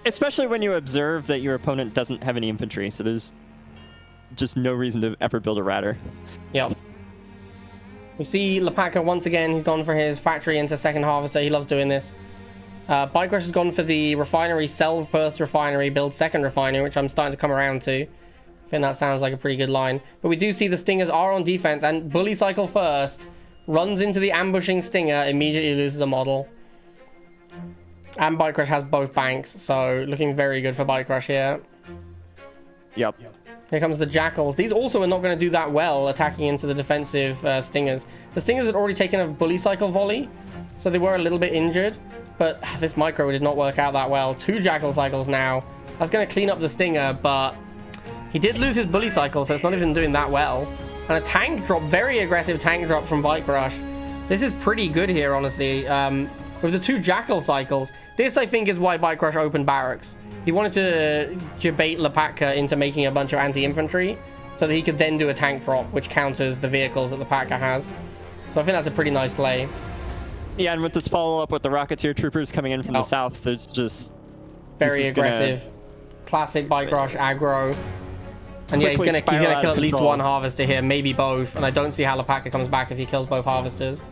Especially when you observe that your opponent doesn't have any infantry, so there's just no reason to ever build a Radder. Yep. We see Laaka once again. He's gone for his factory into second Harvester. He loves doing this. Bike Rush has gone for the Refinery, sell first Refinery, build second Refinery, which I'm starting to come around to. I think that sounds like a pretty good line. But we do see the Stingers are on defense, and Bully Cycle first runs into the ambushing Stinger, immediately loses a model. And Bike Rush has both banks, so looking very good for Bike Rush here. Yep. Here comes the Jackals. These also are not going to do that well attacking into the defensive Stingers. The Stingers had already taken a Bully Cycle volley, so they were a little bit injured. But this micro did not work out that well. 2 Jackal Cycles now. That's going to clean up the Stinger, but he did lose his Bully Cycle, so it's not even doing that well. And a tank drop, very aggressive tank drop from Bike Rush. This is pretty good here, honestly. With the 2 Jackal Cycles, this I think is why Bike Rush opened Barracks. He wanted to debate Laaka into making a bunch of anti-infantry so that he could then do a tank drop, which counters the vehicles that Laaka has. So I think that's a pretty nice play. Yeah, and with this follow-up with the Rocketeer Troopers coming in from the south, there's just... Very aggressive. Classic Bike Rush aggro. And yeah, he's gonna kill at least 1 Harvester here, maybe both. And I don't see how Laaka comes back if he kills both Harvesters.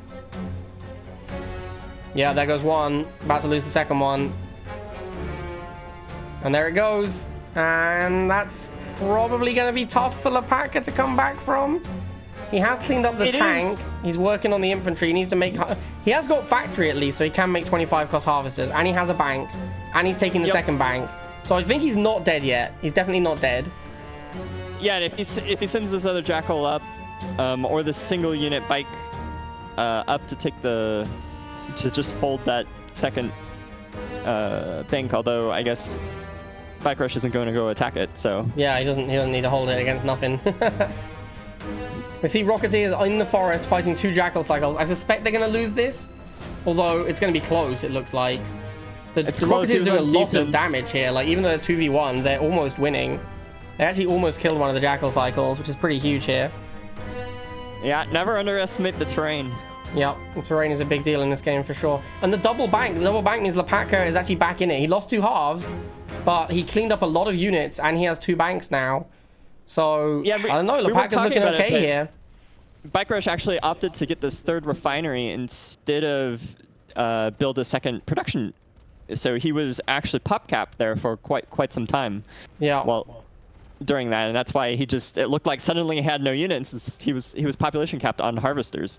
Yeah, there goes one. About to lose the second one. And there it goes. And that's probably going to be tough for Laaka to come back from. He has cleaned up the tank. He's working on the infantry. He needs to make... He has got factory at least, so he can make 25 cost Harvesters. And he has a bank. And he's taking the second bank. So I think he's not dead yet. He's definitely not dead. Yeah, and if he sends this other Jackal up, or the single unit bike up to take the... to just hold that second bank, although I guess Bike Rush isn't going to go attack it, so... Yeah, he doesn't need to hold it against nothing. We see Rocketeers in the forest fighting 2 Jackal Cycles. I suspect they're going to lose this, although it's going to be close, it looks like. The close. Rocketeers doing a lot of Defense. damage here. Like, even though they're 2v1, they're almost winning. They actually almost killed one of the Jackal Cycles, which is pretty huge here. Yeah, never underestimate the terrain. Yep, the terrain is a big deal in this game for sure. And the double bank means Laaka is actually back in it. He lost 2 halves, but he cleaned up a lot of units, and he has 2 banks now. So, Yeah, I don't know, Laaka's looking okay here. Bike Rush actually opted to get this 3rd refinery instead of build a 2nd production. So he was actually pop capped there for quite some time. Yeah. Well, during that, and that's why it looked like suddenly he had no units. He was population capped on harvesters.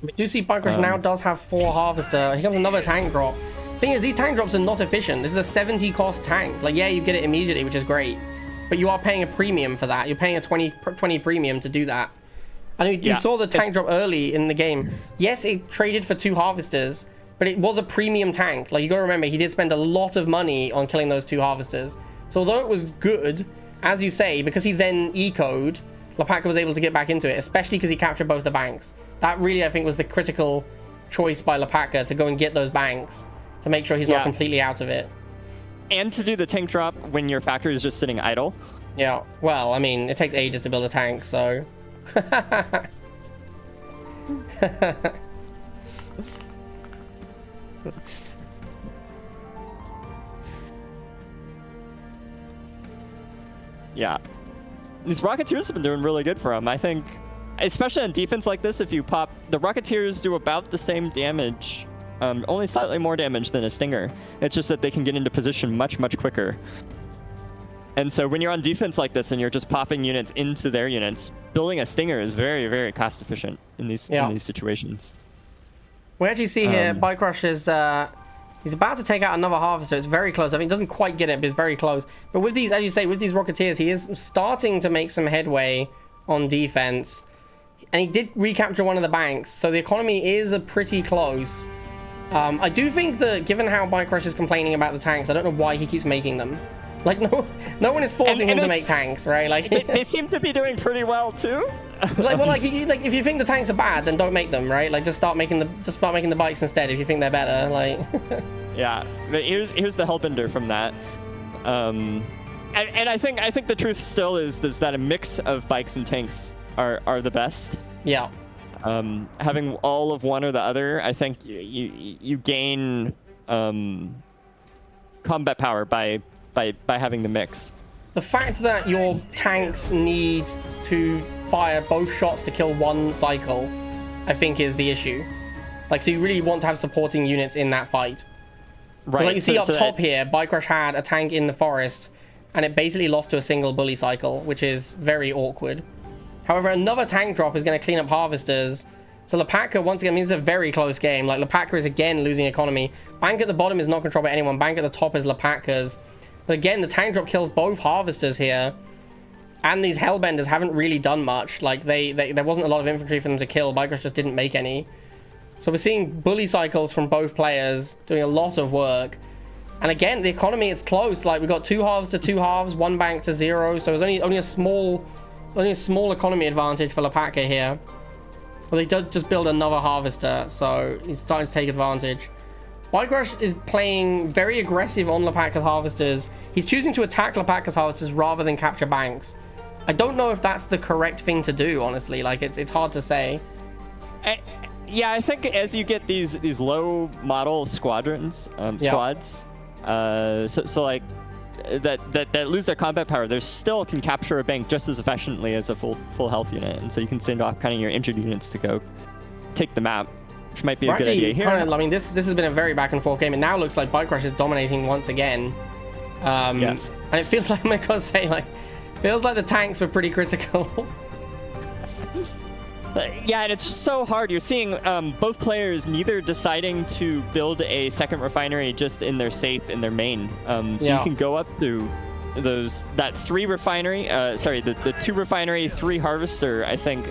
We do see Bike Rush now does have 4 harvester. Here comes another tank drop. Thing is, these tank drops are not efficient. This is a 70 cost tank. Like, yeah, you get it immediately, which is great, but you are paying a premium for that. You're paying a 20 premium to do that. And you saw the tank drop early in the game. Yes, it traded for 2 harvesters, but it was a premium tank. Like, you gotta remember, he did spend a lot of money on killing those 2 harvesters. So although it was good, as you say, because he then ecoed, Laaka was able to get back into it, especially because he captured both the banks. That really, I think, was the critical choice by Laaka to go and get those banks to make sure he's not completely out of it. And to do the tank drop when your factory is just sitting idle. Yeah, well, I mean, it takes ages to build a tank, so... Yeah. These Rocketeers have been doing really good for him. I think, especially on defense like this, if you pop... The Rocketeers do about the same damage, only slightly more damage than a Stinger. It's just that they can get into position much, much quicker. And so when you're on defense like this and you're just popping units into their units, building a Stinger is very, very cost efficient in these situations. We actually see here, Bike Rush is... he's about to take out another harvester. It's very close. I mean, he doesn't quite get it, but it's very close. But with these, as you say, with these Rocketeers, he is starting to make some headway on defense. And he did recapture one of the banks, so the economy is pretty close. I do think that, given how Bike Rush is complaining about the tanks, I don't know why he keeps making them. Like, no one is forcing him to make tanks, right? Like, they seem to be doing pretty well too. Like, well, like if you think the tanks are bad, then don't make them, right? Like, just start making the bikes instead if you think they're better. Like, yeah, but here's the hellbender from that. And I think the truth still is that a mix of bikes and tanks are the best. Yeah. Having all of one or the other, I think you gain combat power by having the mix. The fact that your tanks need to fire both shots to kill one cycle, I think, is the issue. Like, so you really want to have supporting units in that fight. Right. Like you see up top here, Bike Rush had a tank in the forest, and it basically lost to a single bully cycle, which is very awkward. However, another tank drop is going to clean up harvesters. So Laaka, once again, I mean, it's a very close game. Like, Laaka is again losing economy. Bank at the bottom is not controlled by anyone. Bank at the top is Laaka's. But again, the tank drop kills both harvesters here. And these hellbenders haven't really done much. Like, there wasn't a lot of infantry for them to kill. Bike Rush just didn't make any. So we're seeing bully cycles from both players doing a lot of work. And again, the economy, it's close. Like, we've got 2 halves to 2 halves, 1 bank to 0. So it's only a small economy advantage for Laaka here. Well, they did just build another harvester, so he's starting to take advantage. Bike Rush is playing very aggressive on Laaka's harvesters. He's choosing to attack Laaka's harvesters rather than capture banks. I don't know if that's the correct thing to do, honestly. Like, it's hard to say. Yeah, I think as you get these low model squads, so like that lose their combat power, they still can capture a bank just as efficiently as a full health unit, and so you can send off kind of your injured units to go take the map, which might be a good idea here. I mean, this has been a very back and forth game. It now looks like Bike Rush is dominating once again. Yes. And it feels like, I'm gonna say, like, feels like the tanks were pretty critical. Yeah, and it's just so hard. You're seeing both players neither deciding to build a 2nd refinery just in their safe, in their main. You can go up to that 3 refinery, the 2 refinery, 3 harvester, I think,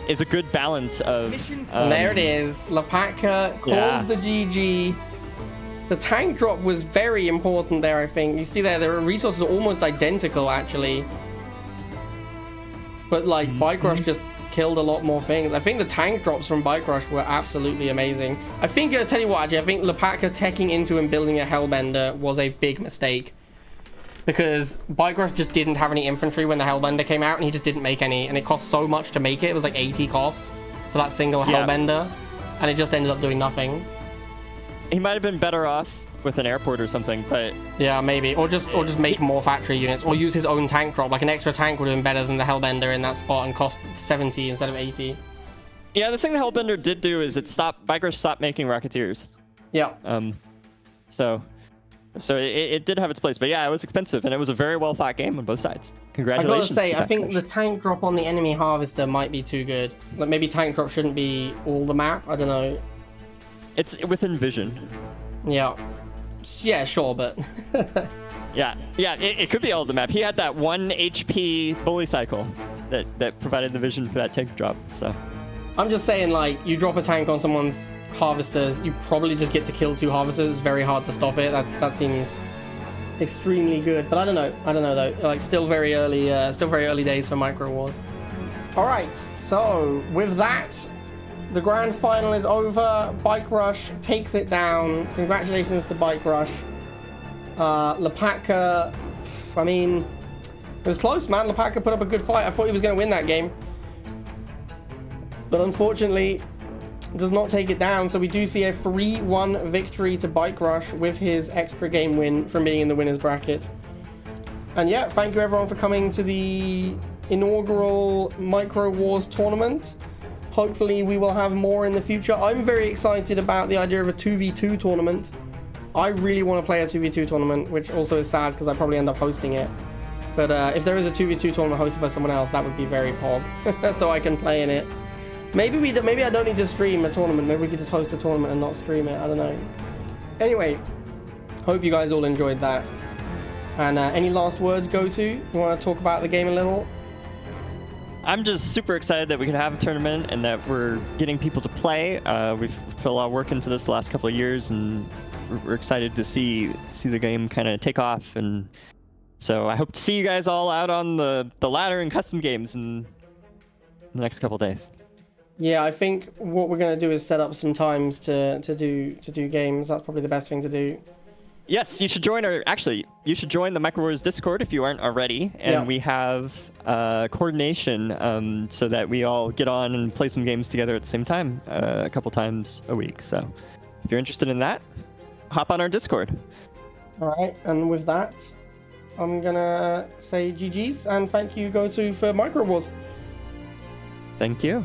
is a good balance of... and there it is. Laaka calls the GG. The tank drop was very important there, I think. You see there, the resources are almost identical, actually. But, like, Bike Rush just killed a lot more things. I think the tank drops from Bike Rush were absolutely amazing. I think, tell you what, actually, I think Laaka teching into and building a Hellbender was a big mistake. Because Bike Rush just didn't have any infantry when the Hellbender came out, and he just didn't make any. And it cost so much to make it. It was like 80 cost for that single Hellbender. And it just ended up doing nothing. He might have been better off with an airport or something, but... Yeah, maybe. Or just make more factory units. Or use his own tank drop. Like, an extra tank would have been better than the Hellbender in that spot and cost 70 instead of 80. Yeah, the thing the Hellbender did do is Bike Rush stopped making Rocketeers. Yeah. So it did have its place, but yeah, it was expensive, and it was a very well fought game on both sides. Congratulations. I gotta say, I think the tank drop on the enemy harvester might be too good. Like, maybe tank drop shouldn't be all the map. I don't know. It's within vision. Yeah. Yeah, sure, but... yeah, it could be all the map. He had that 1 HP bully cycle that provided the vision for that tank drop, so... I'm just saying, like, you drop a tank on someone's harvesters, you probably just get to kill 2 harvesters. It's very hard to stop it. That seems extremely good, but I don't know though. Like, still very early days for Micro Wars. All right, so with that, the grand final is over. Bike Rush takes it down. Congratulations to Bike Rush. Laaka, I mean, it was close, man. Laaka put up a good fight. I thought he was going to win that game, but unfortunately does not take it down. So we do see a 3-1 victory to Bike Rush with his extra game win from being in the winner's bracket. And yeah, thank you everyone for coming to the inaugural Micro Wars tournament. Hopefully we will have more in the future. I'm very excited about the idea of a 2v2 tournament. I really want to play a 2v2 tournament, which also is sad because I probably end up hosting it. But if there is a 2v2 tournament hosted by someone else, that would be very pog. So I can play in it. Maybe I don't need to stream a tournament. Maybe we could just host a tournament and not stream it. I don't know. Anyway, hope you guys all enjoyed that. And any last words, Go-To? You want to talk about the game a little? I'm just super excited that we can have a tournament and that we're getting people to play. We've put a lot of work into this the last couple of years, and we're excited to see the game kind of take off. And so I hope to see you guys all out on the ladder and custom games in the next couple of days. Yeah, I think what we're going to do is set up some times to do games. That's probably the best thing to do. Yes, you should join you should join the Micro Wars Discord if you aren't already. And we have coordination so that we all get on and play some games together at the same time a couple times a week. So if you're interested in that, hop on our Discord. All right, and with that, I'm going to say GG's and thank you, Go-To, for Micro Wars. Thank you.